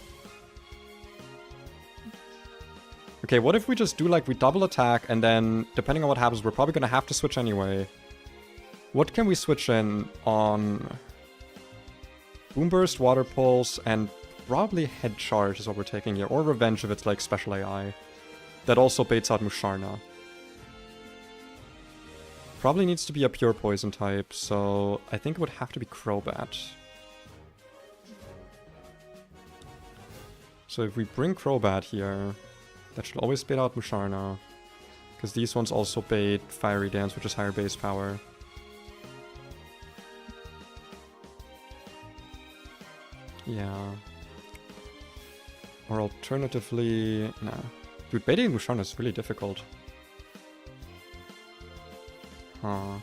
Okay, what if we just do like, we double attack, and then, depending on what happens, we're probably going to have to switch anyway. What can we switch in on? Boom Burst, Water Pulse, and probably Head Charge is what we're taking here. Or Revenge if it's like Special AI. That also baits out Musharna. Probably needs to be a pure poison type, so I think it would have to be Crobat. So if we bring Crobat here, that should always bait out Musharna. Because these ones also bait Fiery Dance, which is higher base power. Yeah. Or alternatively... Nah. Dude, baiting Musharna is really difficult. Huh.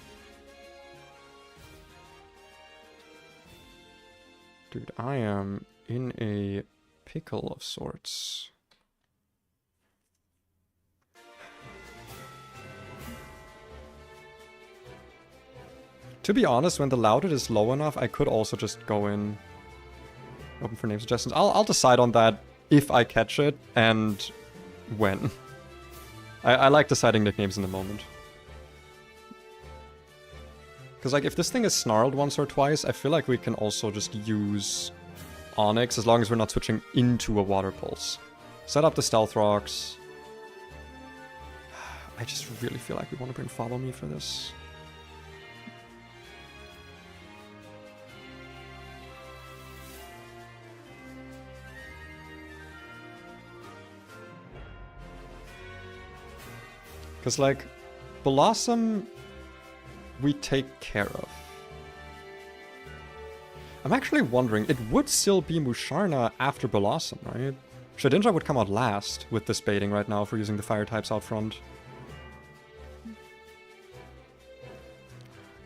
Dude, I am in a pickle of sorts. To be honest, when the Louded is low enough, I could also just go in. Open for name suggestions. I'll decide on that if I catch it and when. I like deciding nicknames in the moment. Because like if this thing is snarled once or twice, I feel like we can also just use Onyx as long as we're not switching into a Water Pulse. Set up the Stealth Rocks. I just really feel like we want to bring Follow Me for this. Because, like, Blossom, we take care of. I'm actually wondering, it would still be Musharna after Blossom, right? Shedinja would come out last with this baiting right now if we're using the fire types out front.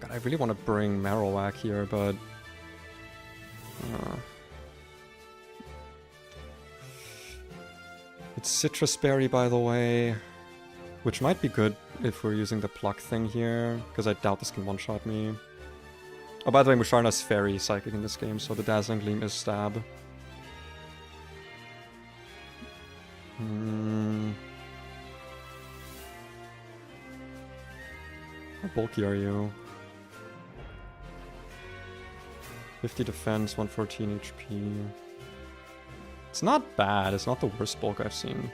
God, I really want to bring Marowak here, but... It's Citrus Berry, by the way. Which might be good if we're using the pluck thing here, because I doubt this can one-shot me. Oh, by the way, Musharna's Fairy Psychic in this game, so the Dazzling Gleam is stab. How bulky are you? 50 defense, 114 HP. It's not bad, it's not the worst bulk I've seen.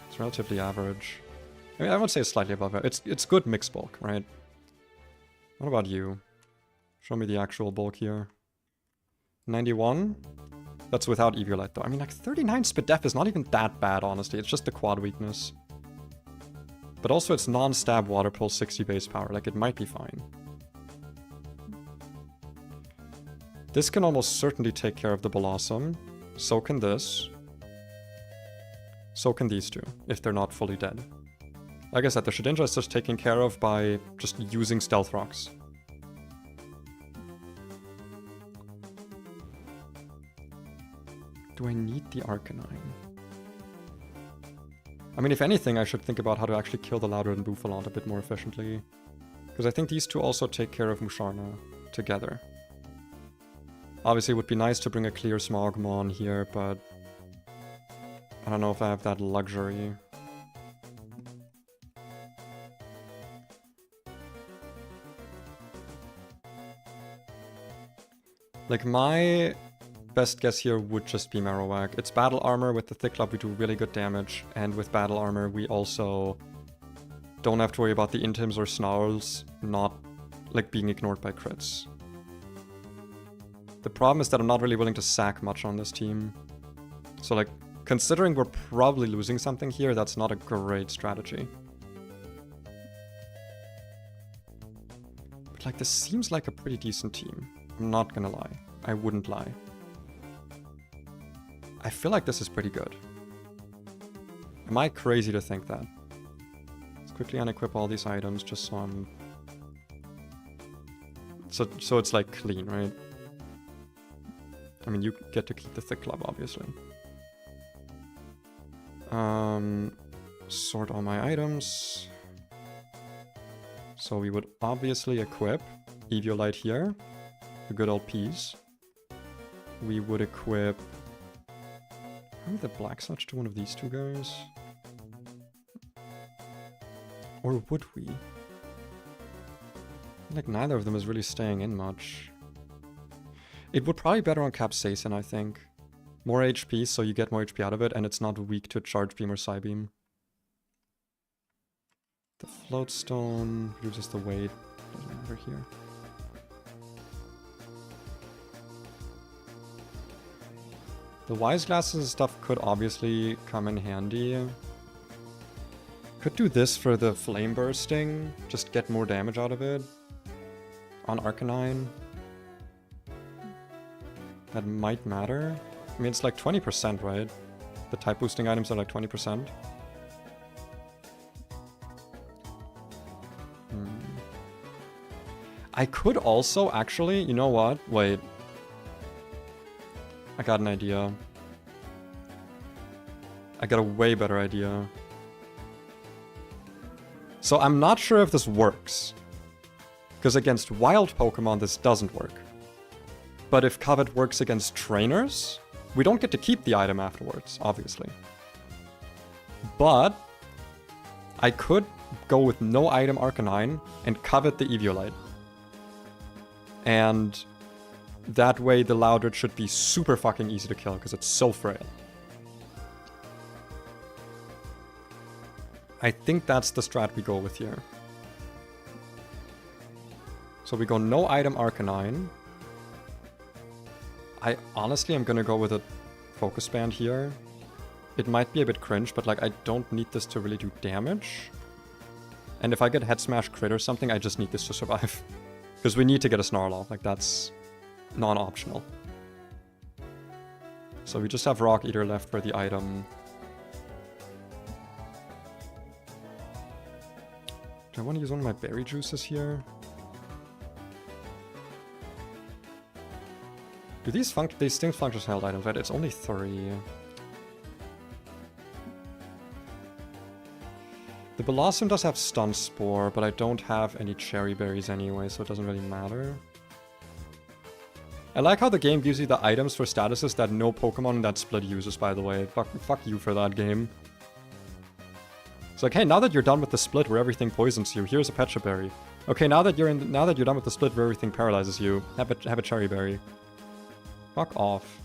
It's relatively average. I mean, I would say it's slightly above it. It's good mixed bulk, right? What about you? Show me the actual bulk here. 91? That's without Eviolite though. I mean, like 39 speed def is not even that bad, honestly. It's just the quad weakness. But also it's non-stab water pulse 60 base power. Like, it might be fine. This can almost certainly take care of the Blossom. So can this. So can these two, if they're not fully dead. Like I said, the Shedinja is just taken care of by just using Stealth Rocks. Do I need the Arcanine? I mean, if anything, I should think about how to actually kill the Loudred and Bouffalante a bit more efficiently. Because I think these two also take care of Musharna together. Obviously, it would be nice to bring a clear Smogmon here, but... I don't know if I have that luxury. Like, my best guess here would just be Marowak. It's battle armor. With the Thick Club, we do really good damage. And with battle armor, we also don't have to worry about the Intims or Snarls not, like, being ignored by crits. The problem is that I'm not really willing to sack much on this team. So, like, considering we're probably losing something here, that's not a great strategy. But, like, this seems like a pretty decent team. I'm not gonna lie. I wouldn't lie. I feel like this is pretty good. Am I crazy to think that? Let's quickly unequip all these items just so I'm... So it's, like, clean, right? I mean, you get to keep the Thick Club, obviously. Sort all my items. So we would obviously equip Eviolite here. The good old peas. We would equip... How would the Black Sludge to one of these two guys? Or would we? Like, neither of them is really staying in much. It would probably be better on Capsaicin, I think. More HP, so you get more HP out of it, and it's not weak to Charge Beam or Psybeam. The Floatstone reduces the weight. Doesn't matter here. The Wise Glasses and stuff could obviously come in handy. Could do this for the Flame Bursting. Just get more damage out of it. On Arcanine. That might matter. I mean, it's like 20%, right? The type boosting items are like 20%. I could also actually, you know what? Wait. I got an idea. I got a way better idea. So I'm not sure if this works. Because against wild Pokemon, this doesn't work. But if Covet works against trainers, we don't get to keep the item afterwards, obviously. But I could go with no item Arcanine and Covet the Eviolite. And that way the Loudred should be super fucking easy to kill because it's so frail. I think that's the strat we go with here. So we go no item Arcanine. I honestly am gonna go with a Focus Band here. it might be a bit cringe, but like I don't need this to really do damage. And if I get head smash crit or something, I just need this to survive. Because we need to get a snarl off, like that's non-optional. So we just have Rock Eater left for the item. Do I want to use one of my berry juices here? Do these things function as held items, right? It's only 3. The Blossom does have Stun Spore, but I don't have any cherry berries anyway, so it doesn't really matter. I like how the game gives you the items for statuses that no Pokemon in that split uses, by the way. Fuck you for that game. It's like, hey, now that you're done with the split where everything poisons you, here's a Pecha Berry. Okay, now that you're done with the split where everything paralyzes you, have a cherry berry. Fuck off.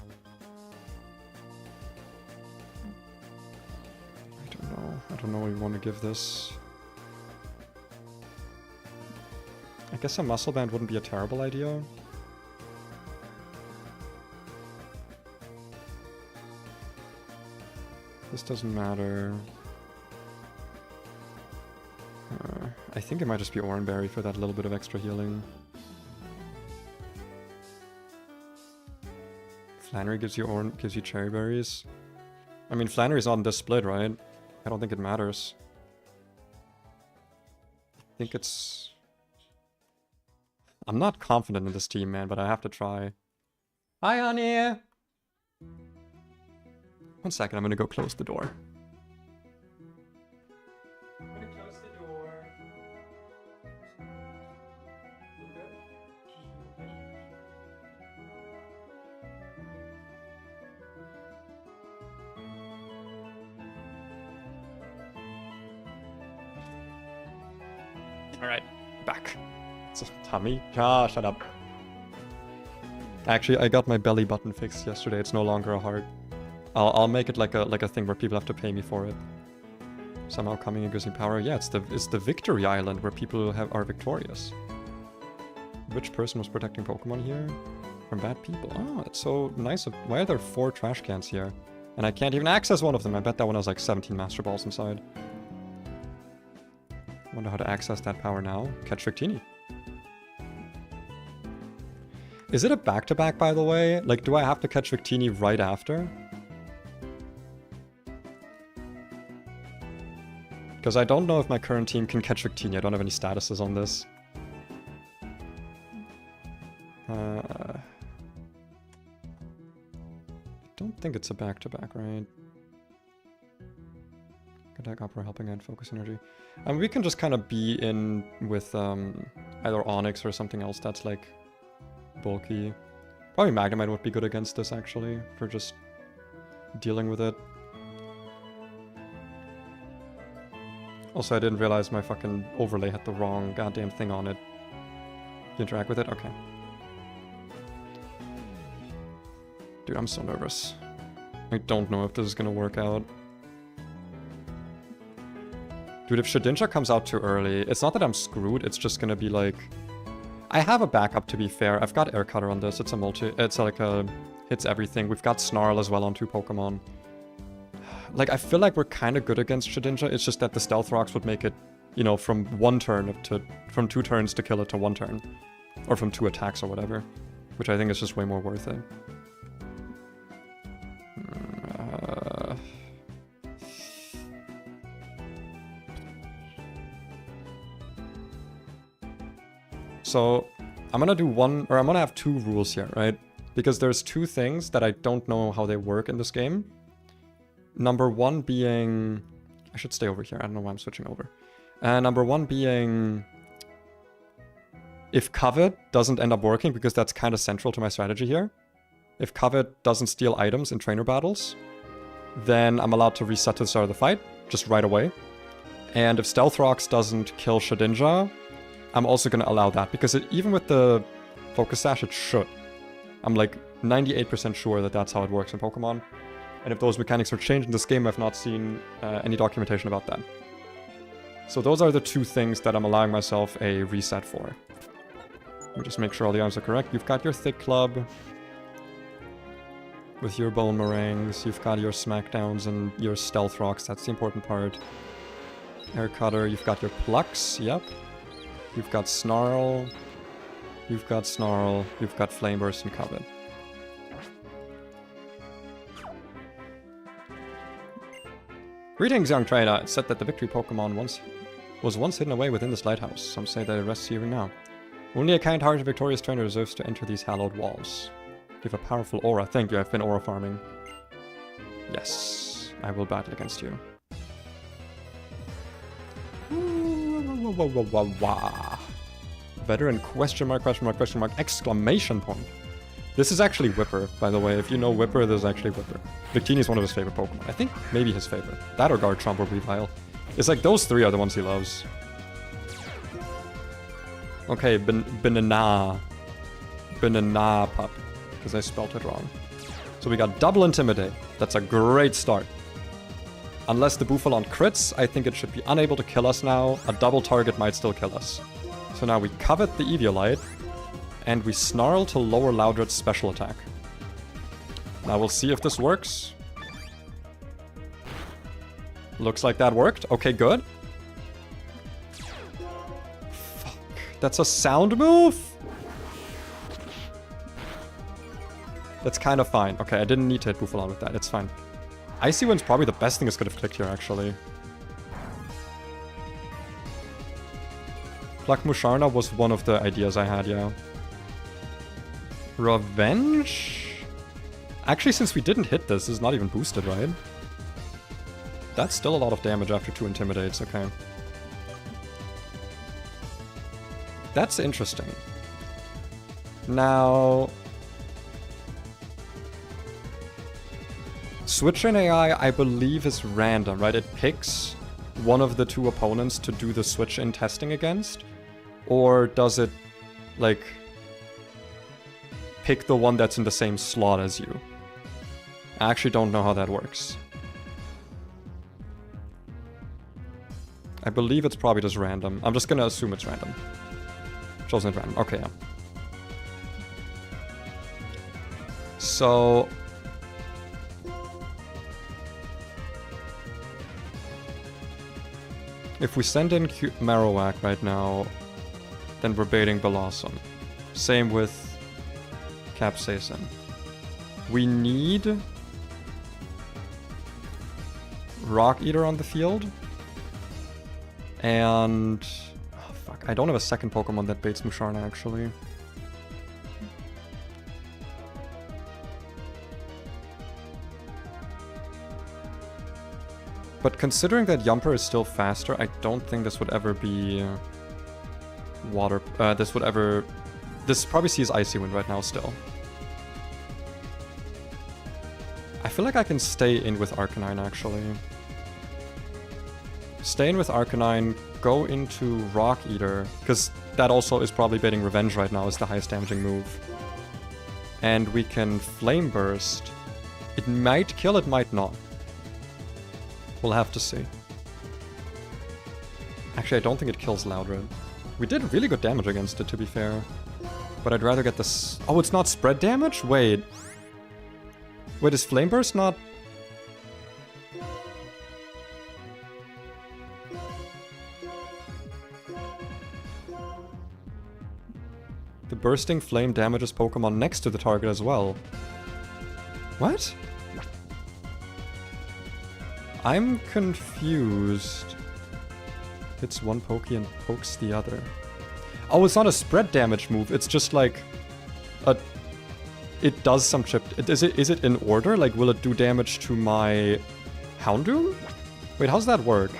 I don't know what we want to give this. I guess a muscle band wouldn't be a terrible idea. This doesn't matter. I think it might just be Oranberry for that little bit of extra healing. Flannery gives you cherry berries. I mean, Flannery's not in this split, right? I don't think it matters. I think it's... I'm not confident in this team, man, but I have to try. Hi, honey! 1 second, I'm gonna go close the door. I'm gonna close the door. Alright, back. So, tummy? Ah, shut up. Actually, I got my belly button fixed yesterday. It's no longer a heart. I'll make it like a thing where people have to pay me for it. Somehow coming and gives me power. Yeah, it's the Victory Island where people are victorious. Which person was protecting Pokemon here? From bad people. Oh, it's so nice. Why are there 4 trash cans here? And I can't even access one of them. I bet that one has like 17 Master Balls inside. Wonder how to access that power now. Catch Victini. Is it a back-to-back, by the way? Like, do I have to catch Victini right after? Because I don't know if my current team can catch Victini. I don't have any statuses on this. I don't think it's a back-to-back, right? Attack, upper, helping hand, focus energy. And we can just kind of be in with either Onyx or something else that's like bulky. Probably Magnemite would be good against this actually, for just dealing with it. Also, I didn't realize my fucking overlay had the wrong goddamn thing on it. You interact with it? Okay. Dude, I'm so nervous. I don't know if this is gonna work out. Dude, if Shedinja comes out too early, it's not that I'm screwed, it's just gonna be like... I have a backup, to be fair. I've got Air Cutter on this, it's a multi... It's like a... hits everything. We've got Snarl as well on 2 Pokemon. Like, I feel like we're kind of good against Shedinja, it's just that the Stealth Rocks would make it, you know, from 1 turn to... from 2 turns to kill it to 1 turn. Or from 2 attacks or whatever. Which I think is just way more worth it. So, I'm gonna do I'm gonna have 2 rules here, right? Because there's 2 things that I don't know how they work in this game. Number 1 being... I should stay over here, I don't know why I'm switching over. Number 1 being... if Covet doesn't end up working, because that's kind of central to my strategy here. If Covet doesn't steal items in trainer battles, then I'm allowed to reset to the start of the fight, just right away. And if Stealth Rocks doesn't kill Shedinja, I'm also going to allow that, because even with the Focus Sash, it should. I'm like 98% sure that that's how it works in Pokemon. And if those mechanics are changed in this game, I've not seen any documentation about that. So those are the 2 things that I'm allowing myself a reset for. Let me just make sure all the items are correct. You've got your Thick Club. With your bone meringues, you've got your smackdowns and your stealth rocks, that's the important part. Air cutter, you've got your plucks, yep. You've got snarl. You've got snarl, you've got flame burst and covet. Greetings, young trader. It's said that the victory Pokemon was once hidden away within this lighthouse. Some say that it rests here now. Only a kind-hearted victorious trainer deserves to enter these hallowed walls. You have a powerful aura. Thank you, I've been aura farming. Yes, I will battle against you. Veteran question mark, exclamation point. This is actually Whipper, by the way. If you know Whipper, this is actually Whipper. Victini is one of his favorite Pokemon. I think maybe his favorite. That or Garchomp or Weavile. It's like those three are the ones he loves. Okay, Banana Pup. Because I spelled it wrong. So we got double Intimidate. That's a great start. Unless the Bufalon crits, I think it should be unable to kill us now. A double target might still kill us. So now we covet the Eviolite. And we Snarl to lower Loudred's special attack. Now we'll see if this works. Looks like that worked. Okay, good. Fuck. That's a sound move? That's kind of fine. Okay, I didn't need to hit Bufalon with that. It's fine. Icy Wind's probably the best thing this could have clicked here, actually. Pluck Musharna was one of the ideas I had, yeah. Revenge? Actually, since we didn't hit this is not even boosted, right? That's still a lot of damage after 2 Intimidates, okay. That's interesting. Now... Switch in AI, I believe, is random, right? It picks one of the 2 opponents to do the switch in testing against? Or does it, like... pick the one that's in the same slot as you? I actually don't know how that works. I believe it's probably just random. I'm just gonna assume it's random. Chosen at random. Okay, yeah. So... if we send in Marowak right now, then we're baiting Blossom. Same with Capsaicin. We need Rock Eater on the field. And... oh, fuck. I don't have a second Pokemon that baits Musharna, actually. But considering that Yumper is still faster, I don't think this would ever be... water... this would ever... this probably sees Icy Wind right now still. I feel like I can stay in with Arcanine, actually. Stay in with Arcanine, go into Rock Eater, because that also is probably baiting Revenge right now as the highest damaging move. And we can Flame Burst. It might kill, it might not. We'll have to see. Actually, I don't think it kills Loudred. We did really good damage against it, to be fair. But I'd rather get this... oh, it's not spread damage? Wait. Wait, is Flame Burst not... the Bursting Flame damages Pokemon next to the target as well. What? I'm confused. Hits one Pokey and pokes the other. Oh, it's not a spread damage move. It's just like a... it does some chip... is it in order? Like, will it do damage to my Houndoom? Wait, how's that work?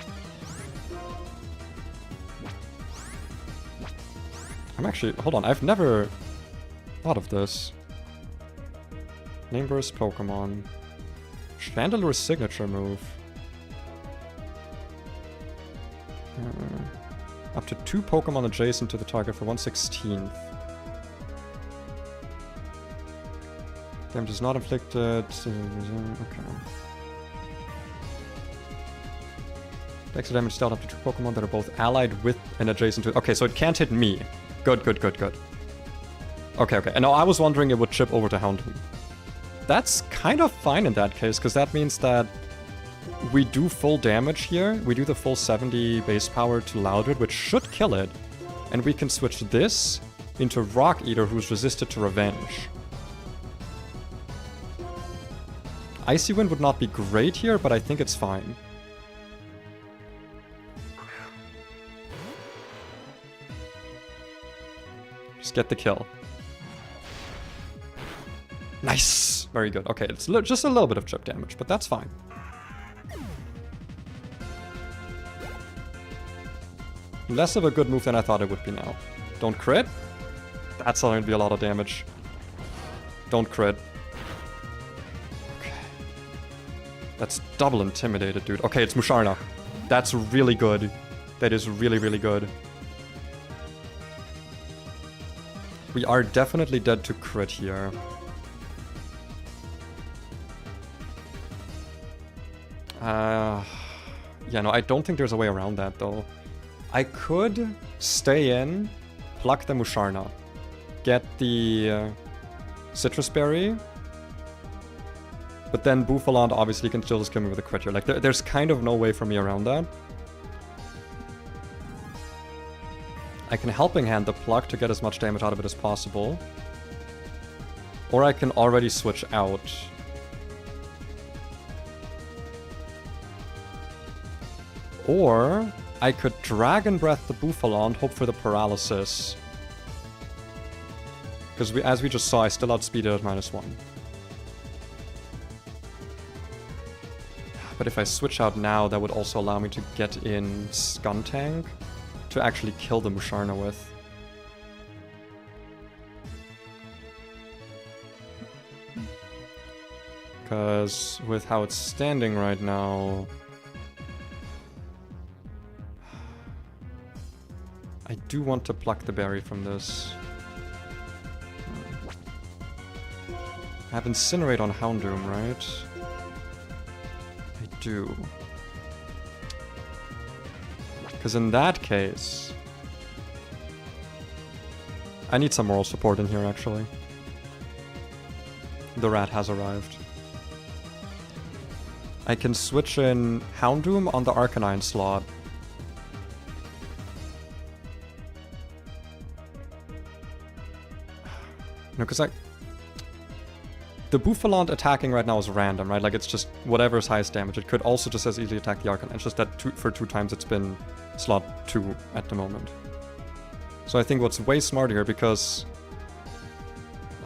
I'm actually... hold on, I've never thought of this. Name Burst Pokemon. Chandelure's signature move. Up to 2 Pokemon adjacent to the target for 1/16. Damage is not inflicted. Okay. Extra damage dealt up to 2 Pokemon that are both allied with and adjacent to... okay, so it can't hit me. Good, good, good, good. Okay, okay. And now I was wondering it would chip over to Houndoom. That's kind of fine in that case, because that means that we do full damage here. We do the full 70 base power to Loudred, which should kill it. And we can switch this into Rock Eater, who's resisted to Revenge. Icy Wind would not be great here, but I think it's fine. Just get the kill. Nice! Very good. Okay, it's just a little bit of chip damage, but that's fine. Less of a good move than I thought it would be now. Don't crit. That's going to be a lot of damage. Don't crit. Okay. That's double intimidated, dude. Okay, it's Musharna. That's really good. That is really, really good. We are definitely dead to crit here. Yeah, no, I don't think there's a way around that, though. I could stay in, pluck the Musharna, get the Citrus Berry, but then Bouffalant obviously can still just kill me with a crit here. Like, there's kind of no way for me around that. I can Helping Hand the pluck to get as much damage out of it as possible. Or I can already switch out. Or I could Dragon Breath the Bouffalant, hope for the paralysis. Because as we just saw, I still outspeeded at -1. But if I switch out now, that would also allow me to get in Skuntank to actually kill the Musharna with. Because with how it's standing right now, I do want to pluck the berry from this. I have Incinerate on Houndoom, right? I do. Because in that case, I need some moral support in here, actually. The rat has arrived. I can switch in Houndoom on the Arcanine slot. No, because the Bouffalant attacking right now is random, right? Like, it's just whatever's highest damage. It could also just as easily attack the Arcanine. It's just that for 2 times it's been slot 2 at the moment. So I think what's way smarter here, because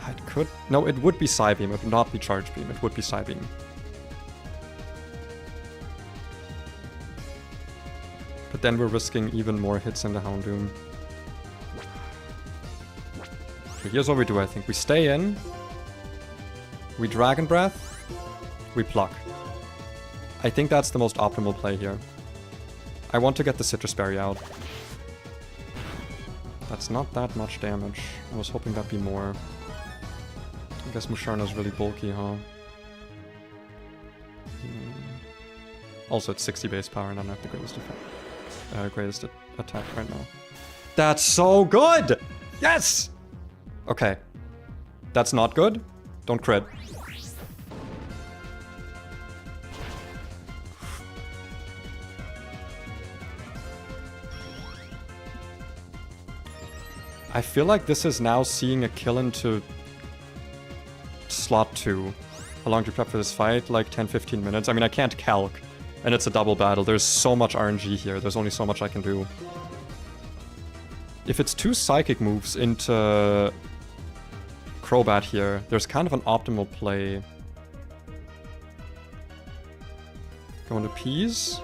it could... No, it would be Psybeam. It would not be Charge Beam. It would be Psybeam. But then we're risking even more hits in the Houndoom. So here's what we do, I think. We stay in. We Dragon Breath. We pluck. I think that's the most optimal play here. I want to get the Citrus Berry out. That's not that much damage. I was hoping that'd be more. I guess Musharna's really bulky, huh? Also, it's 60 base power and I don't have the greatest attack right now. That's so good! Yes! Okay. That's not good. Don't crit. I feel like this is now seeing a kill into slot 2. How long do you prep for this fight? Like 10-15 minutes. I mean, I can't calc, and it's a double battle. There's so much RNG here. There's only so much I can do. If it's 2 psychic moves into Crobat here, there's kind of an optimal play. Go into Peas.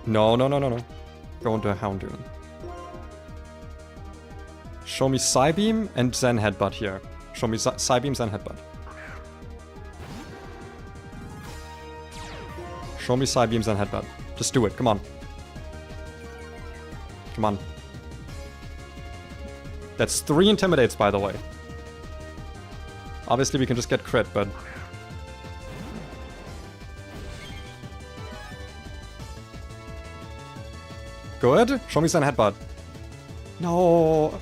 No. Go into a Houndoom. Show me Psybeam and Zen Headbutt here. Show me Psybeam, Zen Headbutt. Show me Psybeam, Zen Headbutt. Just do it, come on. Come on. That's 3 Intimidates, by the way. Obviously, we can just get crit, but... Good. Show me Zen Headbutt. No.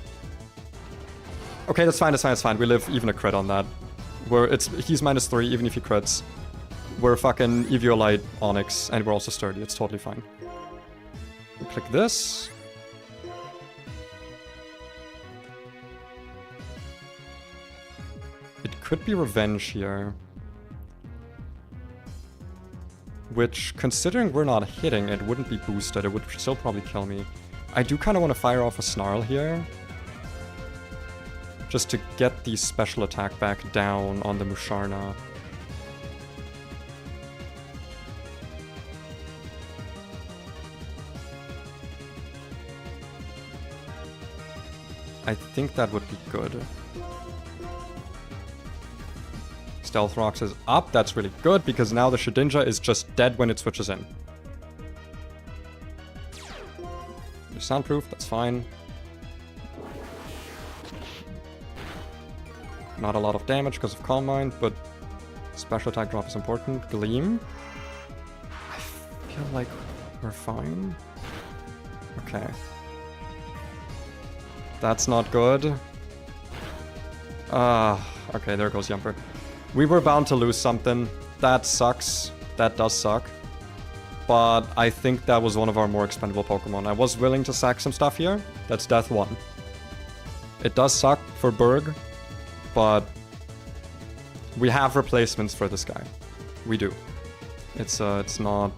Okay, that's fine, that's fine, that's fine. We live even a crit on that. He's -3 even if he crits. We're fucking Eviolite Onyx, and we're also sturdy. It's totally fine. We click this. It could be Revenge here. Which, considering we're not hitting, it wouldn't be boosted. It would still probably kill me. I do kind of want to fire off a Snarl here. Just to get the special attack back down on the Musharna. I think that would be good. Stealth Rocks is up. That's really good because now the Shedinja is just dead when it switches in. You're soundproof, that's fine. Not a lot of damage because of Calm Mind, but special attack drop is important. Gleam. I feel like we're fine. Okay. That's not good. Okay, there goes Yumper. We were bound to lose something. That sucks. That does suck. But I think that was one of our more expendable Pokemon. I was willing to sack some stuff here. That's death 1. It does suck for Berg, but we have replacements for this guy. We do. It's not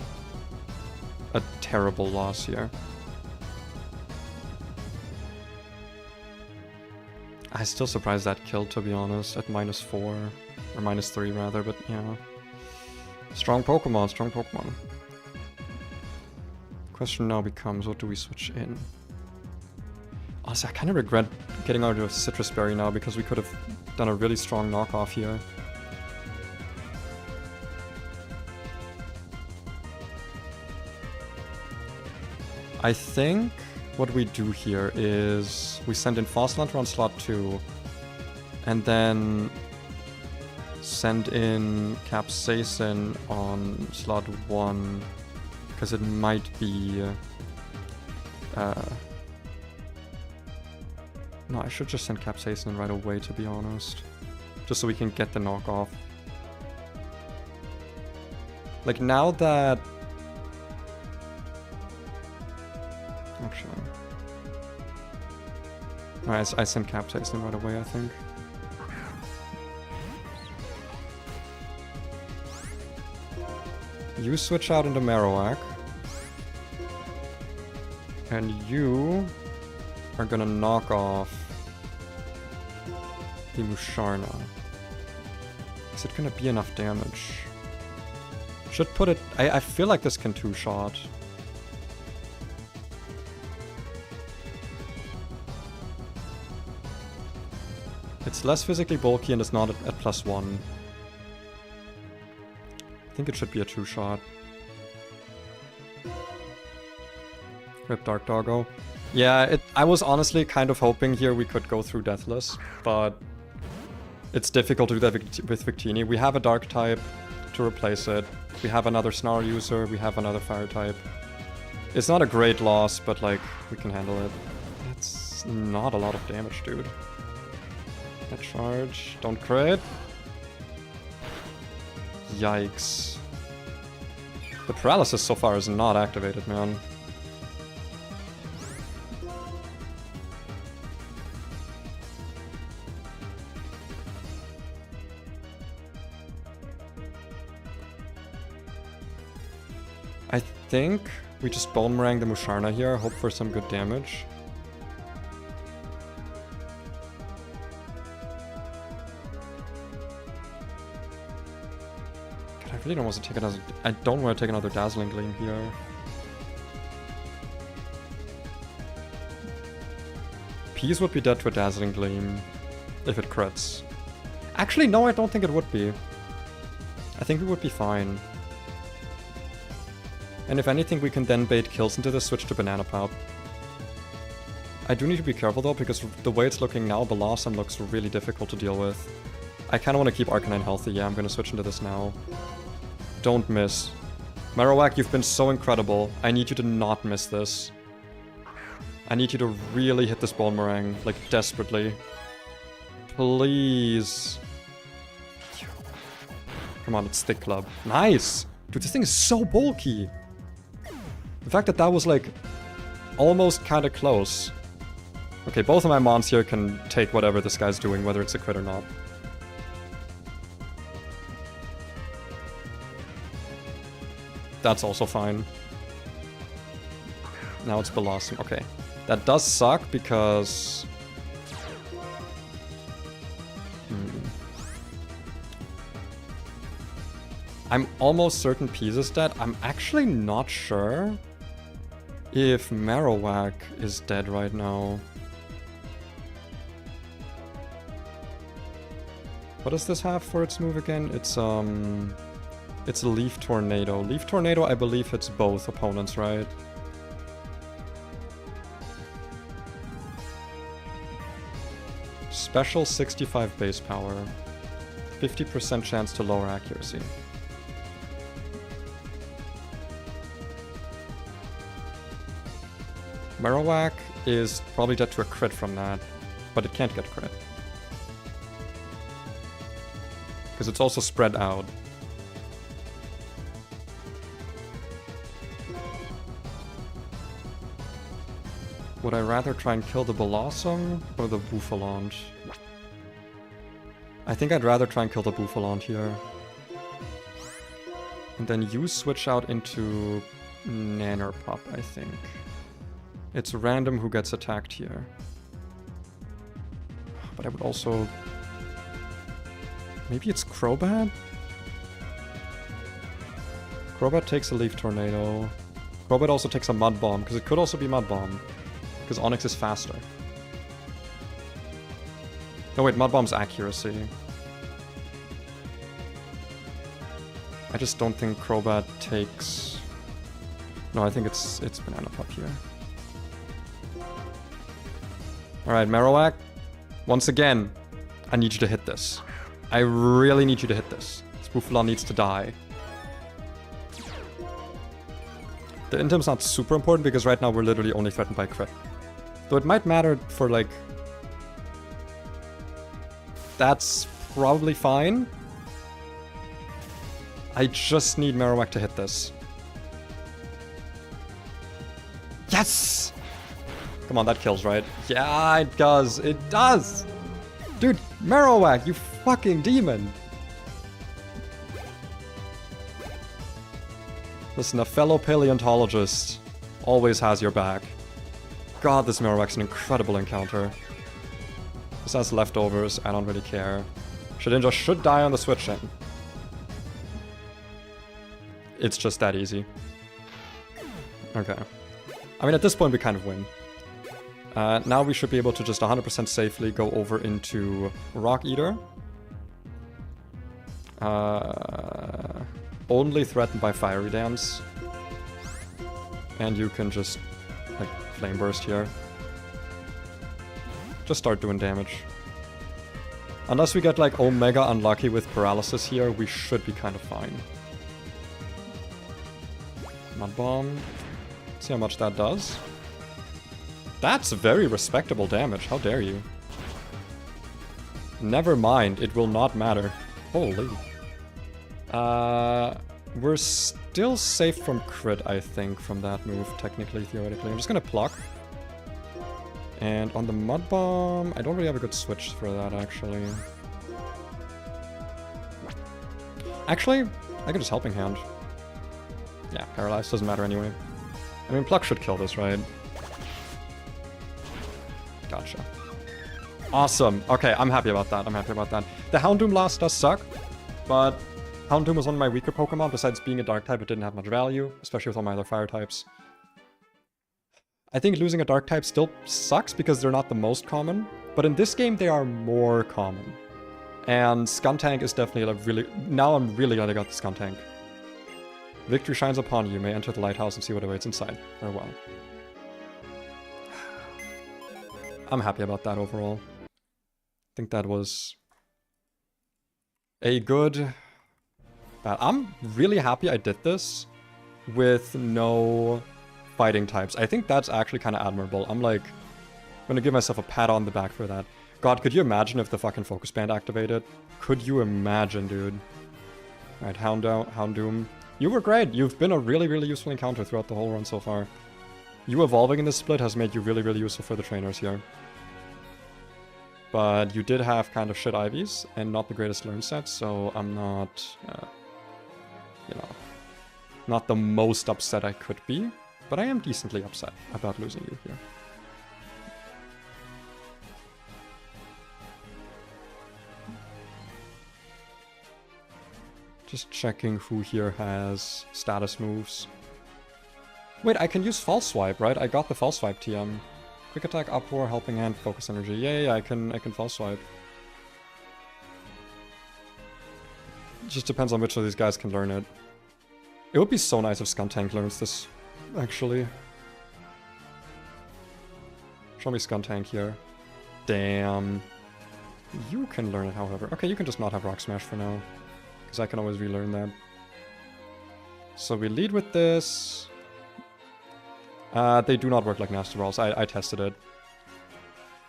a terrible loss here. I'm still surprised that killed, to be honest, at -4. Or -3 rather, but yeah. Strong Pokemon, strong Pokemon. Question now becomes, what do we switch in? Honestly, I kind of regret getting out of Citrus Berry now because we could have done a really strong knockoff here. I think what we do here is we send in Fossil Hunter on slot 2 and then send in Capsaicin on slot 1 because it might be no, I should just send Capsaicin in right away, to be honest. Just so we can get the knockoff. Like, now that... Actually... Alright, I sent Capsaicin right away, I think. You switch out into Marowak. And you are gonna knock off the Musharna. Is it gonna be enough damage? Should put it... I feel like this can two-shot. It's less physically bulky and it's not at +1. I think it should be a two-shot. Rip Dark Doggo. Yeah, I was honestly kind of hoping here we could go through Deathless, but it's difficult to do that with Victini. We have a Dark type to replace it. We have another Snarl user, we have another Fire type. It's not a great loss, but like, we can handle it. It's not a lot of damage, dude. That charge, don't crit. Yikes. The paralysis so far is not activated, man. I think we just Bone Meringue the Musharna here, hope for some good damage. God, I really don't want to take another... I don't want to take another Dazzling Gleam here. Peas would be dead to a Dazzling Gleam if it crits. Actually, no, I don't think it would be. I think we would be fine. And if anything, we can then bait kills into this, switch to Banana Pop. I do need to be careful though, because the way it's looking now, Blossom looks really difficult to deal with. I kind of want to keep Arcanine healthy. Yeah, I'm going to switch into this now. Don't miss. Marowak, you've been so incredible. I need you to not miss this. I need you to really hit this Bone Meringue, like, desperately. Please. Come on, it's Thick Club. Nice! Dude, this thing is so bulky. The fact that that was, like, almost kind of close. Okay, both of my mons here can take whatever this guy's doing, whether it's a crit or not. That's also fine. Now it's Blossom. Okay. That does suck because... I'm almost certain Peas is dead. I'm actually not sure if Marowak is dead right now. What does this have for its move again? It's a Leaf Tornado. Leaf Tornado, I believe hits both opponents, right? Special 65 base power. 50% chance to lower accuracy. Marowak is probably dead to a crit from that, but it can't get crit. Because it's also spread out. Would I rather try and kill the Blossom or the Bouffalante? I think I'd rather try and kill the Bouffalante here. And then you switch out into Nannerpup, I think. It's random who gets attacked here. But I would also... Maybe it's Crobat? Crobat takes a Leaf Tornado. Crobat also takes a Mud Bomb, because it could also be Mud Bomb. Because Onix is faster. No wait, Mud Bomb's accuracy. I just don't think Crobat takes... No, I think it's Banana Pup here. Alright, Marowak. Once again, I need you to hit this. I really need you to hit this. Spoofalon needs to die. The Intim's not super important because right now we're literally only threatened by crit. Though it might matter for like... That's probably fine. I just need Marowak to hit this. Yes! Come on, that kills, right? Yeah, it does. It does! Dude, Marowak, you fucking demon! Listen, a fellow paleontologist always has your back. God, this Marowak's an incredible encounter. This has leftovers, I don't really care. Shedinja should die on the switch in. It's just that easy. Okay. I mean, at this point we kind of win. Now we should be able to just 100% safely go over into Rock Eater. Only threatened by Fiery Dance. And you can just, like, Flame Burst here. Just start doing damage. Unless we get, like, Omega unlucky with Paralysis here, we should be kind of fine. Mud Bomb. See how much that does. That's very respectable damage, how dare you. Never mind, it will not matter. Holy. We're still safe from crit, I think, from that move, technically, theoretically. I'm just gonna pluck. And on the Mud Bomb, I don't really have a good switch for that, actually. Actually, I could just Helping Hand. Yeah, Paralyzed, doesn't matter anyway. I mean, pluck should kill this, right? Gotcha. Awesome. Okay, I'm happy about that. I'm happy about that. The Houndoom loss does suck, but Houndoom was one of my weaker Pokemon. Besides being a Dark type, it didn't have much value, especially with all my other Fire types. I think losing a Dark type still sucks because they're not the most common, but in this game they are more common. And Skuntank is definitely a really... Now I'm really glad I got the Skuntank. Victory shines upon you. You may enter the lighthouse and see what awaits inside. Farewell. I'm happy about that overall. I think that was a good... I'm really happy I did this with no fighting types. I think that's actually kind of admirable. I'm like, gonna give myself a pat on the back for that. God, could you imagine if the fucking focus band activated? Could you imagine, dude? Alright, Houndoom. You were great. You've been a really, really useful encounter throughout the whole run so far. You evolving in this split has made you really, really useful for the trainers here. But you did have kind of shit IVs and not the greatest learn sets, so I'm not, you know, not the most upset I could be. But I am decently upset about losing you here. Just checking who here has status moves. Wait, I can use false swipe, right? I got the false swipe TM. Quick attack, uproar, helping hand, focus energy. Yeah, I can false swipe. It just depends on which of these guys can learn it. It would be so nice if Skuntank learns this, actually. Show me Skuntank here. Damn. You can learn it, however. Okay, you can just not have Rock Smash for now. Because I can always relearn that. So we lead with this. They do not work like Master Balls. I tested it.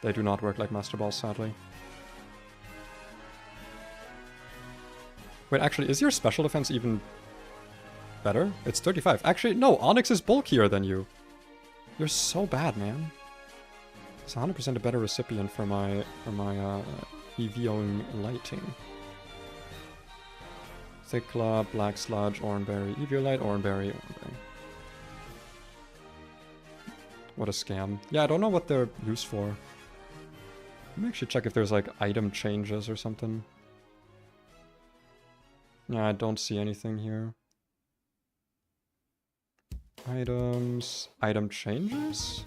They do not work like Master Balls, sadly. Wait, actually, is your special defense even better? It's 35. Actually, no, Onyx is bulkier than you. You're so bad, man. It's 100% a better recipient for my EVOing lighting. Thickla, Black Sludge, Oranberry, Eviolite, Oranberry. What a scam. Yeah, I don't know what they're used for. Let me actually check if there's like item changes or something. Yeah, I don't see anything here. Items... Item changes?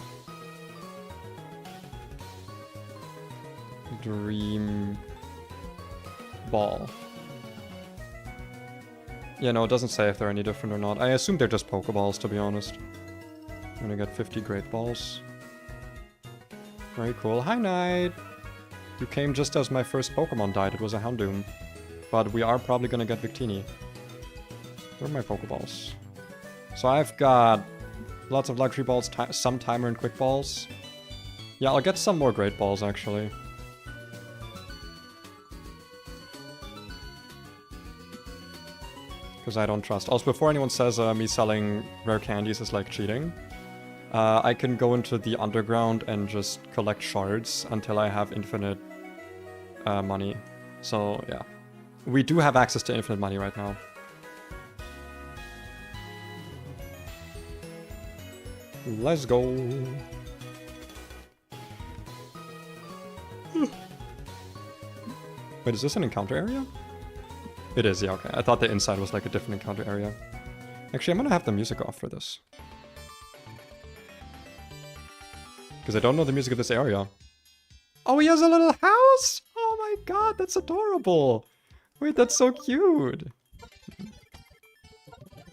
Dream... Ball. Yeah, no, it doesn't say if they're any different or not. I assume they're just Pokeballs, to be honest. I'm gonna get 50 Great Balls. Very cool. Hi, Knight! You came just as my first Pokemon died. It was a Houndoom. But we are probably gonna get Victini. Where are my Pokeballs? So I've got lots of Luxury Balls, some Timer and Quick Balls. Yeah, I'll get some more Great Balls, actually. Because I don't trust. Also, before anyone says me selling rare candies is like cheating, I can go into the underground and just collect shards until I have infinite money. So, yeah. We do have access to infinite money right now. Let's go. Wait, is this an encounter area? It is, yeah, okay. I thought the inside was like a different encounter area. Actually, I'm gonna have the music off for this. Because I don't know the music of this area. Oh, he has a little house! Oh my god, that's adorable! Wait, that's so cute!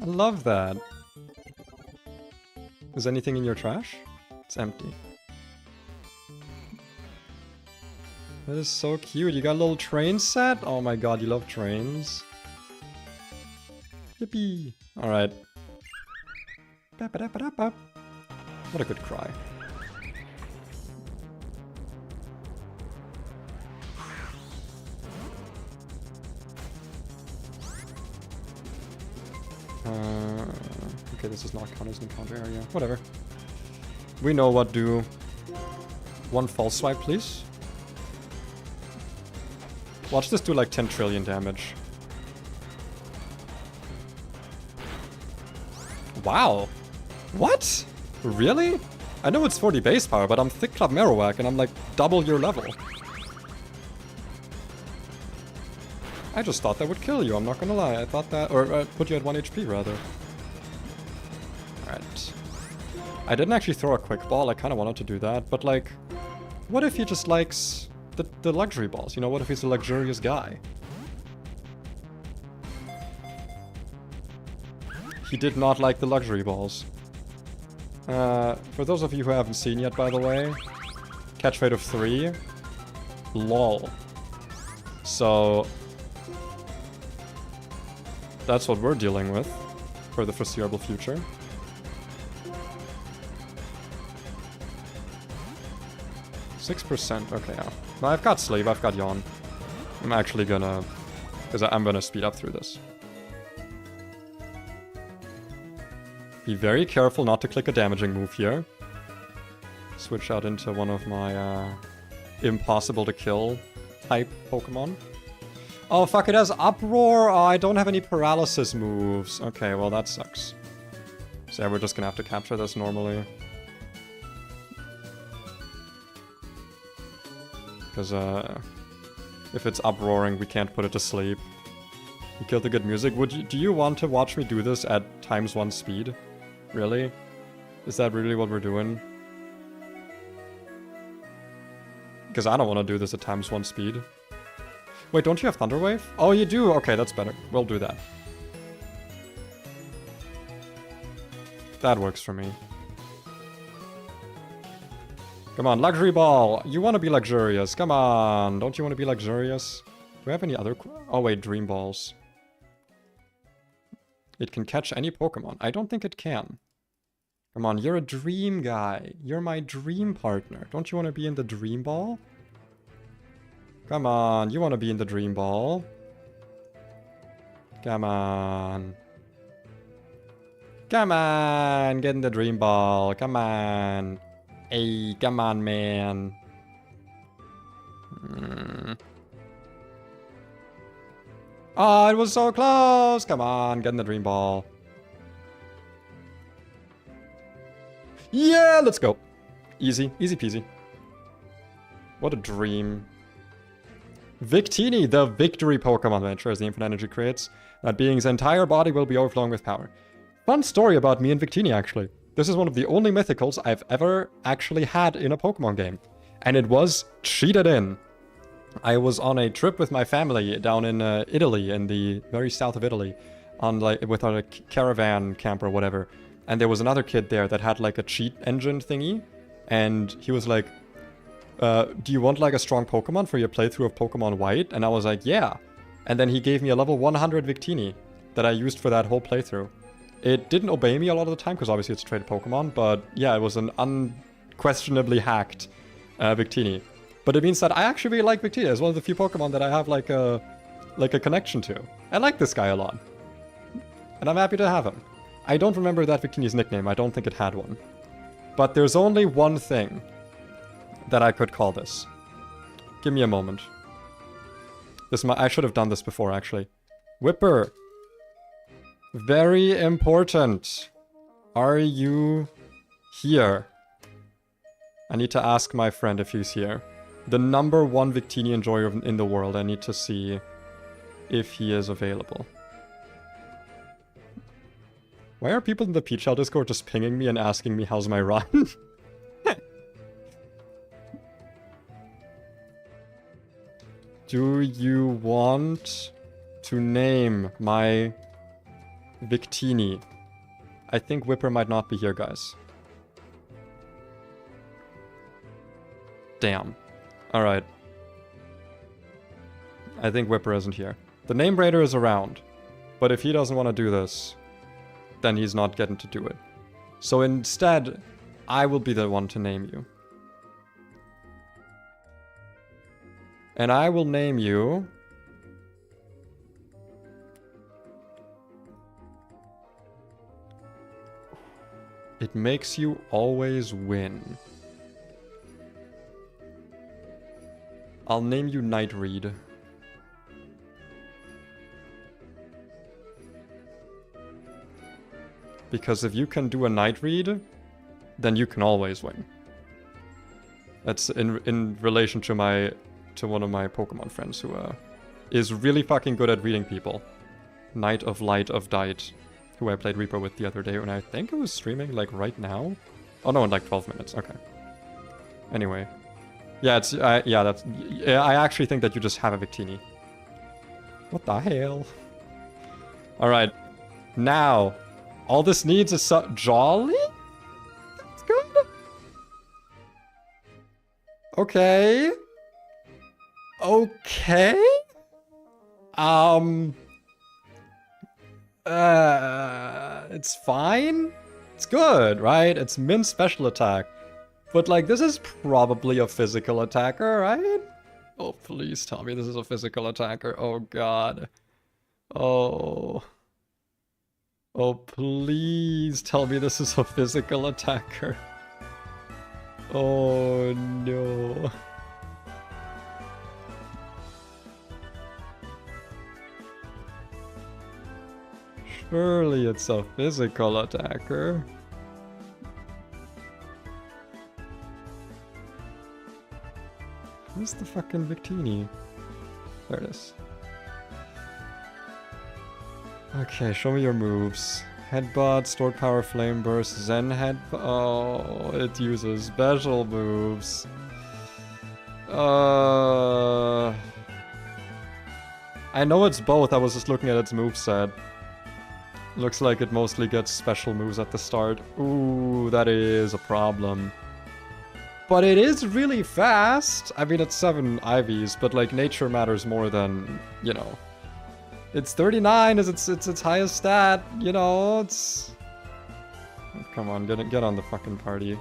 I love that. Is anything in your trash? It's empty. That is so cute. You got a little train set? Oh my god, you love trains. Yippee! Alright. What a good cry. Okay, this does not count as an encounter area. Whatever. We know what do. One false swipe, please. Watch this do like 10 trillion damage. Wow. What? Really? I know it's 40 base power, but I'm Thick Club Marowak and I'm like double your level. I just thought that would kill you, I'm not gonna lie. I thought that, or put you at 1 HP rather. Alright. I didn't actually throw a quick ball, I kinda wanted to do that, but like, what if he just likes the luxury balls? You know, what if he's a luxurious guy? He did not like the luxury balls. For those of you who haven't seen yet, by the way, catch rate of 3. LOL. So that's what we're dealing with for the foreseeable future. 6%, okay, yeah. No, I've got sleep, I've got yawn. I'm actually gonna... Because I'm gonna speed up through this. Be very careful not to click a damaging move here. Switch out into one of my impossible to kill type Pokemon. Oh fuck, it has Uproar! Oh, I don't have any paralysis moves. Okay, well that sucks. So yeah, we're just gonna have to capture this normally. Because if it's uproaring, we can't put it to sleep. You killed the good music. Do you want to watch me do this at ×1 speed? Really? Is that really what we're doing? Because I don't want to do this at ×1 speed. Wait, don't you have Thunder Wave? Oh, you do? Okay, that's better. We'll do that. That works for me. Come on, Luxury Ball! You want to be luxurious. Come on! Don't you want to be luxurious? Do we have any other... Oh wait, Dream Balls. It can catch any Pokemon. I don't think it can. Come on, you're a dream guy. You're my dream partner. Don't you want to be in the Dream Ball? Come on, you want to be in the Dream Ball. Come on. Come on, get in the Dream Ball. Come on. Hey, come on, man. Oh, it was so close! Come on, get in the Dream Ball. Yeah, let's go. Easy, easy peasy. What a dream. Victini, the victory Pokemon that ensures the infinite energy creates. That being's entire body will be overflowing with power. Fun story about me and Victini, actually. This is one of the only mythicals I've ever actually had in a Pokemon game. And it was cheated in. I was on a trip with my family down in Italy, in the very south of Italy, on with a caravan camp or whatever. And there was another kid there that had like a cheat engine thingy. And he was like, do you want like a strong Pokemon for your playthrough of Pokemon White? And I was like, yeah. And then he gave me a level 100 Victini that I used for that whole playthrough. It didn't obey me a lot of the time, because obviously it's a traded Pokemon, but yeah, it was an unquestionably hacked Victini. But it means that I actually really like Victini. It's one of the few Pokemon that I have like a connection to. I like this guy a lot. And I'm happy to have him. I don't remember that Victini's nickname. I don't think it had one. But there's only one thing that I could call this. Give me a moment. I should have done this before, actually. Whipper. Very important. Are you here? I need to ask my friend if he's here. The #1 Victini enjoyer in the world. I need to see if he is available. Why are people in the PChal Discord just pinging me and asking me how's my run? Do you want to name my Victini? I think Whipper might not be here, guys. Damn. Alright. I think Whipper isn't here. The Name Raider is around. But if he doesn't want to do this, then he's not getting to do it. So instead, I will be the one to name you. And I will name you... It makes you always win. I'll name you Nightreed. Because if you can do a Nightreed, then you can always win. That's in relation to one of my Pokemon friends who is really fucking good at reading people. Knight of Light of Dight, who I played Reaper with the other day, and I think it was streaming like right now. Oh no, in like 12 minutes. Okay. Anyway, yeah, it's yeah. I actually think that you just have a Victini. What the hell? All right, now all this needs is Jolly. That's good. Okay. Okay. It's fine. It's good, right? It's min special attack. But like, this is probably a physical attacker, right? Oh, please tell me this is a physical attacker. Oh god. Oh. Oh, please tell me this is a physical attacker. Oh no. Surely it's a physical attacker. Where's the fucking Victini? There it is. Okay, show me your moves. Headbutt, stored power, flame burst, Zen head. Oh, it uses special moves. I know it's both. I was just looking at its moveset. Looks like it mostly gets special moves at the start. Ooh, that is a problem. But it is really fast. I mean, it's 7 IVs, but like nature matters more than, you know. It's 39 is its highest stat, you know, it's... Come on, get on the fucking party.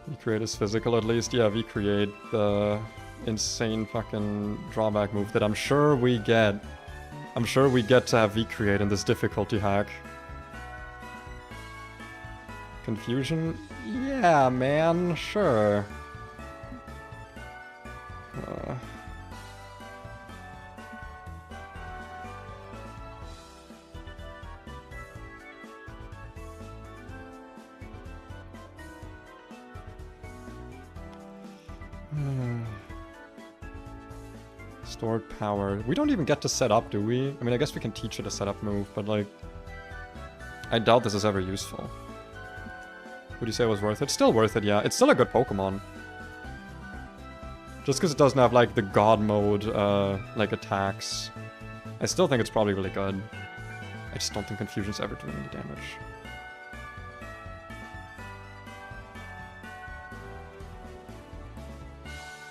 V-Create is physical at least. Yeah, V-Create, the insane fucking drawback move that I'm sure we get. I'm sure we get to have V-Create in this difficulty hack. Confusion? Yeah, man, sure. Stored power. We don't even get to set up, do we? I mean, I guess we can teach it a setup move, but like... I doubt this is ever useful. Would you say it was worth it? Still worth it, yeah. It's still a good Pokemon. Just because it doesn't have, like, the God mode, like, attacks. I still think it's probably really good. I just don't think Confusion's ever doing any damage.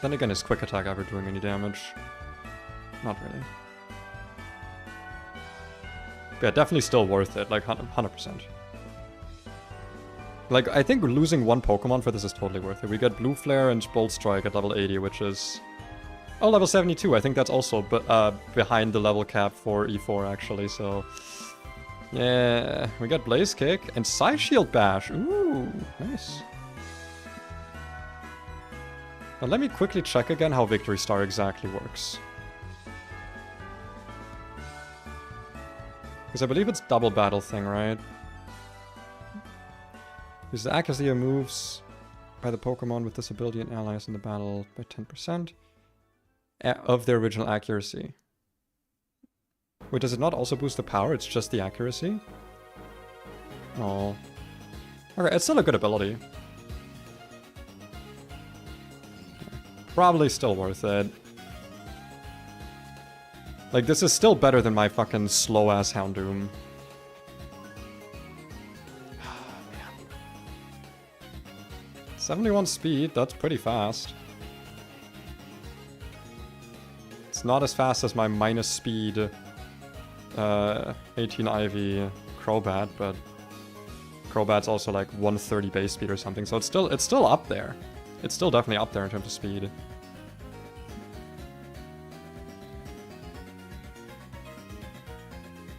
Then again, is Quick Attack ever doing any damage? Not really. But yeah, definitely still worth it, like 100%. Like, I think losing one Pokemon for this is totally worth it. We get Blue Flare and Bolt Strike at level 80, which is... Oh, level 72. I think that's also behind the level cap for E4, actually, so... Yeah, we got Blaze Kick and Side Shield Bash. Ooh, nice. Now let me quickly check again how Victory Star exactly works. Because I believe it's double battle thing, right? Use the accuracy of moves by the Pokemon with this ability and allies in the battle by 10% of their original accuracy. Wait, does it not also boost the power? It's just the accuracy? Oh. Okay, it's still a good ability. Probably still worth it. Like, this is still better than my fucking slow-ass Houndoom. 71 speed, that's pretty fast. It's not as fast as my minus speed 18 IV Crobat, but Crobat's also like 130 base speed or something, so it's still up there. It's still definitely up there in terms of speed.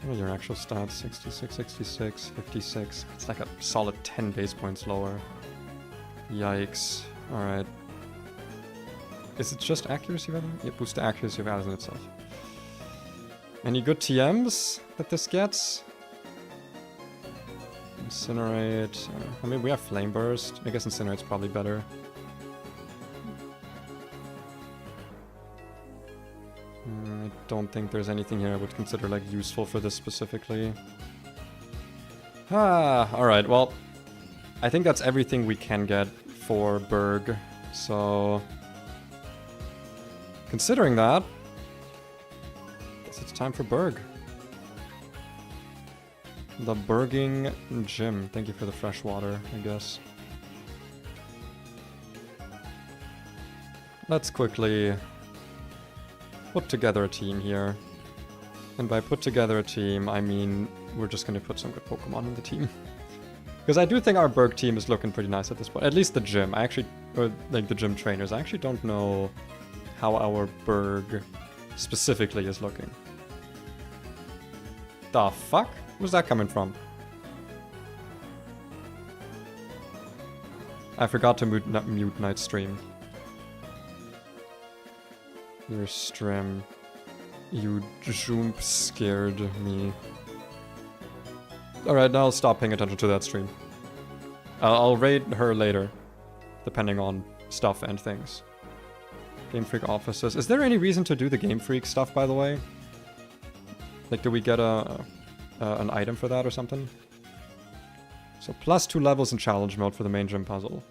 What are your actual stats? 66, 66, 56. It's like a solid 10 base points lower. Yikes. Alright. Is it just accuracy rather? Yeah, boost the accuracy of Addison itself. Any good TMs that this gets? Incinerate. I mean, we have Flame Burst. I guess Incinerate's probably better. I don't think there's anything here I would consider like useful for this specifically. Alright, well, I think that's everything we can get for Berg, so considering that, I guess it's time for Berg. The Berging Gym. Thank you for the fresh water, I guess. Let's quickly put together a team here. And by put together a team, I mean we're just going to put some good Pokemon in the team. Because I do think our Berg team is looking pretty nice at this point. At least the gym. I actually, or like the gym trainers. I actually don't know how our Berg specifically is looking. The fuck? Where's that coming from? I forgot to mute Night's stream. Your stream. You jump scared me. Alright, now I'll stop paying attention to that stream. I'll raid her later, depending on stuff and things. Game Freak offices. Is there any reason to do the Game Freak stuff, by the way? Like, do we get an item for that or something? So +2 levels in challenge mode for the main gym puzzle.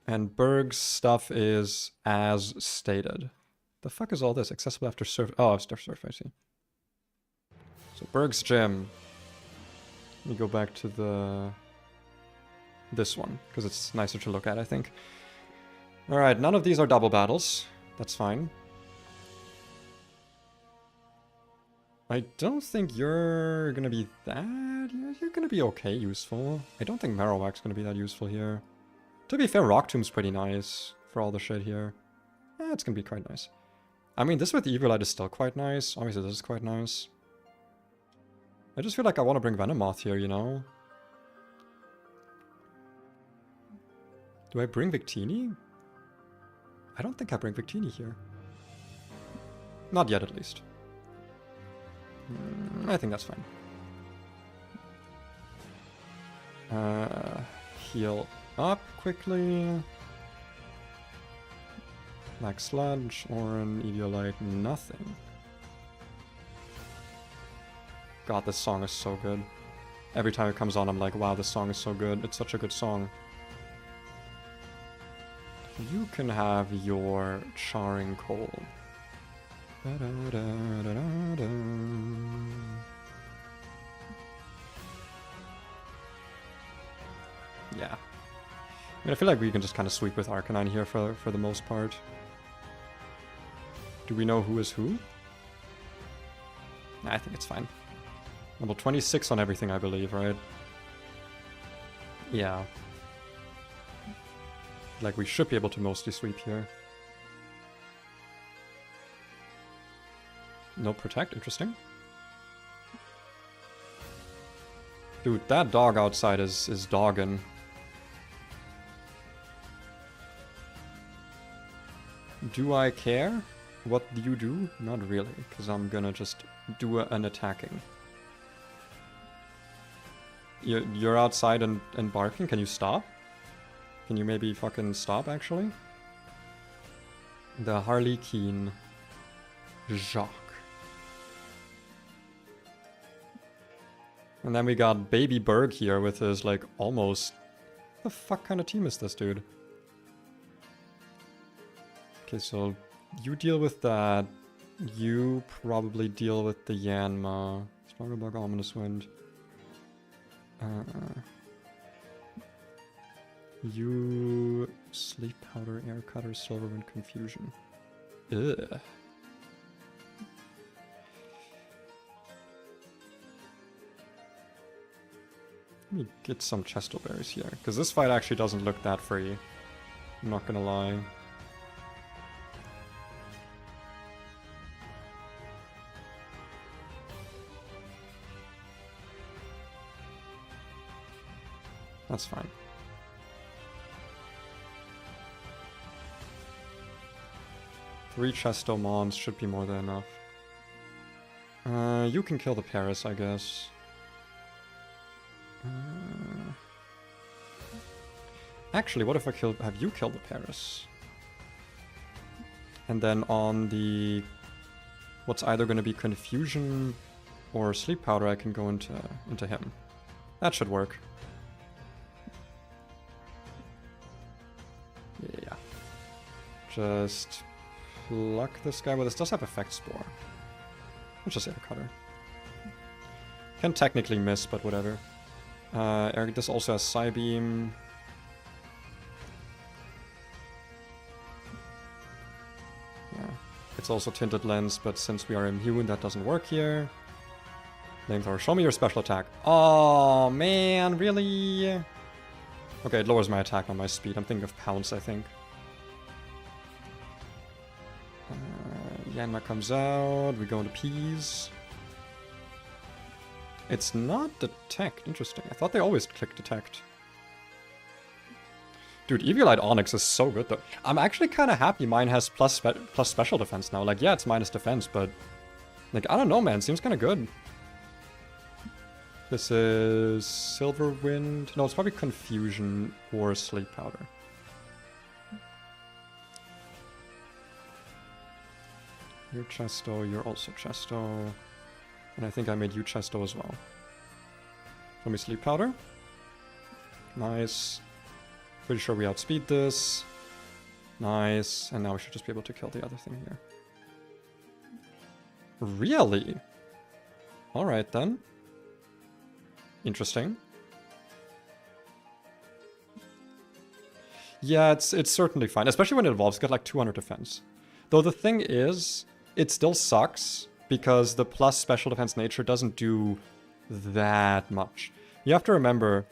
And Berg's stuff is as stated. The fuck is all this? Accessible after surf. Oh, after surf, I see. So Berg's gym. Let me go back to this one, because it's nicer to look at, I think. Alright, none of these are double battles. That's fine. I don't think you're gonna be that... You're gonna be okay useful. I don't think Marowak's gonna be that useful here. To be fair, Rock Tomb's pretty nice for all the shit here. Yeah, it's gonna be quite nice. I mean, this with the Evil Light is still quite nice. Obviously, this is quite nice. I just feel like I want to bring Venomoth here, you know? Do I bring Victini? I don't think I bring Victini here. Not yet, at least. I think that's fine. Heal up quickly. Black Sludge, Orin, Eviolite, nothing. God, this song is so good. Every time it comes on, I'm like, wow, this song is so good. It's such a good song. You can have your Charring Coal. Yeah. I mean, I feel like we can just kind of sweep with Arcanine here for the most part. Do we know who is who? Nah, I think it's fine. Level 26 on everything, I believe, right? Yeah. Like, we should be able to mostly sweep here. No Protect, interesting. Dude, that dog outside is dogging. Do I care what you do? Not really, because I'm gonna just do an attacking. You're outside and barking? Can you stop? Can you maybe fucking stop, actually? The Harlequin Jacques. And then we got Baby Berg here with his, like, almost... What the fuck kind of team is this, dude? Okay, so you deal with that. You probably deal with the Yanma. Stronger Bug, Ominous Wind. You... Sleep Powder, Air Cutter, Silverwind, Confusion. Ugh. Let me get some Chesto Berries here, because this fight actually doesn't look that free. I'm not gonna lie. That's fine. Three Chesto Mons should be more than enough. You can kill the Paris, I guess. Actually, what if I have you kill the Paris? And then on the... What's either going to be Confusion or Sleep Powder, I can go into him. That should work. Yeah. Just pluck this guy. Well, this does have Effect Spore. Let's just Air Cutter. Can technically miss, but whatever. This also has Psybeam. Yeah. It's also Tinted Lens, but since we are immune, that doesn't work here. Flamethrower, show me your special attack. Oh, man, really? Okay, it lowers my attack, not my speed. I'm thinking of Pounce, I think. Yanma comes out. We go into Peas. It's not detect. Interesting. I thought they always click detect. Dude, Eviolite Onyx is so good, though. I'm actually kind of happy mine has plus special defense now. Like, yeah, it's minus defense, but... like, I don't know, man. Seems kind of good. This is Silver Wind. No, it's probably Confusion or Sleep Powder. You're Chesto, you're also Chesto. And I think I made you Chesto as well. Show me Sleep Powder. Nice. Pretty sure we outspeed this. Nice. And now we should just be able to kill the other thing here. Really? Alright then. Interesting. Yeah, it's certainly fine. Especially when it evolves. It's got like 200 defense. Though the thing is, it still sucks because the plus special defense nature doesn't do that much. You have to remember,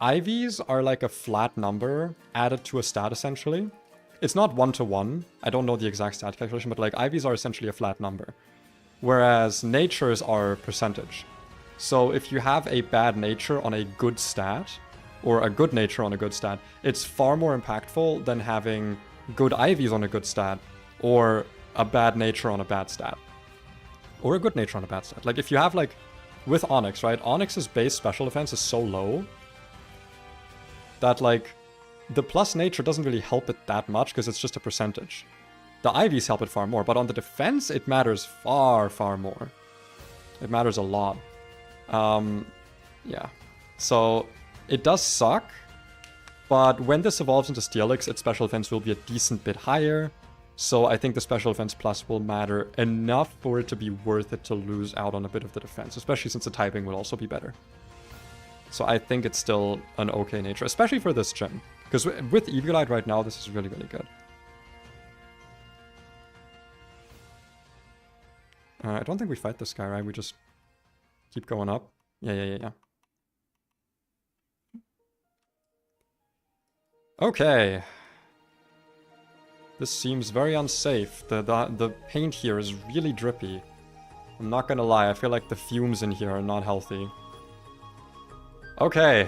IVs are like a flat number added to a stat essentially. It's not 1-to-1. I don't know the exact stat calculation, but like IVs are essentially a flat number. Whereas natures are percentage. So if you have a bad nature on a good stat, or a good nature on a good stat, it's far more impactful than having good IVs on a good stat, or a bad nature on a bad stat. Or a good nature on a bad stat. Like if you have like, with Onyx, right? Onyx's base special defense is so low that like, the plus nature doesn't really help it that much because it's just a percentage. The IVs help it far more, but on the defense, it matters far, far more. It matters a lot. Yeah. So, it does suck, but when this evolves into Steelix, its special defense will be a decent bit higher. So I think the special defense plus will matter enough for it to be worth it to lose out on a bit of the defense, especially since the typing will also be better. So I think it's still an okay nature, especially for this gym. Because with Eviolite right now, this is really, really good. I don't think we fight this guy, right? We just keep going up. Yeah. Okay. This seems very unsafe. The paint here is really drippy. I'm not gonna lie, I feel like the fumes in here are not healthy. Okay.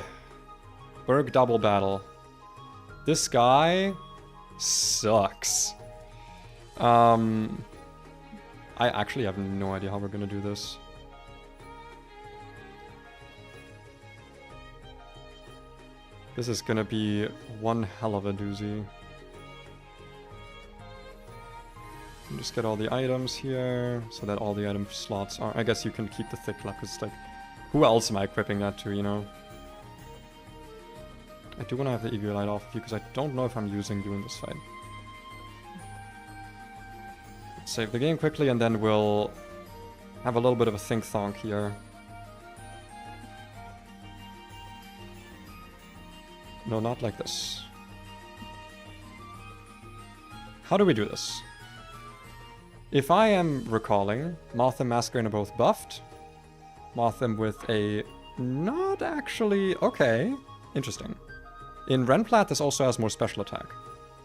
Berg double battle. This guy sucks. I actually have no idea how we're gonna do this. This is gonna be one hell of a doozy. Just get all the items here, so that all the item slots are... I guess you can keep the thick luck, because it's like... who else am I equipping that to, you know? I do want to have the Eviolite off of you, because I don't know if I'm using you in this fight. Save the game quickly, and then we'll have a little bit of a think-thonk here. No, not like this. How do we do this? If I am recalling, Moth and Masquerain are both buffed. Mothim with a... not actually... okay. Interesting. In Renplat, this also has more special attack.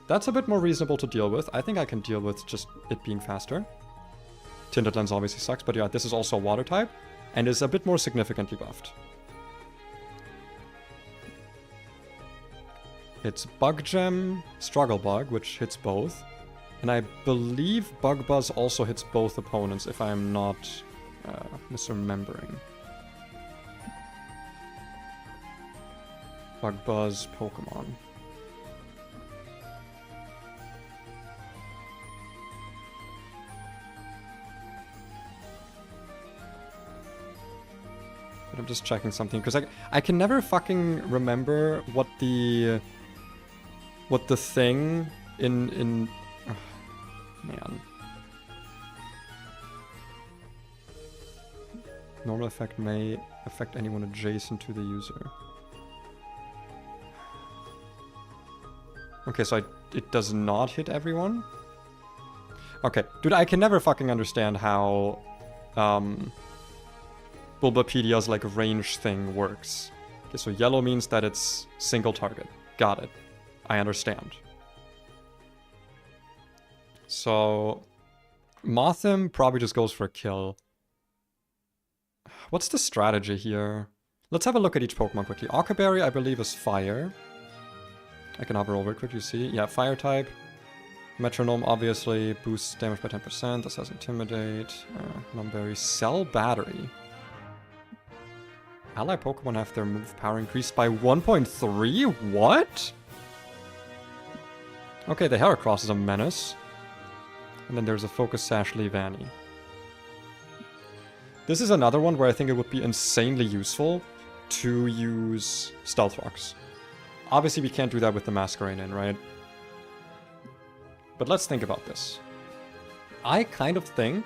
That's a bit more reasonable to deal with. I think I can deal with just it being faster. Tinted Lens obviously sucks, but yeah, this is also water type, and is a bit more significantly buffed. It's Bug Gem, Struggle Bug, which hits both. And I believe Bug Buzz also hits both opponents, if I am not misremembering. Bug Buzz, Pokemon. But I'm just checking something, because I can never fucking remember what the thing in oh, man. Normal effect may affect anyone adjacent to the user. Okay, so it does not hit everyone? Okay, dude, I can never fucking understand how Bulbapedia's like range thing works. Okay, so yellow means that it's single target. Got it. I understand. So Mothim probably just goes for a kill. What's the strategy here? Let's have a look at each Pokemon quickly. Ockerberry, I believe, is fire. I can hover over it quickly, see? Yeah, fire type. Metronome, obviously, boosts damage by 10%. This has Intimidate. Numberry, Cell Battery. Ally Pokemon have their move power increased by 1.3? What? Okay, the Heracross is a menace. And then there's a Focus Sash Leavanny. This is another one where I think it would be insanely useful to use Stealth Rocks. Obviously, we can't do that with the Masquerain, right? But let's think about this. I kind of think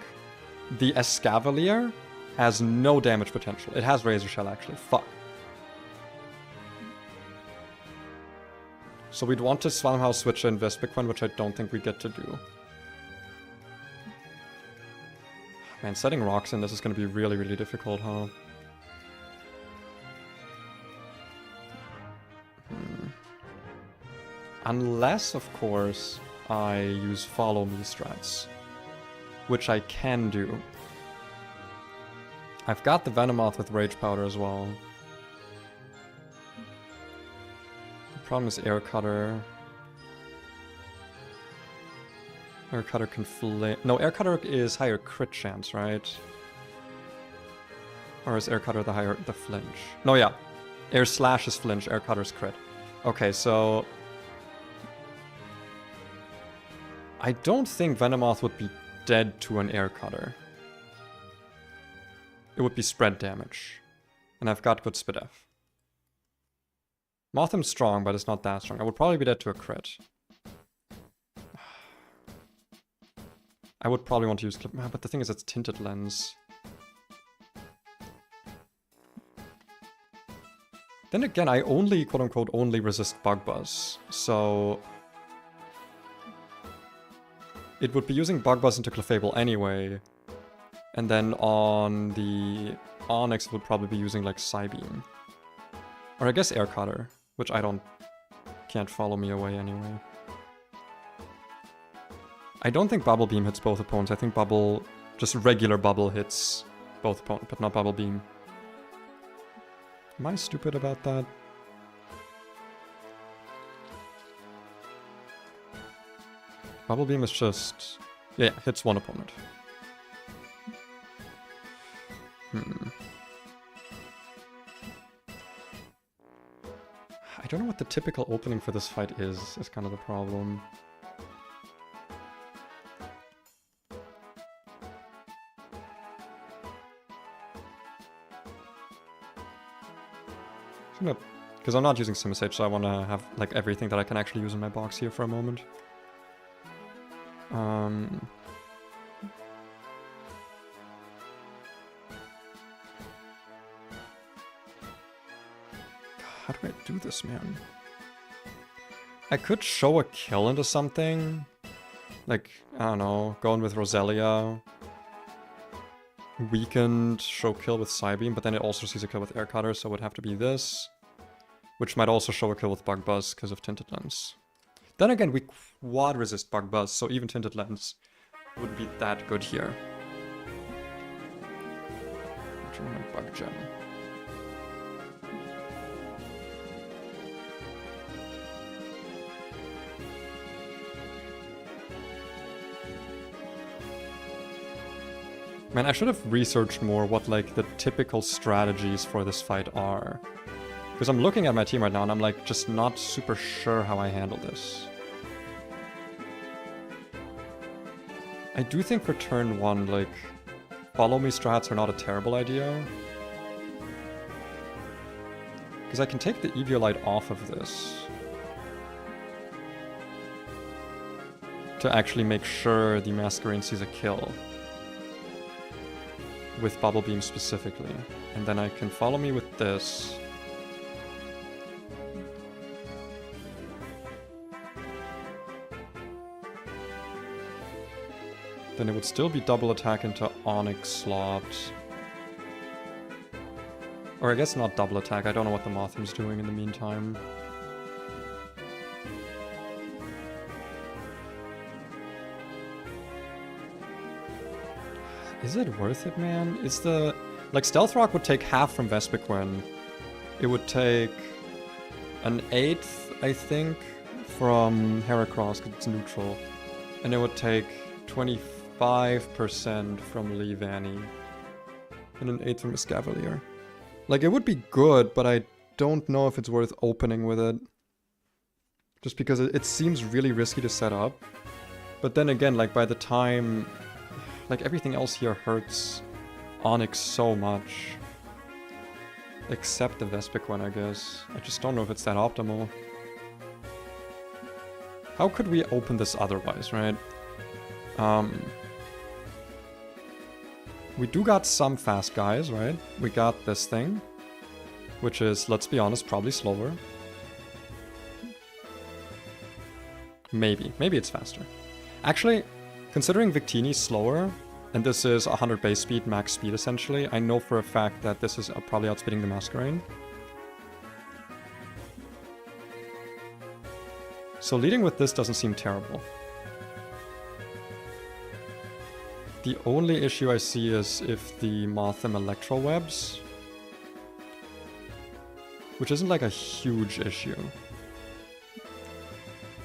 the Escavalier has no damage potential. It has Razor Shell, actually. Fuck. So we'd want to somehow switch to Vespiquen, which I don't think we get to do. Man, setting rocks in this is going to be really, really difficult, huh? Unless, of course, I use Follow Me strats. Which I can do. I've got the Venomoth with Rage Powder as well. The problem is Air Cutter. Air Cutter can flame. No, Air Cutter is higher crit chance, right? Or is Air Cutter the flinch? No, yeah. Air Slash is flinch, Air Cutter's crit. Okay, so I don't think Venomoth would be dead to an Air Cutter. It would be spread damage. And I've got good Spidef. Mothim's strong, but it's not that strong. I would probably be dead to a crit. I would probably want to use Clip, but the thing is it's Tinted Lens. Then again, I only, quote-unquote, only resist Bug Buzz. So it would be using Bug Buzz into Clefable anyway. And then on the Onyx, it would probably be using like Psybeam. Or I guess Air Cutter, which can't follow me away anyway. I don't think Bubble Beam hits both opponents. I think just regular Bubble hits both opponents, but not Bubble Beam. Am I stupid about that? Bubble Beam is just... yeah, hits one opponent. I don't know what the typical opening for this fight is kind of the problem. Because I'm not using Simisage, so I want to have like everything that I can actually use in my box here for a moment. How do I do this, man? I could show a kill into something. Like, I don't know, going with Roselia. Weakened, show kill with Psybeam, but then it also sees a kill with Air Cutter, so it would have to be this. Which might also show a kill with Bug Buzz because of Tinted Lens. Then again, we quad resist Bug Buzz, so even Tinted Lens wouldn't be that good here. Return my Bug Gem. Man, I should have researched more what like the typical strategies for this fight are. Because I'm looking at my team right now and I'm like just not super sure how I handle this. I do think for turn 1, like, follow me strats are not a terrible idea. Because I can take the Eviolite off of this. To actually make sure the Masquerain sees a kill. With Bubble Beam specifically. And then I can follow me with this. Then it would still be double attack into Onyx slot. Or I guess not double attack. I don't know what the Mothim's doing in the meantime. Is it worth it, man? Is the... Like, Stealth Rock would take half from Vespiquen. It would take an eighth, I think, from Heracross, because it's neutral. And it would take 25% from Lee Vanny. And an eighth from Escavalier. Like, it would be good, but I don't know if it's worth opening with it. Just because it seems really risky to set up. But then again, like, by the time... Like, everything else here hurts Onyx so much. Except the Vespiquen, I guess. I just don't know if it's that optimal. How could we open this otherwise, right? We do got some fast guys, right? We got this thing. Which is, let's be honest, probably slower. Maybe. Maybe it's faster. Actually... Considering Victini's slower, and this is 100 base speed, max speed essentially, I know for a fact that this is probably outspeeding the Masquerain. So leading with this doesn't seem terrible. The only issue I see is if the Mothim Electro Webs, which isn't like a huge issue.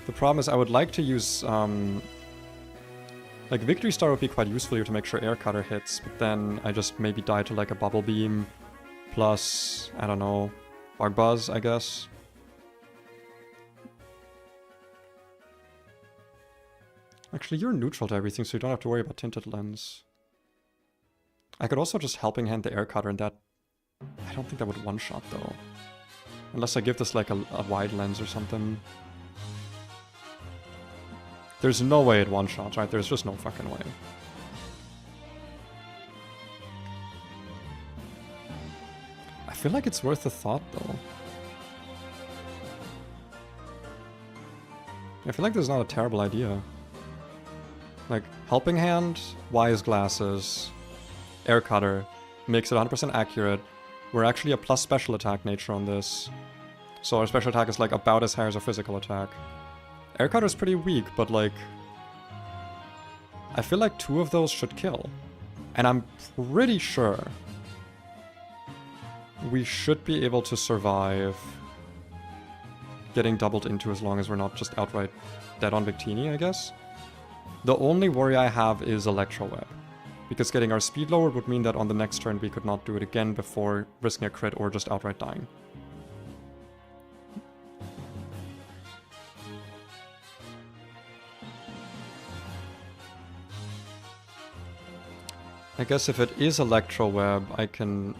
The problem is I would like to use... Like, Victory Star would be quite useful here to make sure Air Cutter hits, but then I just maybe die to, like, a Bubble Beam, plus, I don't know, Bug Buzz, I guess. Actually, you're neutral to everything, so you don't have to worry about Tinted Lens. I could also just Helping Hand the Air Cutter, and that... I don't think that would one-shot, though. Unless I give this, like, a wide lens or something. There's no way it one-shots, right? There's just no fucking way. I feel like it's worth a thought, though. I feel like this is not a terrible idea. Like, Helping Hand, Wise Glasses, Air Cutter, makes it 100% accurate. We're actually a plus special attack nature on this. So our special attack is like about as high as our physical attack. Air Cutter is pretty weak, but like... I feel like 2 of those should kill. And I'm pretty sure we should be able to survive getting doubled into as long as we're not just outright dead on Victini, I guess. The only worry I have is Electro Web. Because getting our speed lowered would mean that on the next turn we could not do it again before risking a crit or just outright dying. I guess if it is Electro Web, I can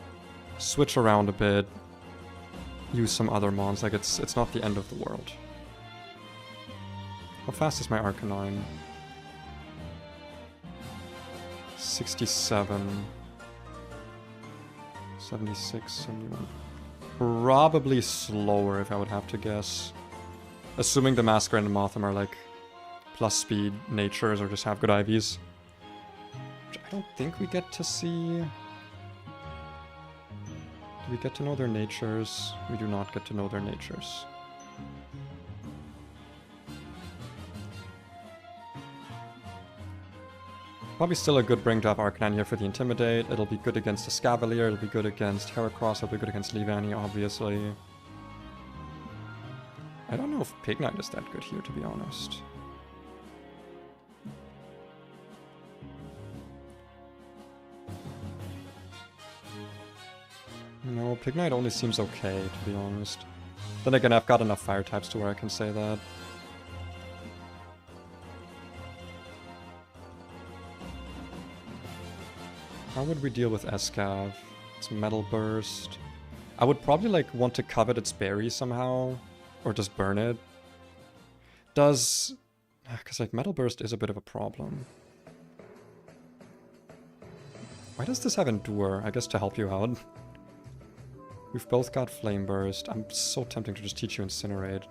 switch around a bit, use some other mons, like it's not the end of the world. How fast is my Arcanine? 67... 76, 71... Probably slower if I would have to guess. Assuming the Masquerain and Mothim are like plus speed natures or just have good IVs. Which I don't think we get to see. Do we get to know their natures? We do not get to know their natures. Probably still a good bring to have Arcanine here for the Intimidate. It'll be good against the Escavalier, it'll be good against Heracross, it'll be good against Leavanny, obviously. I don't know if Pignite is that good here, to be honest. No, Pignite only seems okay, to be honest. Then again, I've got enough fire types to where I can say that. How would we deal with Escav? It's Metal Burst. I would probably like want to covet its berry somehow. Or just burn it. Does... Because like Metal Burst is a bit of a problem. Why does this have Endure? I guess to help you out. We've both got Flame Burst. I'm so tempting to just teach you Incinerate.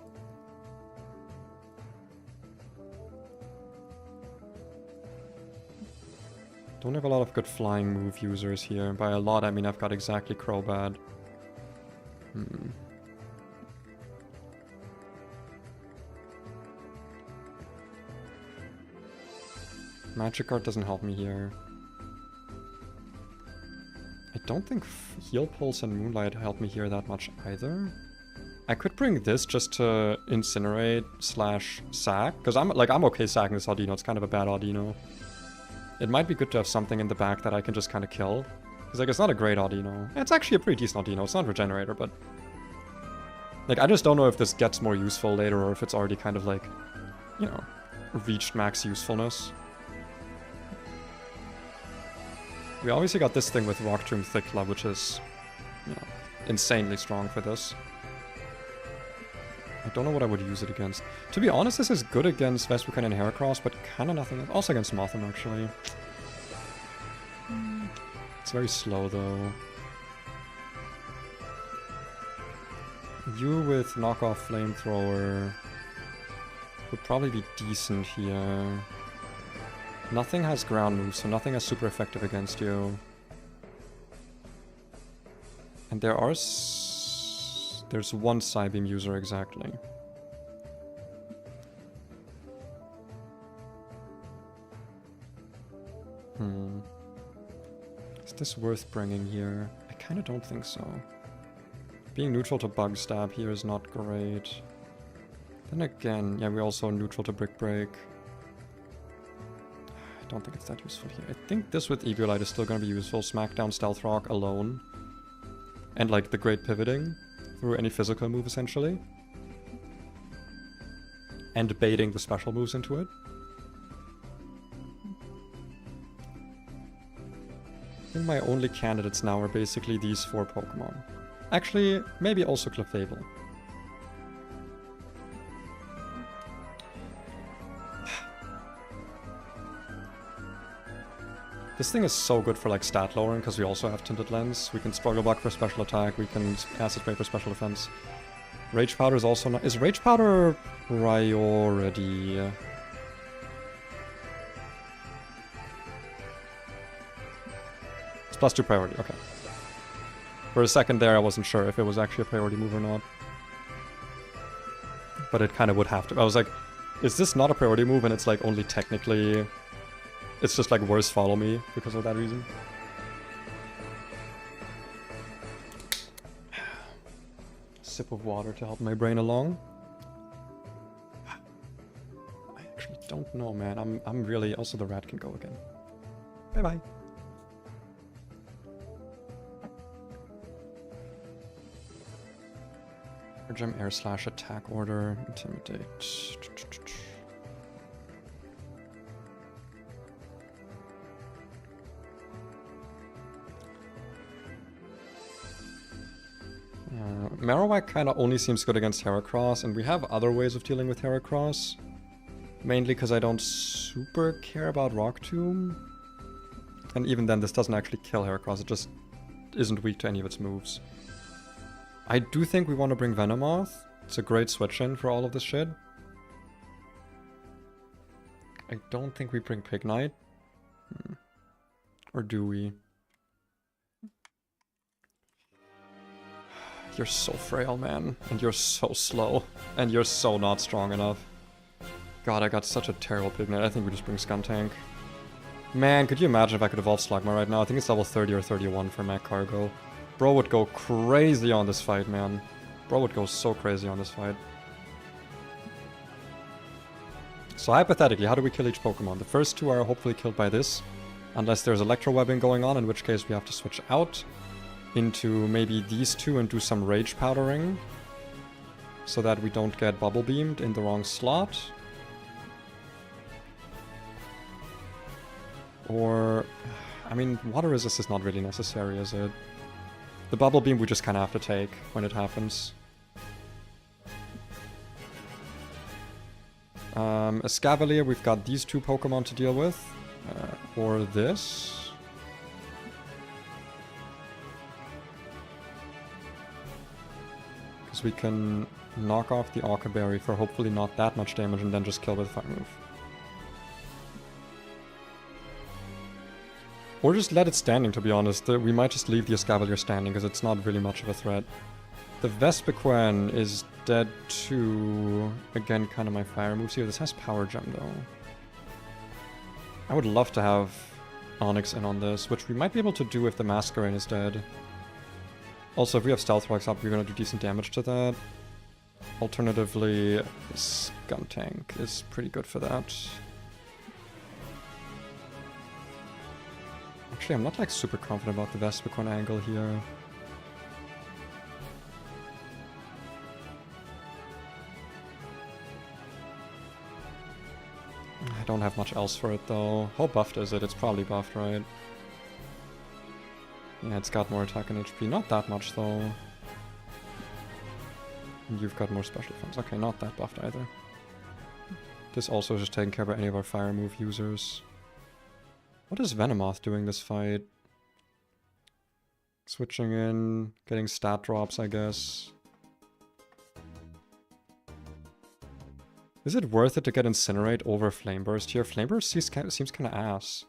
Don't have a lot of good flying move users here. By a lot, I mean I've got exactly Crobat. Magic Guard doesn't help me here. I don't think Heal Pulse and Moonlight help me here that much either. I could bring this just to incinerate / sack, because I'm okay sacking this Audino. It's kind of a bad Audino. It might be good to have something in the back that I can just kind of kill. Because like it's not a great Audino. It's actually a pretty decent Audino. It's not Regenerator, but like I just don't know if this gets more useful later or if it's already kind of like, you know, reached max usefulness. We obviously got this thing with Rock Tomb Thick which is, you know, insanely strong for this. I don't know what I would use it against. To be honest, this is good against Vespucine and Heracross, but kind of nothing else. Also against Mothim, actually. It's very slow, though. You with Knockoff Flamethrower would probably be decent here. Nothing has ground moves, so nothing is super effective against you. And there are there's one Psybeam user exactly. Is this worth bringing here? I kind of don't think so. Being neutral to Bug Stab here is not great. Then again, yeah, we're also neutral to Brick Break. I don't think it's that useful here. I think this with Eviolite is still going to be useful. Smackdown Stealth Rock alone. And like the great pivoting through any physical move essentially. And baiting the special moves into it. I think my only candidates now are basically these 4 Pokemon. Actually, maybe also Clefable. This thing is so good for like stat lowering because we also have Tinted Lens. We can Struggle Block for special attack, we can Acid Spray for special defense. Rage Powder is also not... Is Rage Powder priority? It's +2 priority, okay. For a second there I wasn't sure if it was actually a priority move or not. But it kind of would have to. I was like, is this not a priority move and it's like only technically... It's just like worse follow me because of that reason. Sip of water to help my brain along. I actually don't know, man. I'm really... Also the rat can go again. Bye-bye. Gem Air Slash Attack Order. Intimidate. Marowak kind of only seems good against Heracross, and we have other ways of dealing with Heracross. Mainly because I don't super care about Rock Tomb. And even then, this doesn't actually kill Heracross, it just isn't weak to any of its moves. I do think we want to bring Venomoth. It's a great switch-in for all of this shit. I don't think we bring Pignite. Or do we? You're so frail, man. And you're so slow. And you're so not strong enough. God, I got such a terrible Pignite. I think we just bring Skuntank. Man, could you imagine if I could evolve Slugma right now? I think it's level 30 or 31 for Mac Cargo. Bro would go crazy on this fight, man. Bro would go so crazy on this fight. So hypothetically, how do we kill each Pokemon? The first 2 are hopefully killed by this. Unless there's Electro Webbing going on, in which case we have to switch out into maybe these 2 and do some Rage Powdering. So that we don't get Bubble Beamed in the wrong slot. Or... I mean, Water Resist is not really necessary, is it? The Bubble Beam we just kind of have to take when it happens. Escavalier, we've got these 2 Pokemon to deal with. Or this. Because we can knock off the Orca Berry for hopefully not that much damage and then just kill with Fire Move. Or just let it standing, to be honest. We might just leave the Escavalier standing, because it's not really much of a threat. The Vespiquen is dead too. Again, kind of my fire moves here. This has Power Gem, though. I would love to have Onyx in on this, which we might be able to do if the Masquerain is dead. Also, if we have Stealth Rocks up, we're gonna do decent damage to that. Alternatively, Scum Tank is pretty good for that. Actually, I'm not like super confident about the Vespiquen angle here. I don't have much else for it though. How buffed is it? It's probably buffed, right? Yeah, it's got more attack and HP. Not that much though. You've got more special defense. Okay, not that buffed either. This also is just taking care of any of our fire move users. What is Venomoth doing this fight? Switching in, getting stat drops, I guess. Is it worth it to get Incinerate over Flame Burst here? Flame Burst seems kind of ass.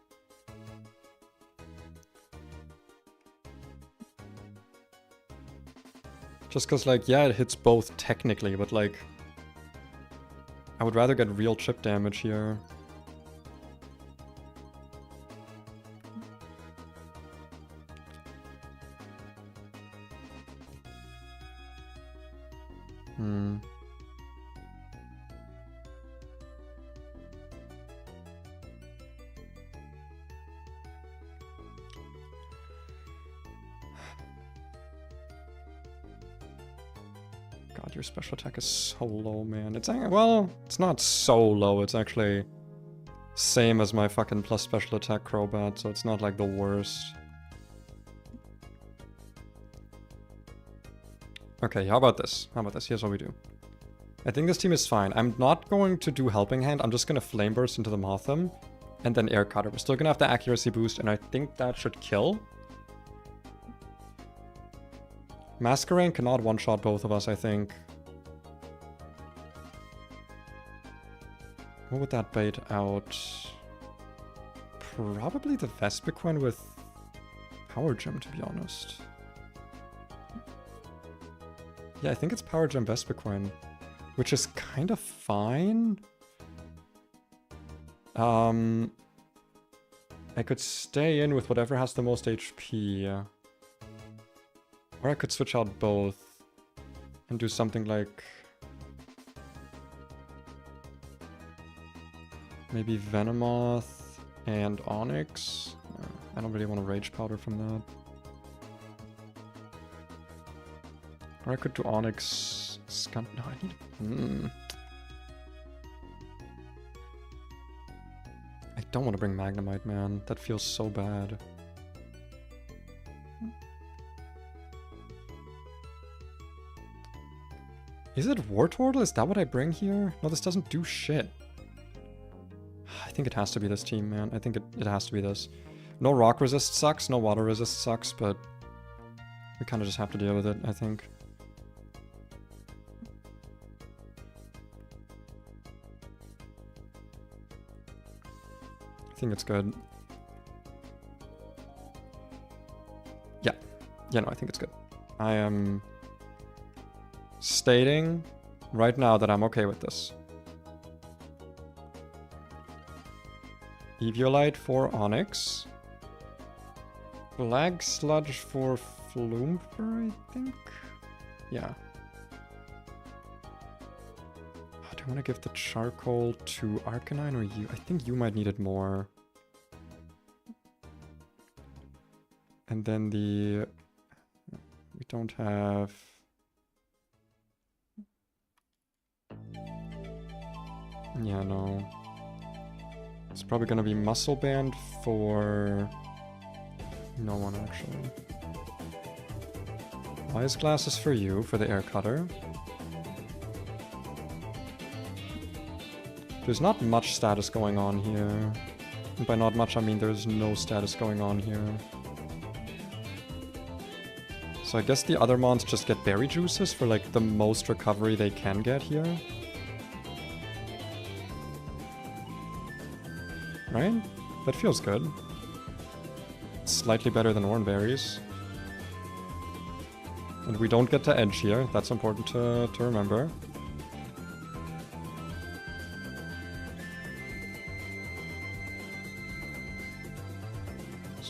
Just because, like, yeah, it hits both technically, but, like, I would rather get real chip damage here. God, your special attack is so low, man. It's, well, it's not so low. It's actually same as my fucking plus special attack Crobat, so it's not like the worst. Okay, how about this? How about this? Here's what we do. I think this team is fine. I'm not going to do Helping Hand. I'm just going to Flame Burst into the Mothim and then Air Cutter. We're still going to have the accuracy boost, and I think that should kill. Masquerain cannot one-shot both of us, I think. What would that bait out? Probably the Vespiquen with Power Gem, to be honest. Yeah, I think it's Power Gem Vespiquen, which is kind of fine. I could stay in with whatever has the most HP. Or I could switch out both and do something like maybe Venomoth and Onyx. I don't really want to Rage Powder from that. Or I could do Onyx Scum. No, I need. I don't want to bring Magnemite, man. That feels so bad. Is it Wartortle? Is that what I bring here? No, this doesn't do shit. I think it has to be this team, man. I think it has to be this. No rock resist sucks, no water resist sucks, but we kind of just have to deal with it, I think. I think it's good. Yeah. Yeah, no, I think it's good. I am stating right now that I'm okay with this. Eviolite for Onyx. Black Sludge for Floomper, I think? Yeah. Oh, do I want to give the Charcoal to Arcanine or you? I think you might need it more. And then the... We don't have... Yeah, no. It's probably gonna be Muscle Band for... No one, actually. Wise Glasses for you, for the Air Cutter. There's not much status going on here. And by not much, I mean there's no status going on here. So I guess the other mons just get Berry Juices for, like, the most recovery they can get here. Right? That feels good. Slightly better than Oranberries. And we don't get to edge here. That's important to remember.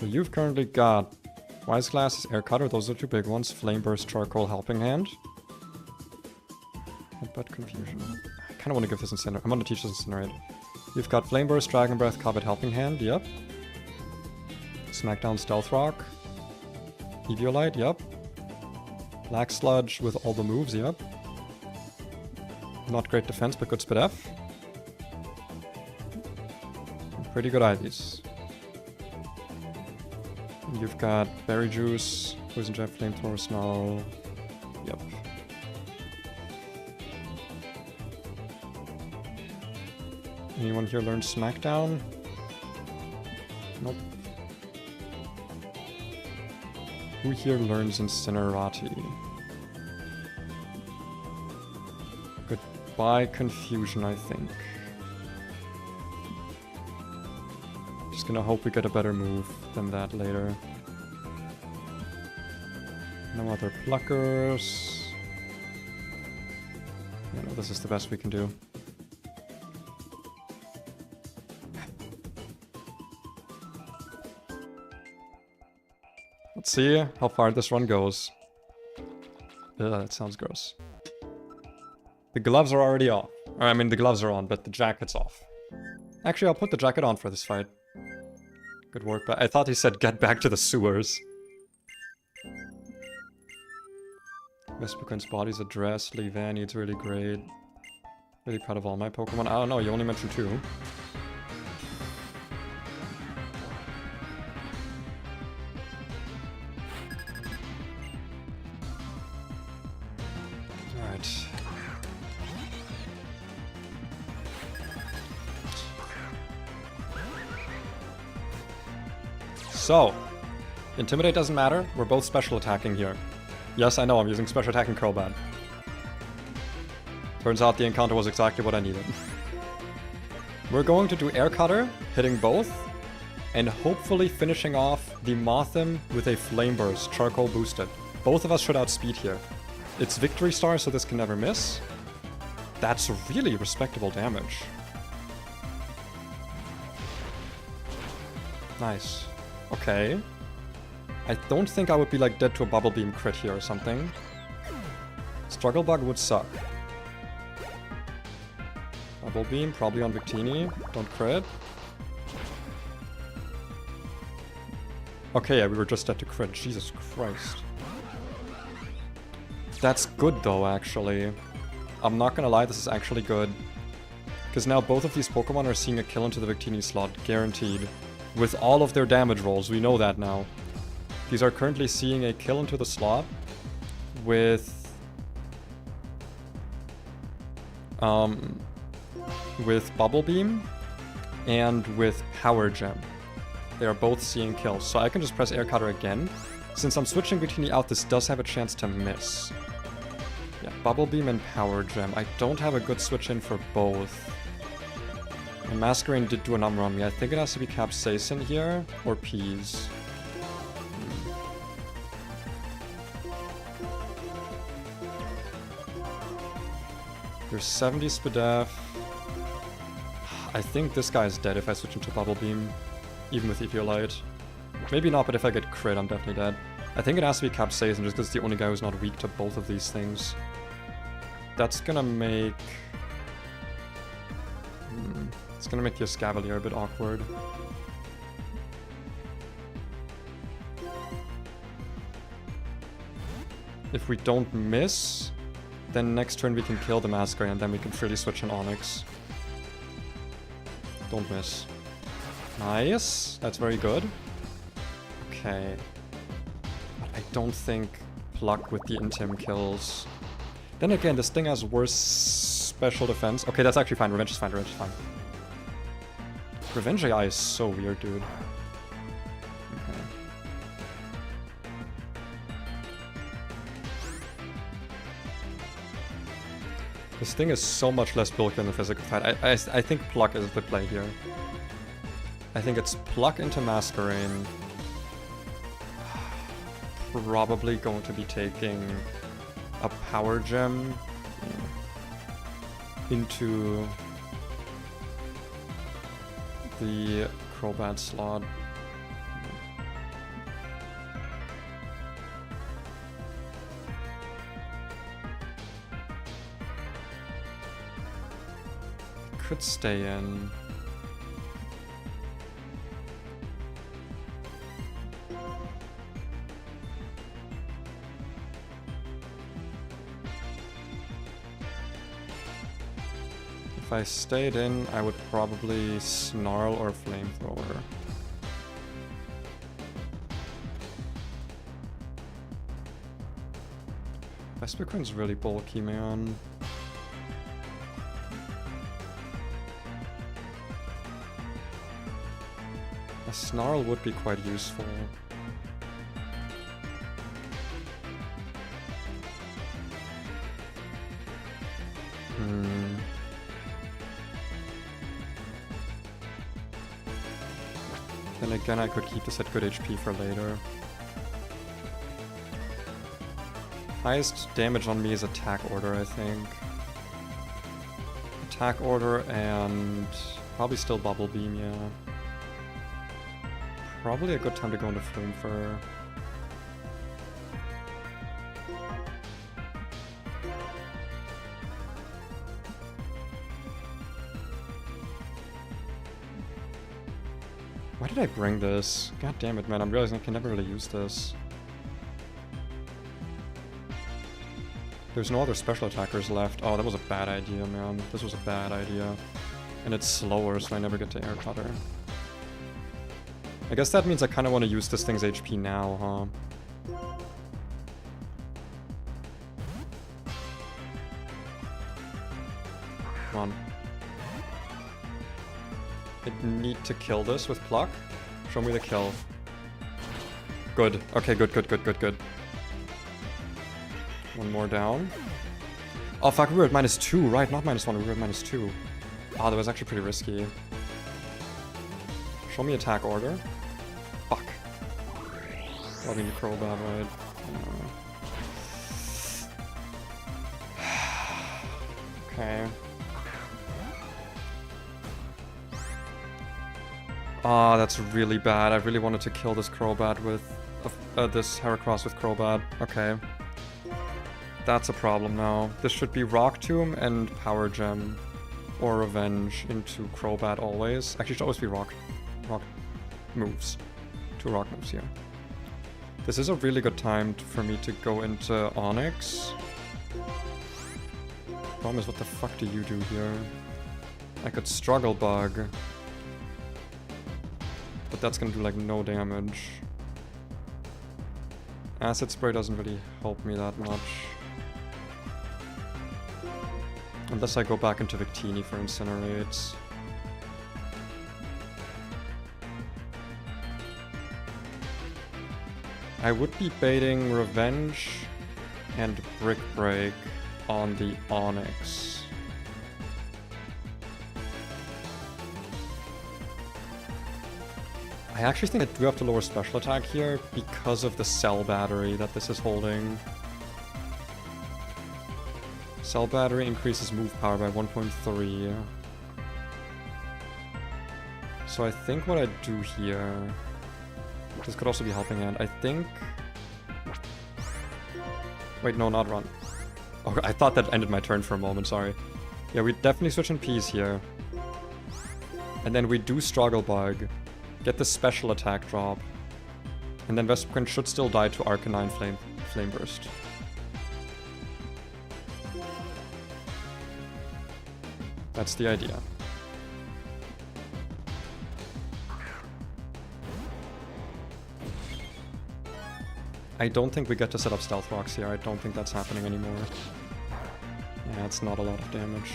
So you've currently got Wise Glasses, Air Cutter, those are two big ones. Flame Burst, Charcoal, Helping Hand. But Confusion. I kind of want to give this Incinerate. I'm going to teach this Incinerate. You've got Flame Burst, Dragon Breath, Covet, Helping Hand, yep. Smackdown, Stealth Rock. Eviolite, yep. Black Sludge with all the moves, yep. Not great defense, but good Spit F. Pretty good IVs. You've got Berry Juice, Poison Jab, Flamethrower, Snarl. Yep. Anyone here learn Smackdown? Nope. Who here learns Incinerati? Goodbye Confusion, I think. Just gonna hope we get a better move than that later. No other pluckers. Yeah, no, this is the best we can do. Let's see how far this run goes. Ugh, that sounds gross. The gloves are already off. Or, I mean, the gloves are on, but the jacket's off. Actually, I'll put the jacket on for this fight. Good work, but I thought he said get back to the sewers. Vespiquen body's address. Levan needs really great. Really proud of all my Pokemon. I don't know, you only mentioned 2. Alright. So, Intimidate doesn't matter. We're both special attacking here. Yes, I know, I'm using special attacking Crobat. Turns out the encounter was exactly what I needed. We're going to do Air Cutter, hitting both, and hopefully finishing off the Mothim with a Flame Burst, Charcoal boosted. Both of us should outspeed here. It's Victory Star, so this can never miss. That's really respectable damage. Nice. Okay. I don't think I would be like dead to a Bubble Beam crit here or something. Struggle Bug would suck. Bubble Beam, probably on Victini. Don't crit. Okay, yeah, we were just dead to crit. Jesus Christ. That's good though, actually. I'm not gonna lie, this is actually good. Because now both of these Pokemon are seeing a kill into the Victini slot, guaranteed. With all of their damage rolls, we know that now. These are currently seeing a kill into the slot with Bubble Beam and with Power Gem. They are both seeing kills, so I can just press Air Cutter again. Since I'm switching Victini out, this does have a chance to miss. Yeah, Bubble Beam and Power Gem. I don't have a good switch in for both. And Masquerain did do a number on me. I think it has to be Capsaicin here, or Peas. There's 70 Spadef. I think this guy is dead if I switch into Bubble Beam, even with Eviolite. Maybe not, but if I get crit, I'm definitely dead. I think it has to be Capsaicin just because it's the only guy who's not weak to both of these things. That's gonna make... It's gonna make the Escavalier a bit awkward. If we don't miss, then next turn we can kill the Masquerain and then we can freely switch on Onyx. Don't miss. Nice. That's very good. Okay. But I don't think Pluck with the Intim kills. Then again, this thing has worse special defense. Okay, that's actually fine. Revenge is fine. Revenge is fine. Revenge AI is so weird, dude. Okay. This thing is so much less bulky in the physical fight. I think Pluck is the play here. I think it's Pluck into Masquerain. Probably going to be taking a Power Gem into the Crobat slot. could stay in. If I stayed in, I would probably snarl or flamethrower. Vespiqun's really bulky, man. A snarl would be quite useful. Then again, I could keep this at good HP for later. Highest damage on me is attack order, I think. Attack order and probably still bubble beam, yeah. Probably a good time to go into Flume Fur. Why did I bring this? God damn it, man, I'm realizing I can never really use this. There's no other special attackers left. Oh, that was a bad idea, man. This was a bad idea. And it's slower, so I never get to air cutter. I guess that means I kind of want to use this thing's HP now, huh? Come on. I need to kill this with Pluck. Show me the kill. Good. Okay, good. One more down. Oh fuck, we were at -2, right? Not -1, we were at -2. Ah, that was actually pretty risky. Show me attack order. Fuck. Probably need Crowbat, right? Okay. Ah, that's really bad. I really wanted to kill this Crowbat with... this Heracross with Crowbat. Okay. That's a problem now. This should be Rock Tomb and Power Gem. Or Revenge into Crowbat always. Actually, it should always be Rock moves. 2 Rock moves here. This is a really good time for me to go into Onyx. Problem is, what the fuck do you do here? I could Struggle Bug. But that's gonna do like no damage. Acid Spray doesn't really help me that much. Unless I go back into Victini for Incinerate. I would be baiting Revenge and Brick Break on the Onyx. I actually think I do have to lower special attack here because of the Cell Battery that this is holding. Cell Battery increases move power by 1.3. So I think what I do here... This could also be Helping Hand. I think... Wait, no, not run. Oh, I thought that ended my turn for a moment, sorry. Yeah, we definitely switch in Ps here. And then we do Struggle Bug. Get the special attack drop. And then Vespiquen should still die to Arcanine Flame Burst. That's the idea. I don't think we get to set up Stealth Rocks here. I don't think that's happening anymore. Yeah, it's not a lot of damage.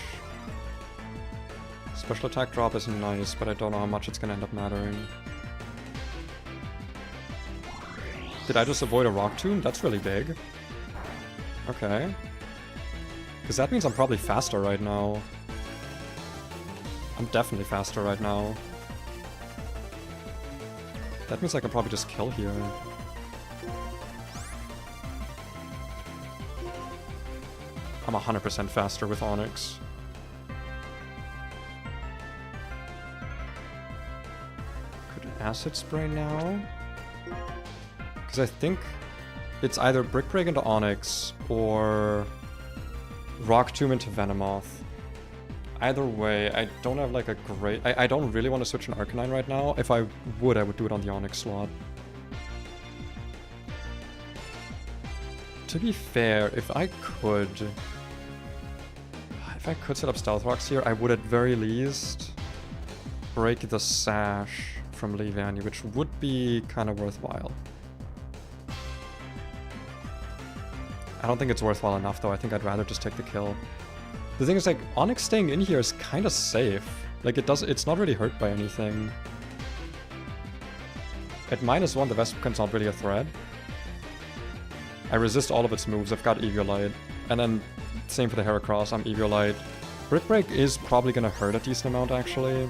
Special attack drop is nice, but I don't know how much it's gonna end up mattering. Did I just avoid a Rock Tomb? That's really big. Okay. Because that means I'm probably faster right now. I'm definitely faster right now. That means I can probably just kill here. I'm 100% faster with Onyx. Could Acid Spray now? Because I think it's either Brick Break into Onyx or Rock Tomb into Venomoth. Either way, I don't have like a great... I don't really want to switch an Arcanine right now. If I would do it on the Onyx slot. To be fair, if I could set up Stealth Rocks here, I would at very least break the Sash from Leavanny, which would be kind of worthwhile. I don't think it's worthwhile enough though. I think I'd rather just take the kill. The thing is, like, Onyx staying in here is kind of safe. Like, it's not really hurt by anything. At -1, the Vespiqun's not really a threat. I resist all of its moves. I've got Eviolite. And then, same for the Heracross, I'm Eviolite. Brick Break is probably gonna hurt a decent amount, actually.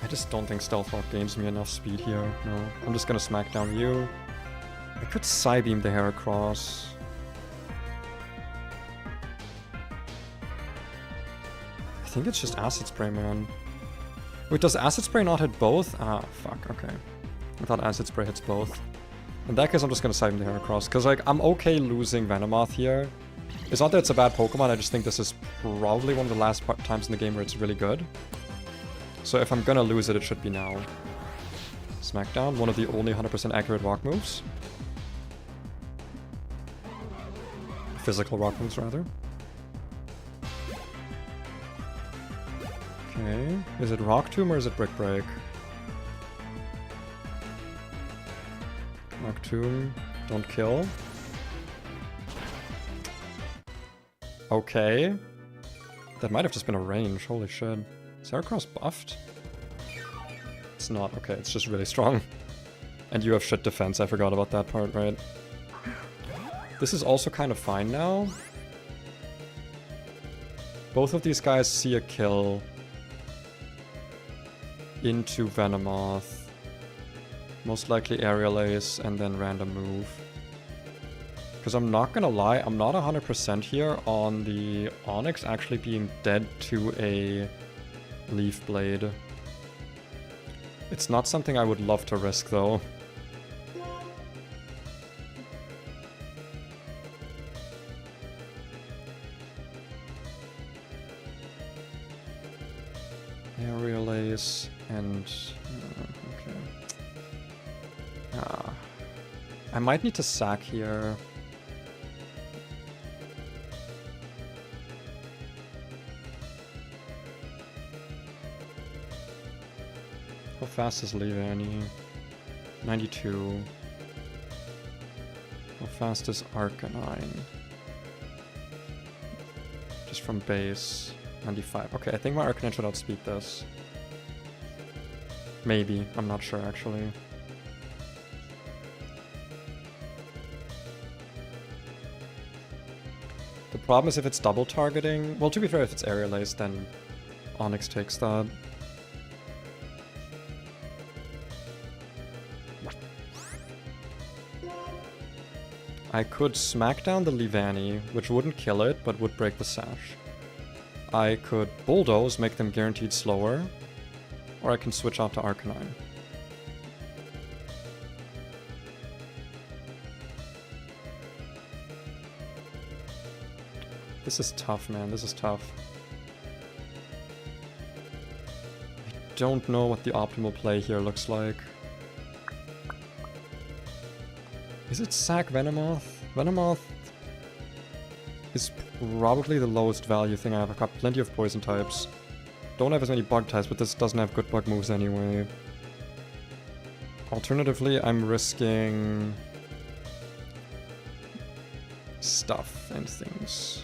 I just don't think Stealth Rock gains me enough speed here. No, I'm just gonna smack down you. I could Psybeam the Heracross. I think it's just Acid Spray, man. Wait, does Acid Spray not hit both? Ah, fuck, okay. I thought Acid Spray hits both. In that case, I'm just gonna Psybeam the Heracross, because, like, I'm okay losing Venomoth here. It's not that it's a bad Pokemon, I just think this is probably one of the last times in the game where it's really good. So if I'm gonna lose it, it should be now. Smackdown, one of the only 100% accurate rock moves. Physical rock moves, rather. Okay, is it Rock Tomb or is it Brick Break? Rock Tomb, don't kill. Okay. That might have just been a range, holy shit. Is Heracross buffed? It's not, okay, it's just really strong. And you have shit defense, I forgot about that part, right? This is also kind of fine now. Both of these guys see a kill into Venomoth. Most likely Aerial Ace and then random move. Because I'm not gonna lie, I'm not 100% here on the Onyx actually being dead to a Leaf Blade. It's not something I would love to risk though. Aerial Ace and... okay. I might need to sack here. How fast is Leavanny? 92. How fast is Arcanine? Just from base. 95. Okay, I think my Arcanine should outspeed this. Maybe. I'm not sure, actually. The problem is if it's double targeting... Well, to be fair, if it's Aerial Ace, then Onyx takes that. I could smack down the Leavanny, which wouldn't kill it, but would break the Sash. I could Bulldoze, make them guaranteed slower, or I can switch out to Arcanine. This is tough, man, this is tough. I don't know what the optimal play here looks like. Is it Sack Venomoth? Venomoth is probably the lowest value thing I have. I've got plenty of poison types. Don't have as many bug types, but this doesn't have good bug moves anyway. Alternatively, I'm risking stuff and things.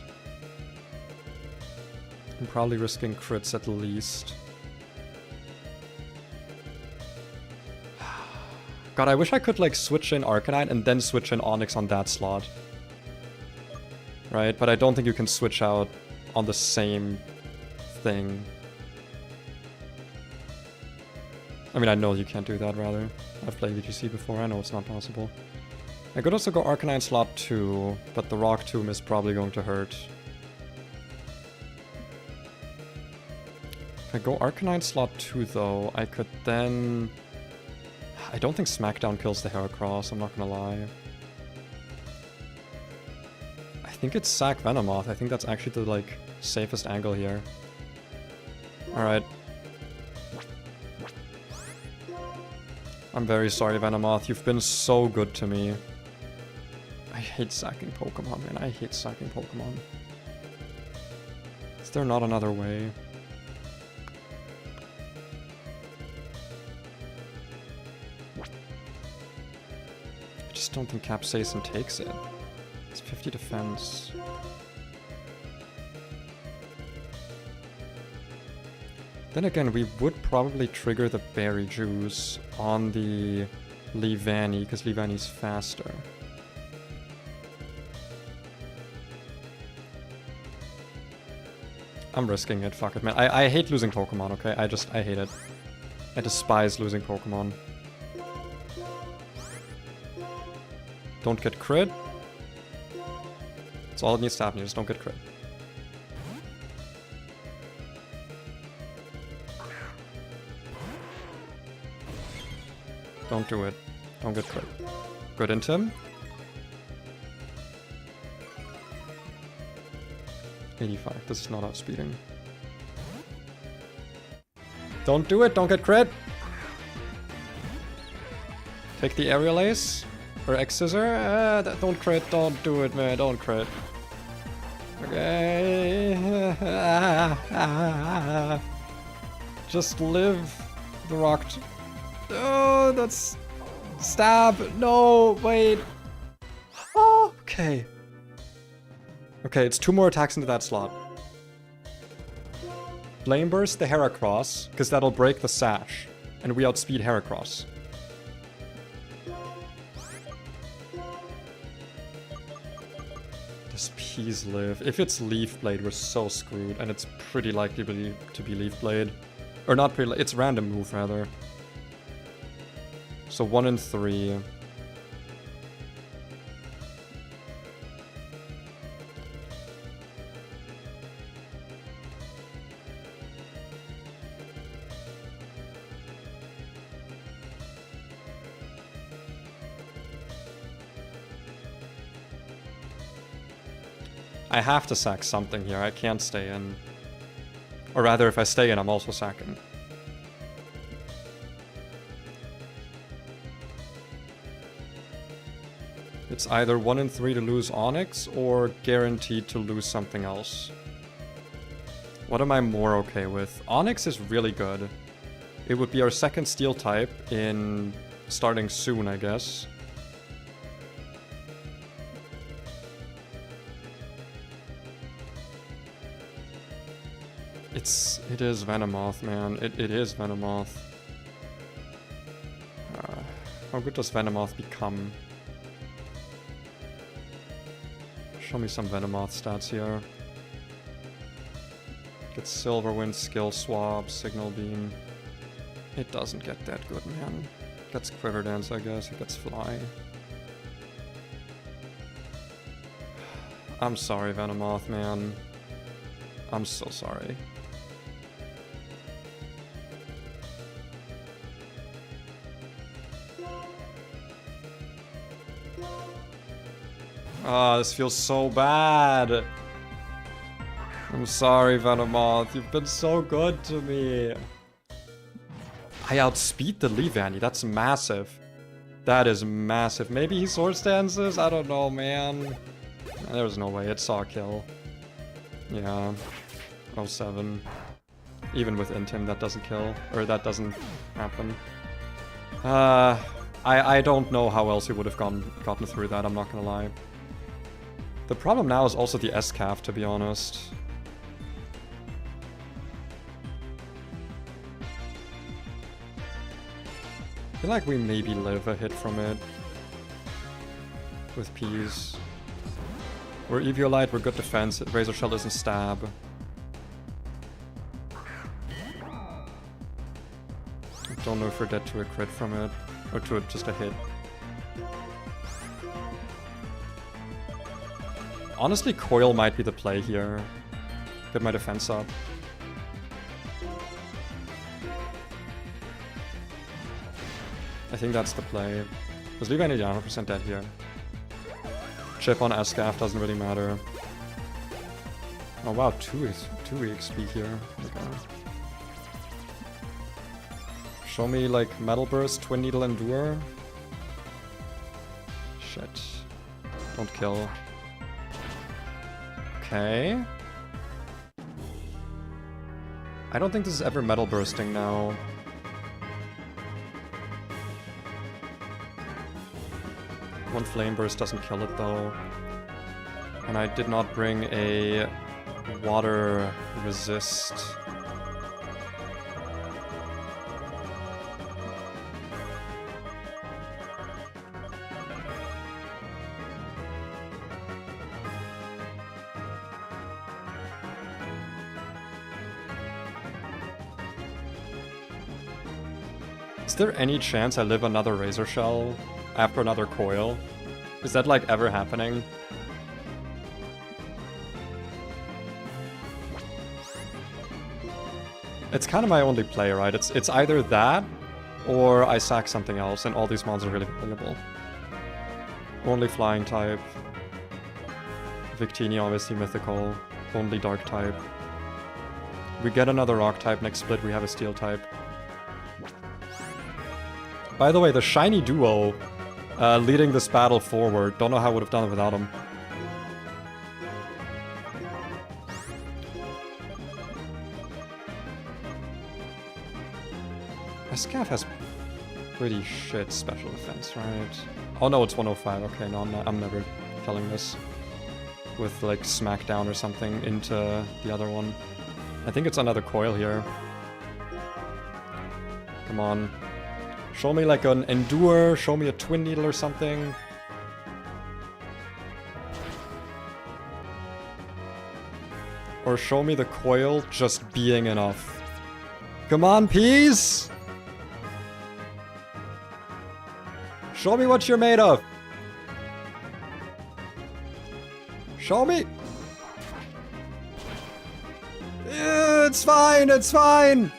I'm probably risking crits at least. God, I wish I could like switch in Arcanine and then switch in Onyx on that slot. Right, but I don't think you can switch out on the same thing. I mean, I know you can't do that, rather. I've played VGC before, I know it's not possible. I could also go Arcanine slot 2, but the Rock Tomb is probably going to hurt. If I go Arcanine slot 2 though, I could then... I don't think Smackdown kills the Heracross, I'm not gonna lie. I think it's Sack Venomoth. I think that's actually the, like, safest angle here. Alright. I'm very sorry, Venomoth. You've been so good to me. I hate sacking Pokemon, man. I hate sacking Pokemon. Is there not another way? I just don't think Capsaicin takes it. It's 50 defense. Then again, we would probably trigger the Berry Juice on the Leavanny, because Leavanny's faster. I'm risking it, fuck it, man. I hate losing Pokemon, okay? I hate it. I despise losing Pokemon. Don't get crit. That's all it needs to happen, you just don't get crit. Don't do it. Don't get crit. Good into him. 85. This is not outspeeding. Don't do it. Don't get crit. Take the Aerial Ace. Or X-Scissor. Don't crit. Don't do it, man. Don't crit. Okay. Just live the rocked. Oh, that's... Stab! No, wait. Oh, okay. Okay, it's 2 more attacks into that slot. Flame Burst the Heracross, because that'll break the Sash. And we outspeed Heracross. Does Peas live? If it's Leaf Blade, we're so screwed. And it's pretty likely to be Leaf Blade. Or not pretty, it's random move, rather. So 1 in 3. I have to sack something here. I can't stay in. Or rather, if I stay in, I'm also sacking. It's either 1 in 3 to lose Onyx, or guaranteed to lose something else. What am I more okay with? Onyx is really good. It would be our second Steel type in starting soon, I guess. It is Venomoth, man. It is Venomoth. How good does Venomoth become? Show me some Venomoth stats here. Gets Silver Wind, Skill Swap, Signal Beam. It doesn't get that good, man. Gets Quiver Dance, I guess. It gets Fly. I'm sorry, Venomoth, man. I'm so sorry. Ah, this feels so bad. I'm sorry, Venomoth. You've been so good to me. I outspeed the Leavanny. That's massive. That is massive. Maybe he Swords Dances? I don't know, man. There's no way. It saw a kill. Yeah. 07. Even with Intim, that doesn't kill. Or that doesn't happen. I don't know how else he would have gotten through that, I'm not gonna lie. The problem now is also the S-Calf, to be honest. I feel like we maybe live a hit from it. With Peas. We're Eviolite, we're good defense, Razor Shell isn't stab. I don't know if we're dead to a crit from it. Or to just a hit. Honestly, Coil might be the play here. Get my defense up. I think that's the play. Because leave any down 100% dead here. Chip on Escaf doesn't really matter. Oh wow, 2 XP here. Okay. Show me like Metal Burst, Twin Needle Endure. Shit. Don't kill. Okay. I don't think this is ever Metal Bursting now. One Flame Burst doesn't kill it though. And I did not bring a Water Resist. Is there any chance I live another Razor Shell after another coil? Is that like ever happening? It's kind of my only play, right? It's either that or I sack something else and all these mons are really valuable. Only flying type. Victini obviously mythical. Only dark type. We get another rock type, next split we have a steel type. By the way, the shiny duo leading this battle forward. Don't know how I would have done it without him. Escaf has pretty shit special defense, right? Oh no, it's 105. Okay, no, I'm never killing this with like smackdown or something into the other one. I think it's another coil here. Come on. Show me like an Endure, show me a Twin Needle or something. Or show me the coil just being enough. Come on, peas! Show me what you're made of! Show me! It's fine, it's fine!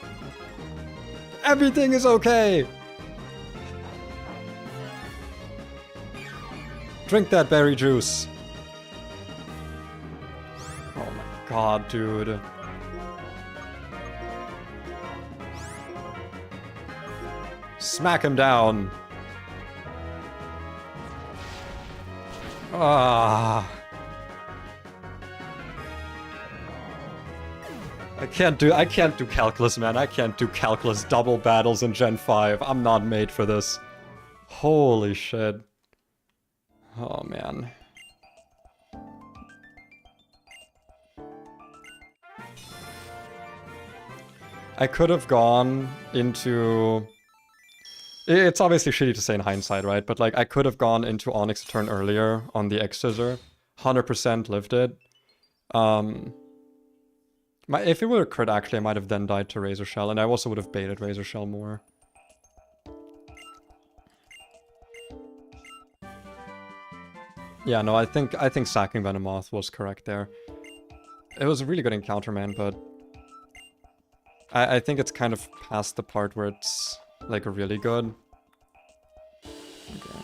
Everything is okay! Drink that berry juice. Oh my god, dude. Smack him down. Ah. I can't do calculus, man. I can't do calculus double battles in Gen 5. I'm not made for this. Holy shit. Oh, man. I could have gone into... It's obviously shitty to say in hindsight, right? But, like, I could have gone into Onyx a turn earlier on the X-Scissor. 100% lived it. If it were a crit, actually, I might have then died to Razor Shell. And I also would have baited Razor Shell more. Yeah, no, I think sacking Venomoth was correct there. It was a really good encounter, man, but... I think it's kind of past the part where it's, like, really good. Okay.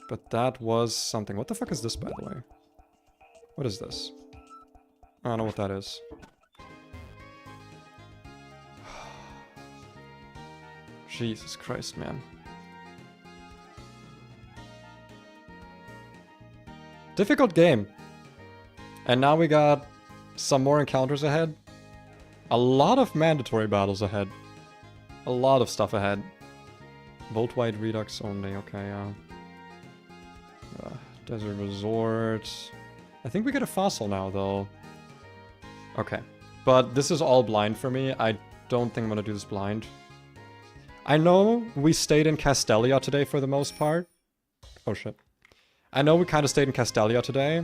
But that was something. What the fuck is this, by the way? What is this? I don't know what that is. Jesus Christ, man. Difficult game. And now we got some more encounters ahead. A lot of mandatory battles ahead. A lot of stuff ahead. Volt White Redux only, okay, Desert Resort. I think we get a fossil now, though. Okay. But this is all blind for me. I don't think I'm gonna do this blind. I know we stayed in Castelia today for the most part. Oh shit. I know we kind of stayed in Castelia today.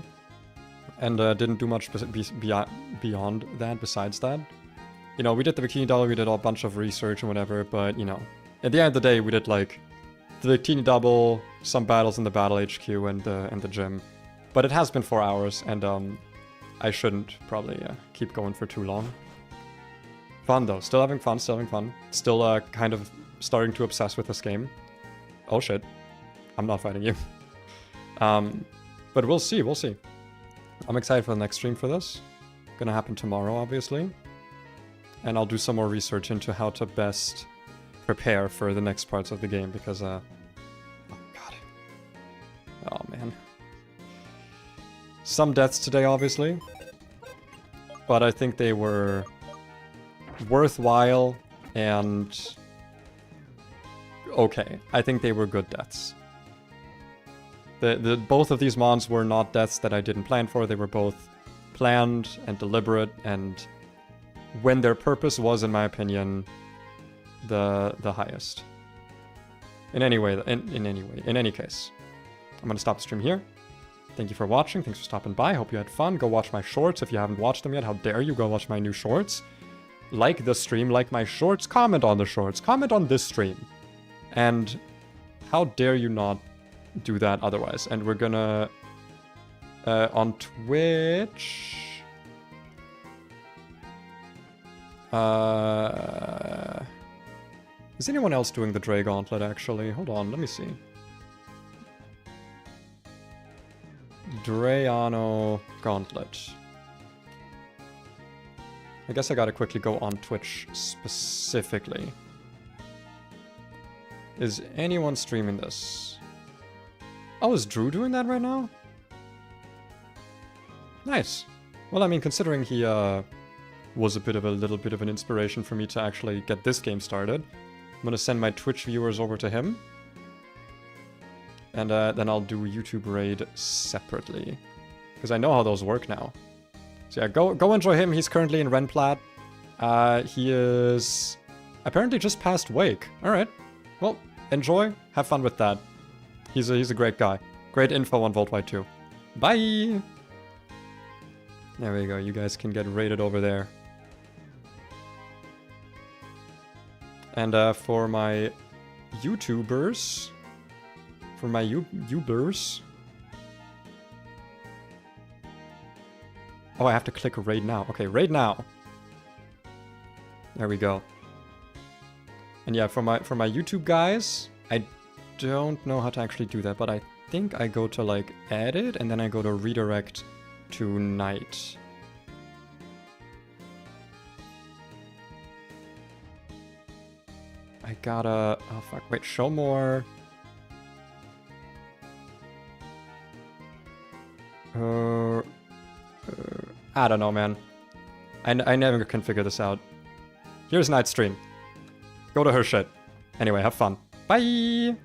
And didn't do much beyond that, besides that. You know, we did the Victini double, we did a bunch of research and whatever, but, you know. At the end of the day, we did, like, the Victini double, some battles in the Battle HQ and the gym. But it has been 4 hours, and I shouldn't probably keep going for too long. Fun though, still having fun, Still kind of starting to obsess with this game. Oh shit, I'm not fighting you. But we'll see. I'm excited for the next stream for this. Gonna happen tomorrow, obviously. And I'll do some more research into how to best prepare for the next parts of the game, because, oh god. Oh man. Some deaths today, obviously. But I think they were worthwhile and okay. I think they were good deaths. Both of these mons were not deaths that I didn't plan for. They were both planned and deliberate, and when their purpose was, in my opinion, the highest. In any case, I'm gonna stop the stream here. Thank you for watching. Thanks for stopping by. Hope you had fun. Go watch my shorts if you haven't watched them yet. How dare you go watch my new shorts? Like the stream, like my shorts, comment on the shorts, comment on this stream. And how dare you not do that otherwise? And we're gonna on Twitch. Is anyone else doing the Drayano Gauntlet actually? Hold on, let me see. Drayano Gauntlet. I guess I gotta quickly go on Twitch specifically. Is anyone streaming this? Oh, is Drew doing that right now? Nice. Well, I mean, considering he was a little bit of an inspiration for me to actually get this game started, I'm gonna send my Twitch viewers over to him. And then I'll do YouTube raid separately, because I know how those work now. So yeah, go enjoy him. He's currently in Renplat. He is apparently just past Wake. All right. Well, enjoy. Have fun with that. He's a great guy. Great info on Voltwide 2. Bye. There we go. You guys can get raided over there. And for my YouTubers. For my Ubers. Oh, I have to click raid now. Okay, raid now. There we go. And yeah, for my YouTube guys, I don't know how to actually do that, but I think I go to like edit and then I go to redirect to night. I gotta, oh fuck, wait, show more. I don't know, man. I never can figure this out. Here's Night Stream. Go to her shit. Anyway, have fun. Bye!